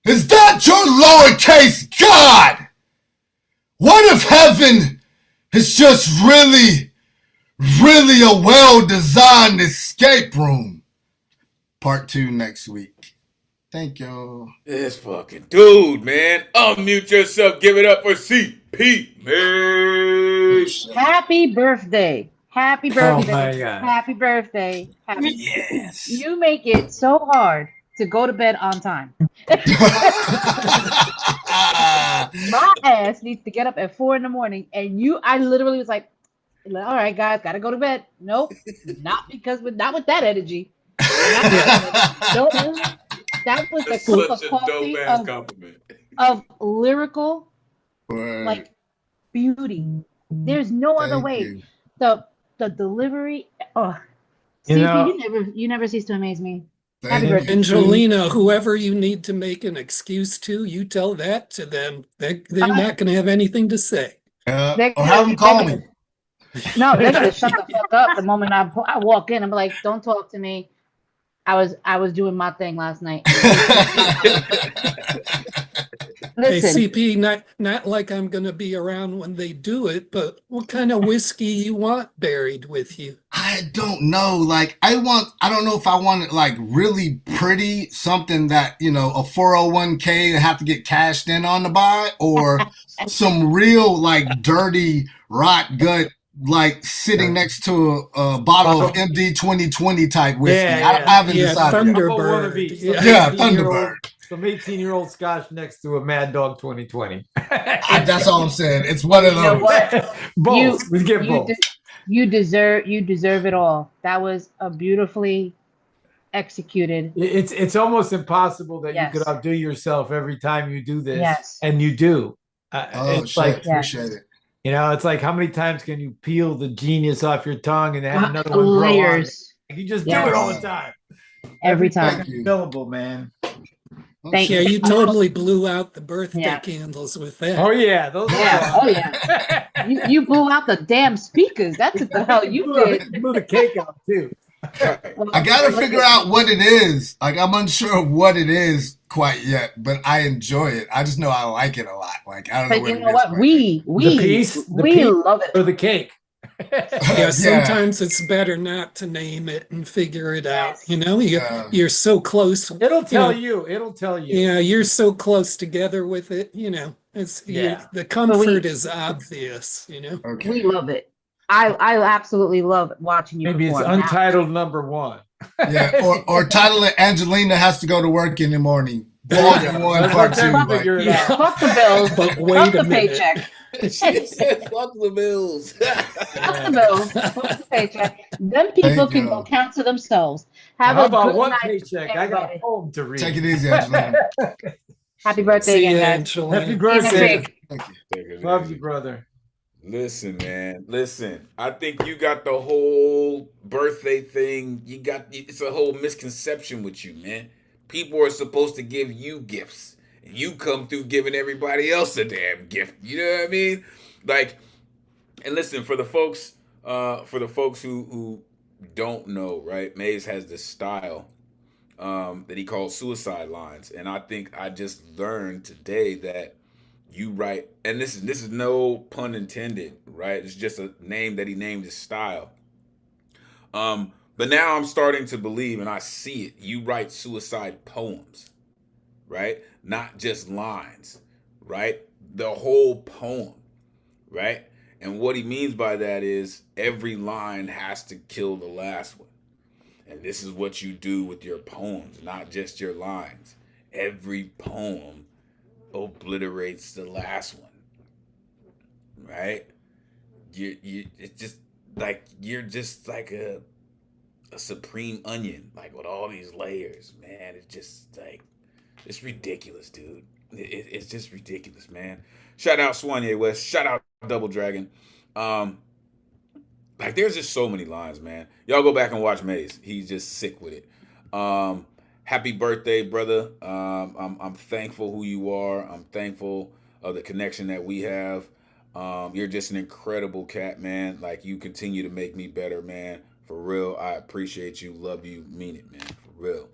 Is that your lowercase God? What if heaven is just really a well-designed escape room? Part 2 next week. Thank you. This fucking dude, man. Unmute yourself. Give it up for CP, man. Happy birthday. Happy birthday. my God. Happy birthday. Happy Yes. You make it so hard to go to bed on time. My ass needs to get up at 4 a.m. and I literally was like, all right, guys, gotta go to bed. Nope, not with that energy. Nope. That was That's a cup such of a coffee dope-ass compliment. of lyrical, Word. like, beauty. There's no other Thank way. you. The delivery. Oh, You CP, know- you never cease to amaze me. Thank Happy you. birthday. Angelina, whoever you need to make an excuse to, you tell that to them. They're not going to have anything to say. Or have them call me. No, they're gonna shut the fuck up the moment I walk in. I'm like, don't talk to me. I was doing my thing last night. Hey, Listen, CP, not like I'm going to be around when they do it, but what kind of whiskey you want buried with you? I don't know. Like, I don't know if I want it like really pretty, something that, a 401k have to get cashed in on to buy, or some real like dirty rot gut, like sitting next to a bottle of MD 2020 type whiskey. Yeah, I haven't decided. Thunderbird. Yeah, Thunderbird. Some 18-year-old Scotch next to a Mad Dog 2020. That's all I'm saying. It's one of those. you know what? Both. We get both. You deserve it all. That was a beautifully executed. It's almost impossible that Yes. you could outdo yourself every time you do this, Yes. and you do. It's like, appreciate it. It's like, how many times can you peel the genius off your tongue and have another one grow on? Layers. You just Yes. do it all the time. Every time. Syllable, man. Thank Yeah, you totally blew out the birthday Yeah. candles with that. Oh yeah, those. Yeah. Oh yeah. You blew out the damn speakers. That's what the hell you did. Blew the cake out too. I gotta figure out what it is. Like, I'm unsure of what it is quite yet, but I enjoy it. I just know I like it a lot. Like, I don't know But what you it know is. what? We The piece love it. or the cake. Yeah, sometimes it's better not to name it and figure it out. You're so close. It'll tell you. It'll tell you. Yeah, you're so close together with it. The comfort is obvious. Okay. We love it. I absolutely love watching you. Maybe it's perform. untitled number 1. Yeah, or title it Angelina has to go to work in the morning. Volume 1, part 2. Fuck the bills. But wait Fuck a the minute. paycheck. She said, "Fuck the bills." Fuck the bills. Fuck the paycheck. Them people Thank can you. go count to themselves. Have How a about good one night, paycheck? I got a everybody. poem to read. Take it easy, Angelina. Happy birthday See again, ya, guys. Angelina. Happy birthday. Thank you. Take it Love easy. you, brother. Listen, man. Listen. I think you got the whole birthday thing. It's a whole misconception with you, man. People are supposed to give you gifts. And you come through giving everybody else a damn gift. You know what I mean? Like, and listen, for the folks who don't know, right? Maze has this style that he calls suicide lines. And I think I just learned today that you write, and this is no pun intended, right? It's just a name that he named his style. But now I'm starting to believe, and I see it. You write suicide poems, right? Not just lines, right? The whole poem, right? And what he means by that is every line has to kill the last one. And this is what you do with your poems, not just your lines. every poem obliterates the last one, right? It's just like you're just like a supreme onion, like with all these layers, man. It's just like it's ridiculous, dude. It's just ridiculous, man. Shout out Swanye West. Shout out Double Dragon. Um, like there's just so many lines, man. Y'all go back and watch Maze. He's just sick with it. Happy birthday, brother. I'm thankful who you are. I'm thankful of the connection that we have. You're just an incredible cat, man. Like you continue to make me better, man. For real. I appreciate you, love you, mean it, man. For real.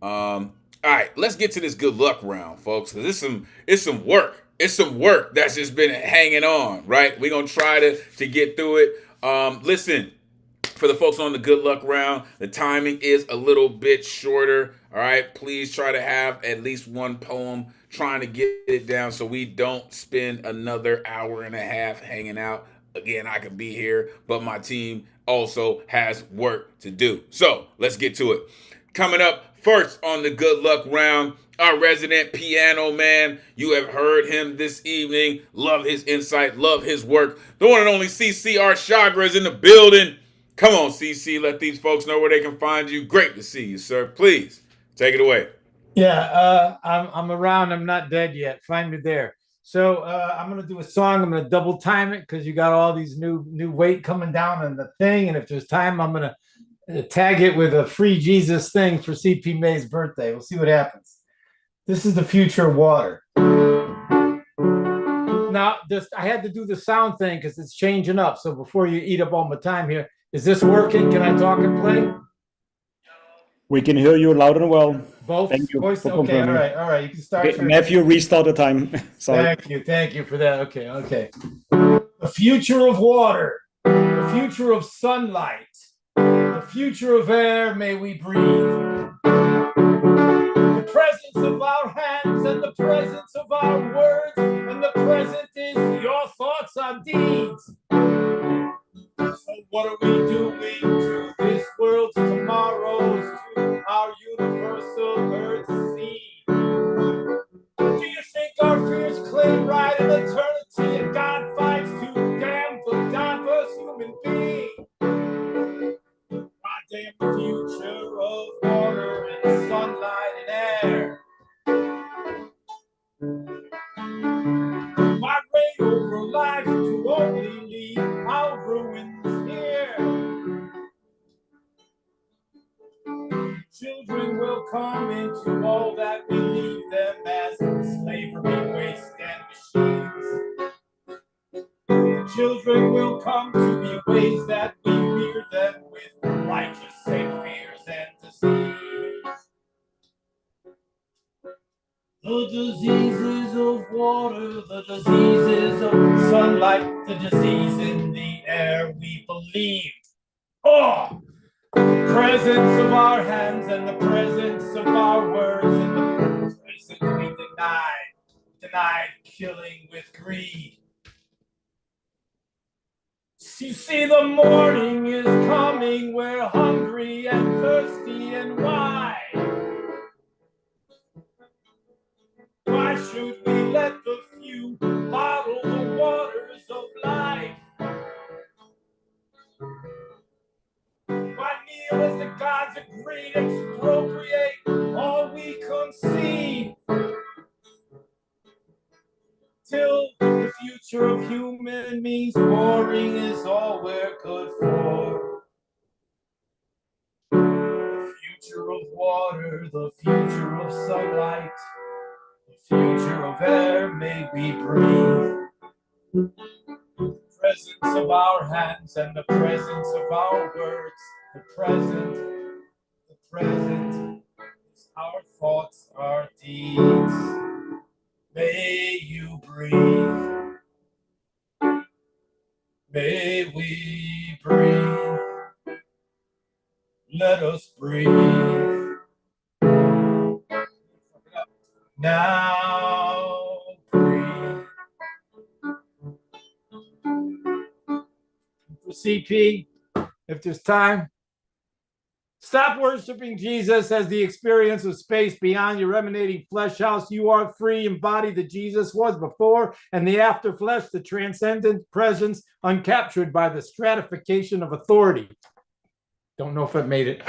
All right, let's get to this good luck round, folks. Cause it's some work. It's some work that's just been hanging on, right? We're gonna try to get through it. Listen, for the folks on the good luck round, the timing is a little bit shorter. All right, please try to have at least one poem trying to get it down so we don't spend another hour and a half hanging out. Again, I could be here, but my team also has work to do. So let's get to it. Coming up first on the good luck round, our resident piano man. You have heard him this evening. Love his insight, love his work. The one and only CCR Chagra is in the building. Come on, CC, let these folks know where they can find you. Great to see you, sir. Please take it away. Yeah, I'm around. I'm not dead yet. Find me there. So I'm gonna do a song. I'm gonna double time it because you got all these new weight coming down on the thing. And if there's time, I'm gonna tag it with a free Jesus thing for CP May's birthday. We'll see what happens. This is the future of water. Now, I had to do the sound thing because it's changing up. So before you eat up all my time here, is this working? Can I talk and play? We can hear you loud and well. Both Thank you voice. for Okay, confirming. all right. You can start. Okay, Matthew, restart the time. Sorry. Thank you for that. Okay. The future of water, the future of sunlight, the future of air may we breathe. The presence of our hands and the presence of our words, and the present is your thoughts and deeds. So what are we doing to this world's tomorrows, to our universal earth seed? Do you think our fears claim right in eternity and God fights to damn the diverse human being? God damn the future of water and sunlight and air. Migrate over life to only leave our ruins here. Children will come into all that we leave them as slavery, waste, and machines. The children will come to be ways that we rear them with righteous fears and disease. The diseases of water, the diseases of sunlight, the disease in the air we believe. Oh! The presence of our hands and the presence of our words and the present we denied killing with greed. You see, the morning is coming, we're hungry and thirsty, and why? Why should we let the few bottle the waters of life? Why kneel as the gods agree to expropriate all we conceive? Till the future of human means warring is all we're good for. The future of water, the future of sunlight, the future of air may we breathe. The presence of our hands and the presence of our words, the present is our thoughts, our deeds. May you breathe. May we breathe. Let us breathe. Now breathe. For CP, if there's time, Stop worshiping Jesus as the experience of space beyond your emanating flesh house. You are free, embody the Jesus was before and the after flesh, the transcendent presence uncaptured by the stratification of authority. Don't know if it made it.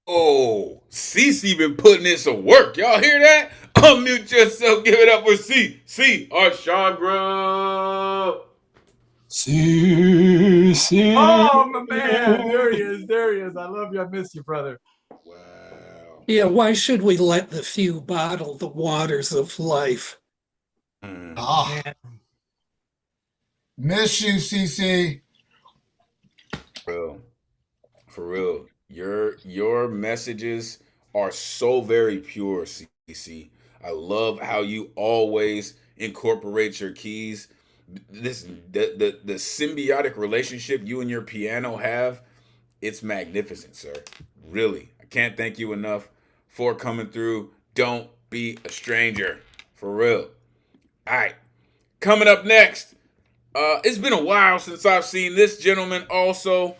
Oh, Cece been putting in some work. Y'all hear that? Unmute yourself. Give it up for C, our Chandra. See. Oh, my man. There he is. There he is. I love you. I miss you, brother. Yeah, why should we let the few bottle the waters of life? Ah. Miss you, CC. Bro, for real. Your messages are so very pure, CC. I love how you always incorporate your keys. The symbiotic relationship you and your piano have, it's magnificent, sir. Really. I can't thank you enough for coming through. Don't be a stranger. For real. All right. Coming up next. It's been a while since I've seen this gentleman also.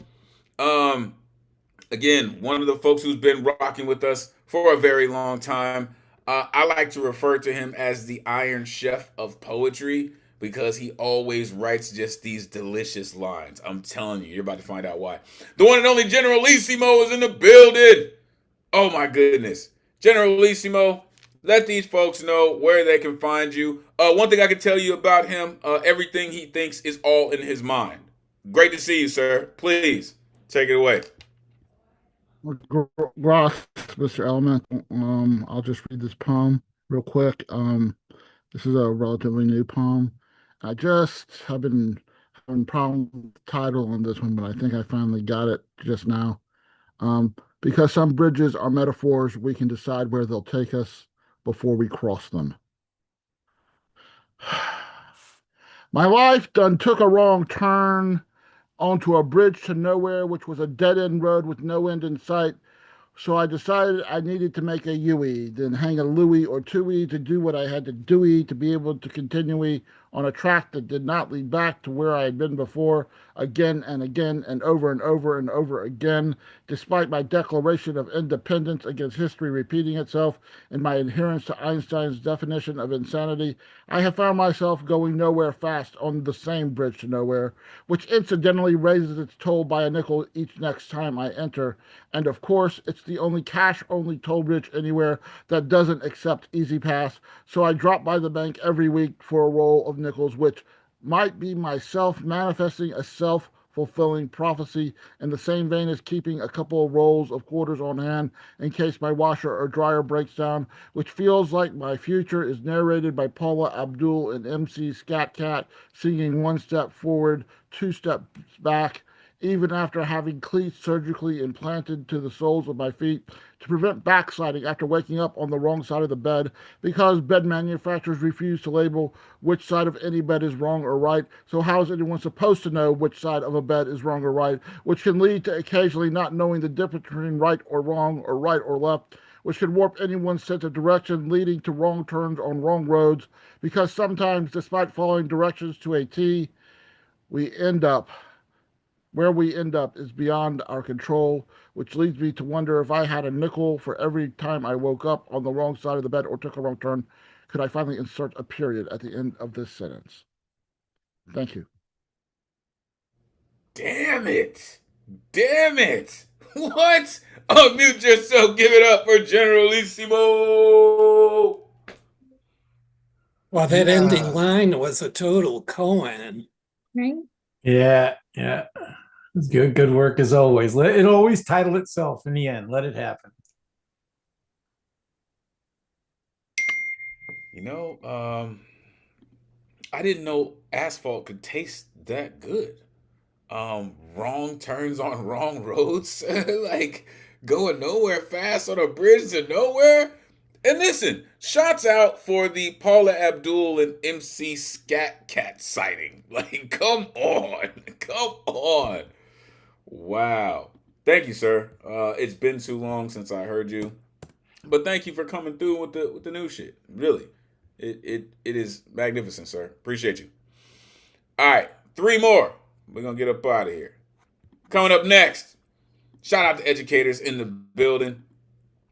Again, one of the folks who's been rocking with us for a very long time. I like to refer to him as the Iron Chef of poetry because he always writes just these delicious lines. I'm telling you, you're about to find out why. The one and only Generalissimo is in the building. Oh my goodness. Generalissimo, let these folks know where they can find you. One thing I can tell you about him, everything he thinks is all in his mind. Great to see you, sir. Please, take it away. Ross, Mr. Element. I'll just read this poem real quick. This is a relatively new poem. I just have been having problem with the title on this one, but I think I finally got it just now. Because some bridges are metaphors, we can decide where they'll take us before we cross them. My life done took a wrong turn onto a bridge to nowhere, which was a dead-end road with no end in sight. So I decided I needed to make a U-E, then hang a Louis or two-E to do what I had to do to be able to continue on a track that did not lead back to where I had been before, again and again and over and over and over again, despite my declaration of independence against history repeating itself and my adherence to Einstein's definition of insanity. I have found myself going nowhere fast on the same bridge to nowhere, which incidentally raises its toll by a nickel each next time I enter. And of course, it's the only cash-only toll bridge anywhere that doesn't accept Easy Pass, so I drop by the bank every week for a roll of nickels, which might be myself manifesting a self-fulfilling prophecy in the same vein as keeping a couple of rolls of quarters on hand in case my washer or dryer breaks down, which feels like my future is narrated by Paula Abdul and MC Scat Cat singing one step forward, two steps back, even after having cleats surgically implanted to the soles of my feet to prevent backsliding after waking up on the wrong side of the bed, because bed manufacturers refuse to label which side of any bed is wrong or right. So how is anyone supposed to know which side of a bed is wrong or right, which can lead to occasionally not knowing the difference between right or wrong or right or left, which can warp anyone's sense of direction, leading to wrong turns on wrong roads, because sometimes, despite following directions to a T, where we end up is beyond our control, which leads me to wonder if I had a nickel for every time I woke up on the wrong side of the bed or took a wrong turn, could I finally insert a period at the end of this sentence? Thank you. Damn it. Damn it. What? Unmute yourself. Give it up for Generalissimo. Well, that ending line was a total koan. Right? Yeah. It's good work as always. It always title itself in the end. Let it happen. You know, I didn't know asphalt could taste that good. Wrong turns on wrong roads, like going nowhere fast on a bridge to nowhere. And listen, shots out for the Paula Abdul and MC Scat Cat sighting. Like, come on. Wow. Thank you, sir. It's been too long since I heard you, but thank you for coming through with the new shit. Really, it is magnificent, sir. Appreciate you. All right, 3 more. We're gonna get up out of here. Coming up next, shout out to educators in the building.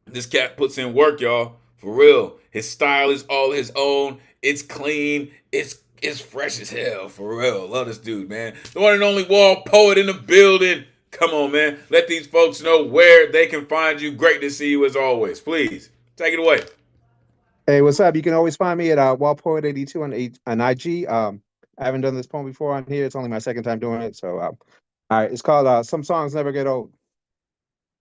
This cat puts in work, y'all. For real. His style is all his own. It's clean. It's fresh as hell. For real. Love this dude, man. The one and only wall poet in the building. Come on, man. Let these folks know where they can find you. Great to see you as always. Please, take it away. Hey, what's up? You can always find me at wallpoet82 on IG. I haven't done this poem before on here. It's only my second time doing it. So, all right. It's called Some Songs Never Get Old.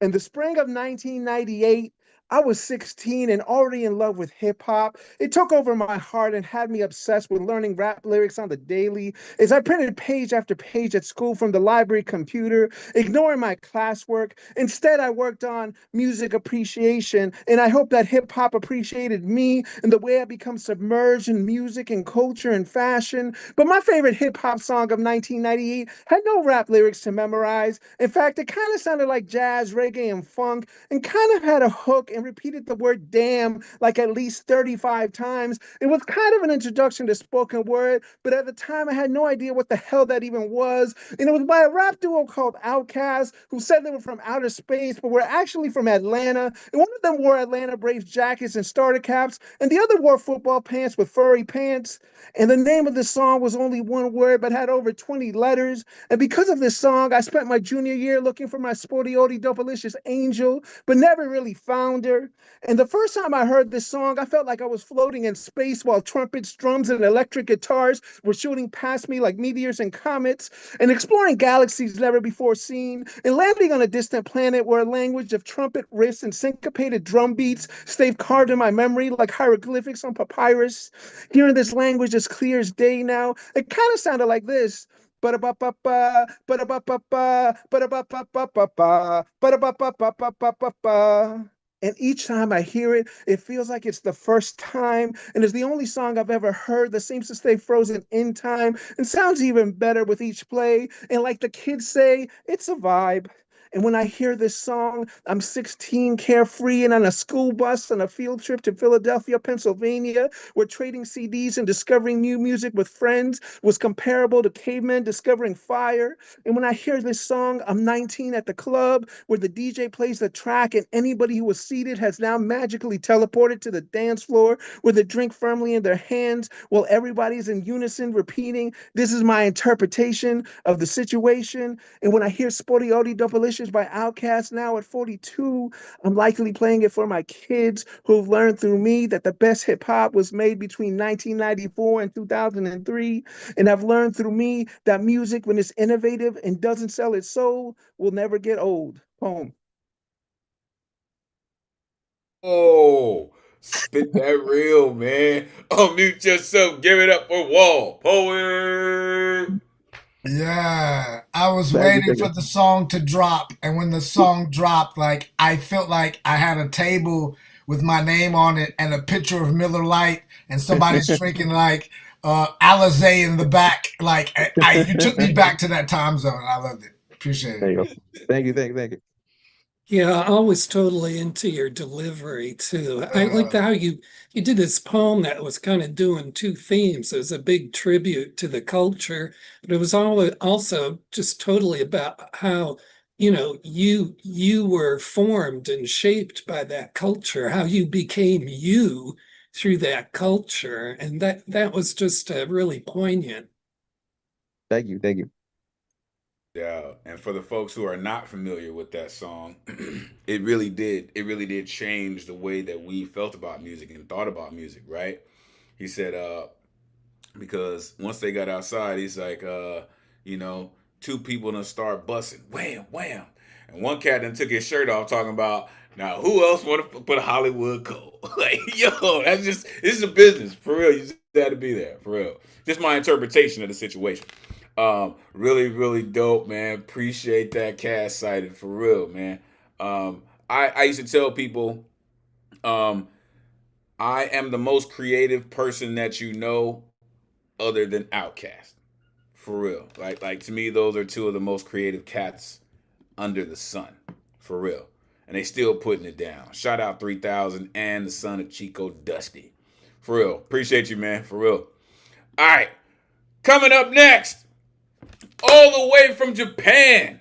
In the spring of 1998, I was 16 and already in love with hip hop. It took over my heart and had me obsessed with learning rap lyrics on the daily. As I printed page after page at school from the library computer, ignoring my classwork, instead I worked on music appreciation. And I hope that hip hop appreciated me and the way I become submerged in music and culture and fashion. But my favorite hip hop song of 1998 had no rap lyrics to memorize. In fact, it kind of sounded like jazz, reggae, and funk, and kind of had a hook and repeated the word damn like at least 35 times. It was kind of an introduction to spoken word, but at the time I had no idea what the hell that even was. And it was by a rap duo called Outkast, who said they were from outer space, but were actually from Atlanta. And one of them wore Atlanta Braves jackets and starter caps, and the other wore football pants with furry pants. And the name of the song was only one word, but had over 20 letters. And because of this song, I spent my junior year looking for my sporty oldie dopalicious angel, but never really found her. And the first time I heard this song, I felt like I was floating in space while trumpets, drums, and electric guitars were shooting past me like meteors and comets, and exploring galaxies never before seen, and landing on a distant planet where a language of trumpet riffs and syncopated drum beats stayed carved in my memory like hieroglyphics on papyrus. Hearing this language as clear as day now, it kind of sounded like this. Ba-da-ba-ba-ba, ba-da-ba-ba-ba, ba-da-ba-ba-ba-ba-ba, ba-da-ba-ba-ba-ba-ba-ba. And each time I hear it, it feels like it's the first time, and it's the only song I've ever heard that seems to stay frozen in time and sounds even better with each play. And like the kids say, it's a vibe. And when I hear this song, I'm 16, carefree, and on a school bus on a field trip to Philadelphia, Pennsylvania, where trading CDs and discovering new music with friends was comparable to cavemen discovering fire. And when I hear this song, I'm 19 at the club where the DJ plays the track, and anybody who was seated has now magically teleported to the dance floor with a drink firmly in their hands while everybody's in unison repeating, "This is my interpretation of the situation." And when I hear Sporty Odie Dopalicious by Outkast now at 42, I'm likely playing it for my kids who've learned through me that the best hip hop was made between 1994 and 2003. And I've learned through me that music, when it's innovative and doesn't sell its soul, will never get old. Poem. Oh, spit that real, man. Unmute yourself. Give it up for Wall Poet. Yeah, I was Thank you, waiting thank for you. the song to drop, and when the song dropped, like I felt like I had a table with my name on it and a picture of Miller Lite, and somebody's drinking like Alizé in the back. Like you took me back to that time zone. I loved it. Appreciate There it. you go. Thank you, thank you, thank you. Yeah, I was totally into your delivery too. I liked how you did this poem that was kind of doing two themes. It was a big tribute to the culture, but it was also just totally about how, you were formed and shaped by that culture, how you became you through that culture. And that was just really poignant. Thank you, thank you. Yeah, and for the folks who are not familiar with that song, it really did change the way that we felt about music and thought about music, right? He said, because once they got outside, he's like, you know, two people done start busting, wham, wham. And one cat then took his shirt off talking about, now who else want to put Hollywood Cole? Like, yo, this is a business, for real. You just had to be there, for real. Just my interpretation of the situation. Really, really dope, man. Appreciate that cast cited, for real, man. I used to tell people, um, I am the most creative person that you know other than Outkast. For real. Like to me, those are two of the most creative cats under the sun. For real. And they still putting it down. Shout out 3000 and the son of Chico Dusty. For real. Appreciate you, man. For real. All right. Coming up next, all the way from Japan,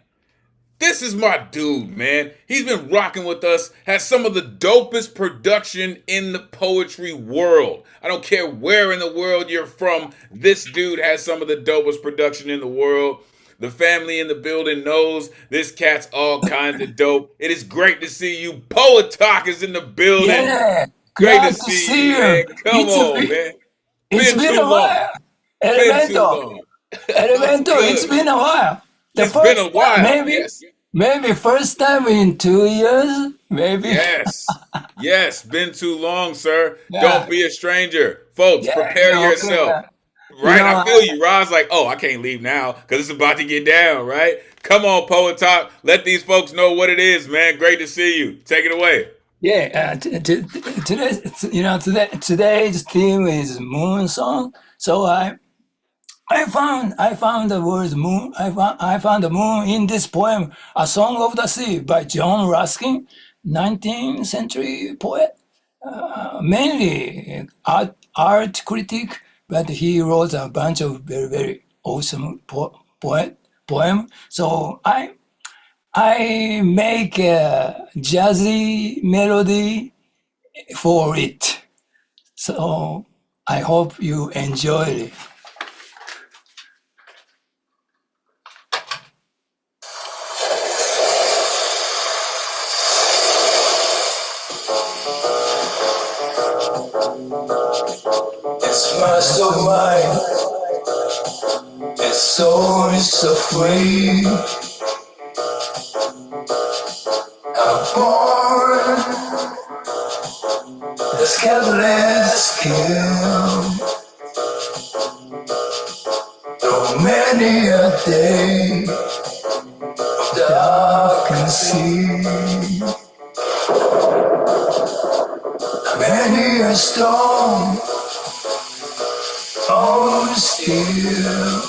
This is my dude, man. He's been rocking with us, has some of the dopest production in the poetry world. I don't care where in the world you're from, this dude has some of the dopest production in the world. The family in the building knows this cat's all kinds of dope. It is great to see you. Poet Talk is in the building. Yeah, Great glad to to see see you, man. you. Come on, man. It's been too a long. while. Been too Elemento, long. What's it's good? been a while. It's been a while. Maybe first time in 2 years, maybe. Yes, been too long, sir. Yeah. Don't be a stranger. Folks, prepare yourself. Right? You know, I feel you. Rod's like, oh, I can't leave now because it's about to get down, right? Come on, Poet Talk. Let these folks know what it is, man. Great to see you. Take it away. Yeah, today's theme is moon song. So I found the word moon. I found the moon in this poem, A Song of the Sea by John Ruskin, 19th century poet, mainly art critic, but he wrote a bunch of very, very awesome poem. So I make a jazzy melody for it. So I hope you enjoy it. It's mastermind. Its soul is so free. I'm born. The scandalous kill. Through many a day of dark and sea. Many a storm. Oh, still,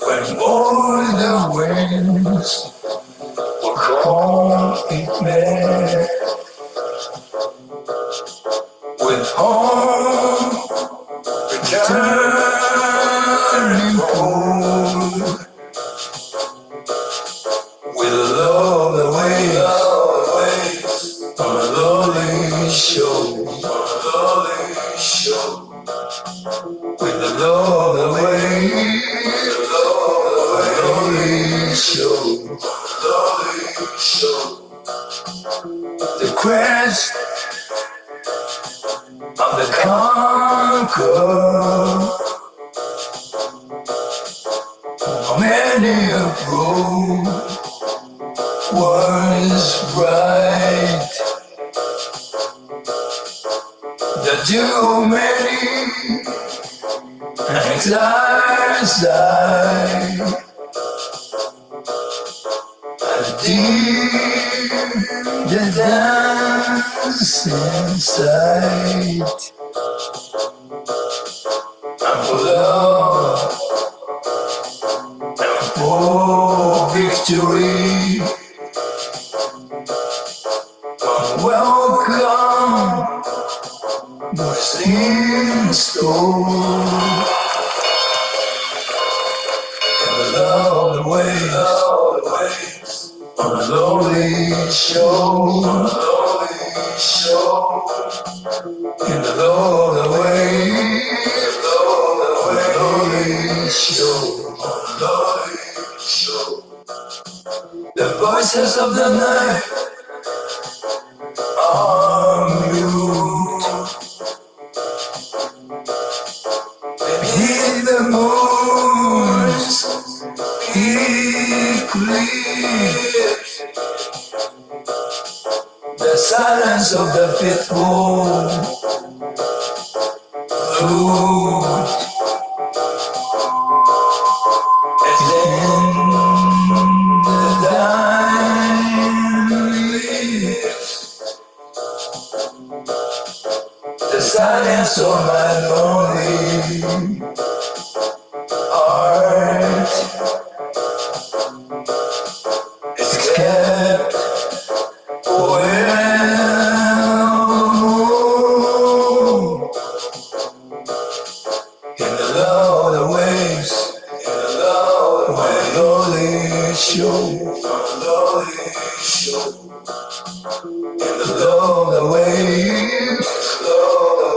when all the winds will call it back, with home returning home, with love the waves on a lonely shore. With the love away, lonely show, the quest of the conqueror. Many a road was bright. The too many anxiety, deep the dance inside. I'm for love, I'm for victory. Welcome, what's in store? Love the waves on a lonely shore. In the love the waves on a lonely shore. The voices of the night are mute. Beneath the moon's eclipse, the silence of the fifth moon, flute, and then the dying leaves, the silence of my lonely heart. It's kept forevermore in the love of the waves, in the love of the lonely lonely shore. In the lonely waves,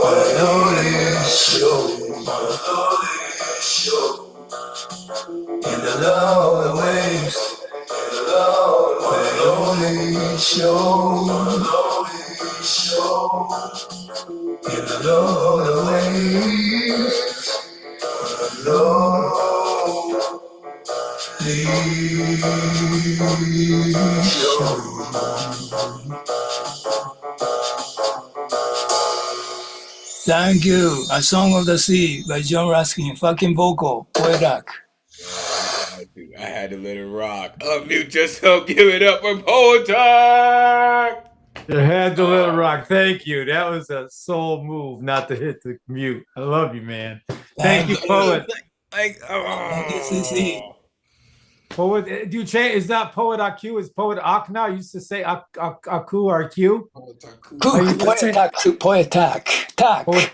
on a lonely shore. On a lonely shore. In the lonely waves, in the lonely shore. On a lonely shore. In the lonely waves, lonely shore. Thank you. A Song of the Sea by John Ruskin. Fucking vocal. Poetic. I had to let it rock. Unmute yourself. Give it up for Poetic. You had to let it rock. Thank you. That was a soul move, not to hit the mute. I love you, man. Thank you, poet. Thank you, CC. Poet, do you change? It's not poet AQ, it's poet Ak now. I used to say Aku or Q. Poetic.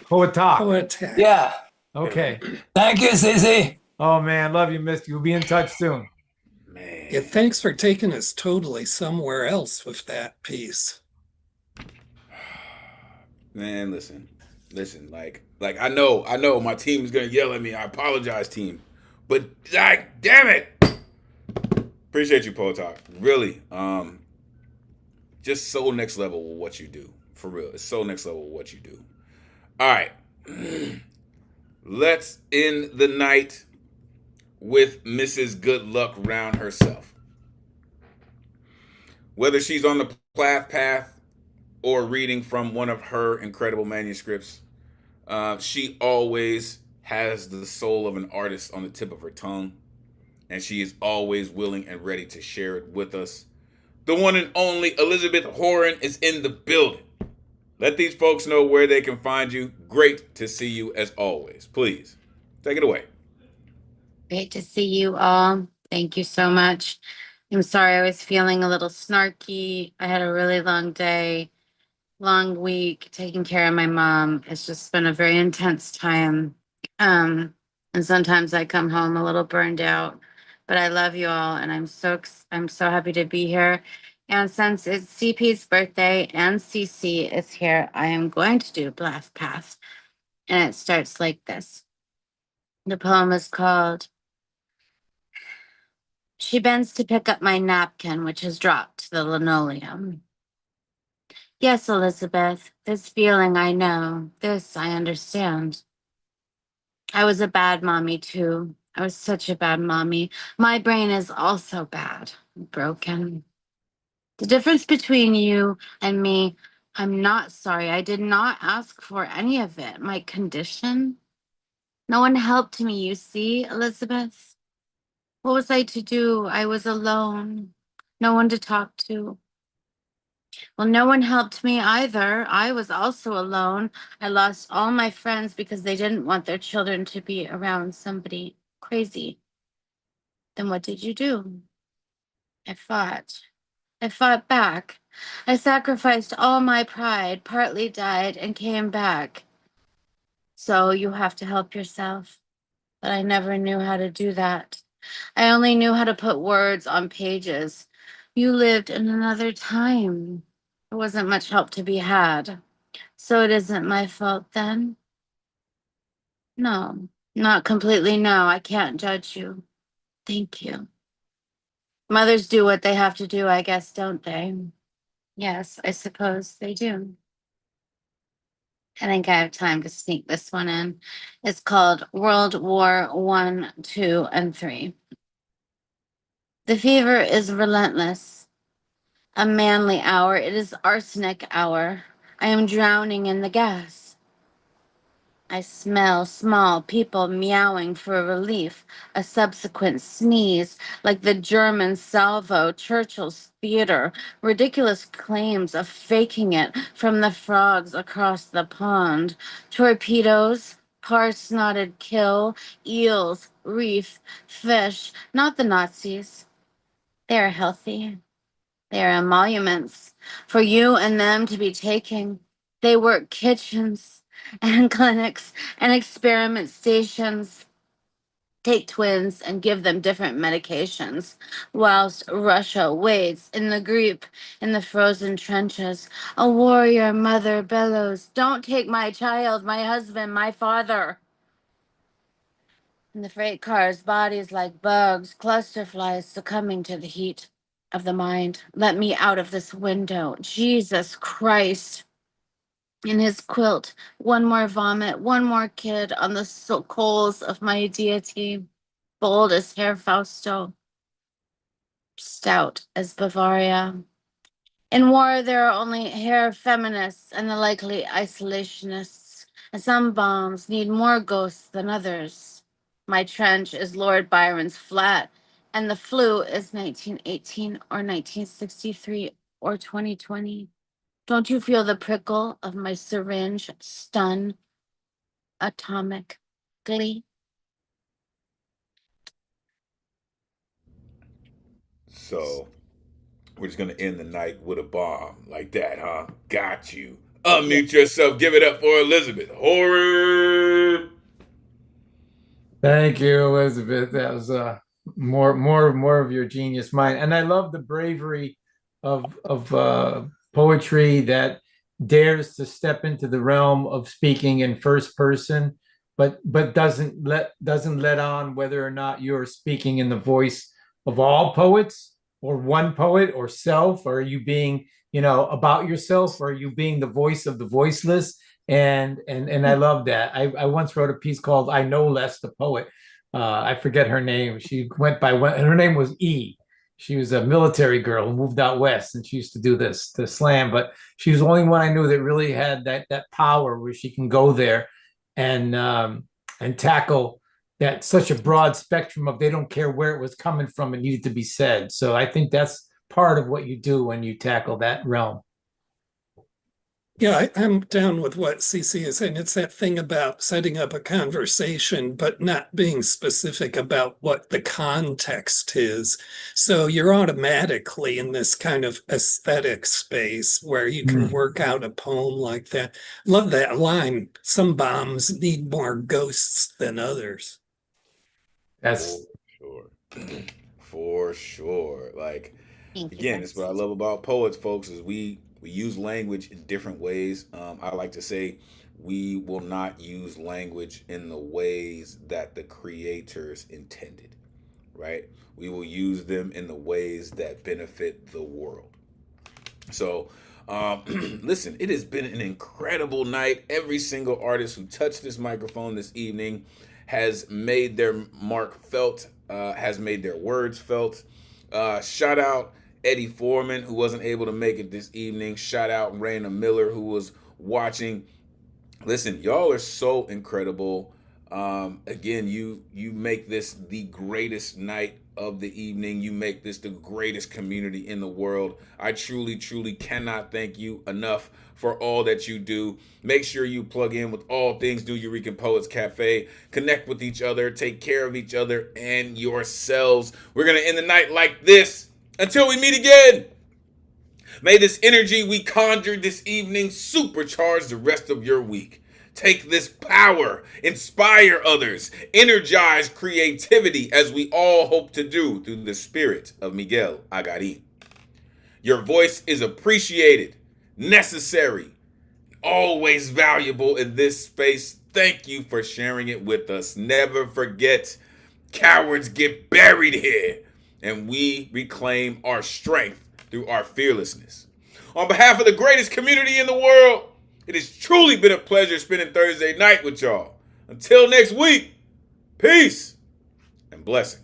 Poetic. Yeah. Okay. Thank you, CC. Oh man, love you, Misty. We'll be in touch soon. Yeah, thanks for taking us totally somewhere else with that piece. Man, listen, like I know my team is gonna yell at me. I apologize, team, but like, damn it. Appreciate you, Poetic. Really, just so next level with what you do. For real, it's so next level with what you do. All right, let's end the night with Mrs. Good Luck Round herself. Whether she's on the Plath Path or reading from one of her incredible manuscripts, she always has the soul of an artist on the tip of her tongue, and she is always willing and ready to share it with us. The one and only Elizabeth Horan is in the building. Let these folks know where they can find you. Great to see you as always. Please, take it away. Great to see you all. Thank you so much. I'm sorry I was feeling a little snarky. I had a really long day, long week taking care of my mom. It's just been a very intense time. And sometimes I come home a little burned out. But I love you all, and I'm so happy to be here. And since it's CP's birthday and CC is here, I am going to do Blast Pass. And it starts like this. The poem is called She Bends to Pick Up My Napkin, which has dropped to the linoleum. Yes, Elizabeth, this feeling I know, this I understand. I was a bad mommy too. I was such a bad mommy. My brain is also bad, broken. The difference between you and me, I'm not sorry. I did not ask for any of it. My condition. No one helped me, you see, Elizabeth. What was I to do? I was alone. No one to talk to. Well, no one helped me either. I was also alone. I lost all my friends because they didn't want their children to be around somebody crazy. Then what did you do? I fought. I fought back. I sacrificed all my pride, partly died, and came back. So you have to help yourself. But I never knew how to do that. I only knew how to put words on pages. You lived in another time. There wasn't much help to be had. So it isn't my fault then? No, not completely no. I can't judge you. Thank you. Mothers do what they have to do, I guess, don't they? Yes, I suppose they do. I think I have time to sneak this one in. It's called World War I, II, and III. The fever is relentless. A manly hour. It is arsenic hour. I am drowning in the gas. I smell small people meowing for relief, a subsequent sneeze, like the German salvo, Churchill's theater, ridiculous claims of faking it from the frogs across the pond, torpedoes, parsnotted kill, eels, reef, fish, not the Nazis. They are healthy. They are emoluments for you and them to be taking. They work kitchens and clinics and experiment stations. take twins and give them different medications, whilst Russia waits in the group in the frozen trenches. A warrior mother bellows, "Don't take my child, my husband, my father." In the freight cars, bodies like bugs, cluster flies succumbing to the heat of the mind. Let me out of this window. Jesus Christ. In his quilt, one more vomit, one more kid on the coals of my deity. Bold as Herr Fausto, stout as Bavaria. In war, there are only Herr Feminists and the likely isolationists, and some bombs need more ghosts than others. My trench is Lord Byron's flat, and the flu is 1918 or 1963 or 2020. Don't you feel the prickle of my syringe stun atomic glee? So we're just gonna end the night with a bomb like that, huh? Got you. Unmute yourself. Give it up for Elizabeth. Horror. Thank you, Elizabeth. That was more of your genius mind, and I love the bravery of poetry that dares to step into the realm of speaking in first person, but doesn't let on whether or not you're speaking in the voice of all poets or one poet or self. Or are you being about yourself, or are you being the voice of the voiceless? And I love that. I once wrote a piece called "I Know Less," the poet. I forget her name. She went by her name was E. She was a military girl who moved out west, and she used to do the slam. But she was the only one I knew that really had that power where she can go there and tackle that such a broad spectrum of they don't care where it was coming from. It needed to be said. So I think that's part of what you do when you tackle that realm. Yeah, I'm down with what CC is saying. It's that thing about setting up a conversation, but not being specific about what the context is. So you're automatically in this kind of aesthetic space where you can work out a poem like that. Love that line. Some bombs need more ghosts than others. That's for sure. Like, again, that's what I love about poets, folks, is we use language in different ways. I like to say we will not use language in the ways that the creators intended, right? We will use them in the ways that benefit the world. So, listen, it has been an incredible night. Every single artist who touched this microphone this evening has made their mark felt, has made their words felt. Shout out Eddie Foreman, who wasn't able to make it this evening. Shout out Raina Miller, who was watching. Listen, y'all are so incredible. Again, you make this the greatest night of the evening. You make this the greatest community in the world. I truly, truly cannot thank you enough for all that you do. Make sure you plug in with all things Do Eureka Poets Cafe. Connect with each other. Take care of each other and yourselves. We're going to end the night like this. Until we meet again, may this energy we conjured this evening supercharge the rest of your week. Take this power, inspire others, energize creativity as we all hope to do through the spirit of Miguel Agarin. Your voice is appreciated, necessary, always valuable in this space. Thank you for sharing it with us. Never forget, cowards get buried here, and we reclaim our strength through our fearlessness. On behalf of the greatest community in the world, it has truly been a pleasure spending Thursday night with y'all. Until next week, peace and blessings.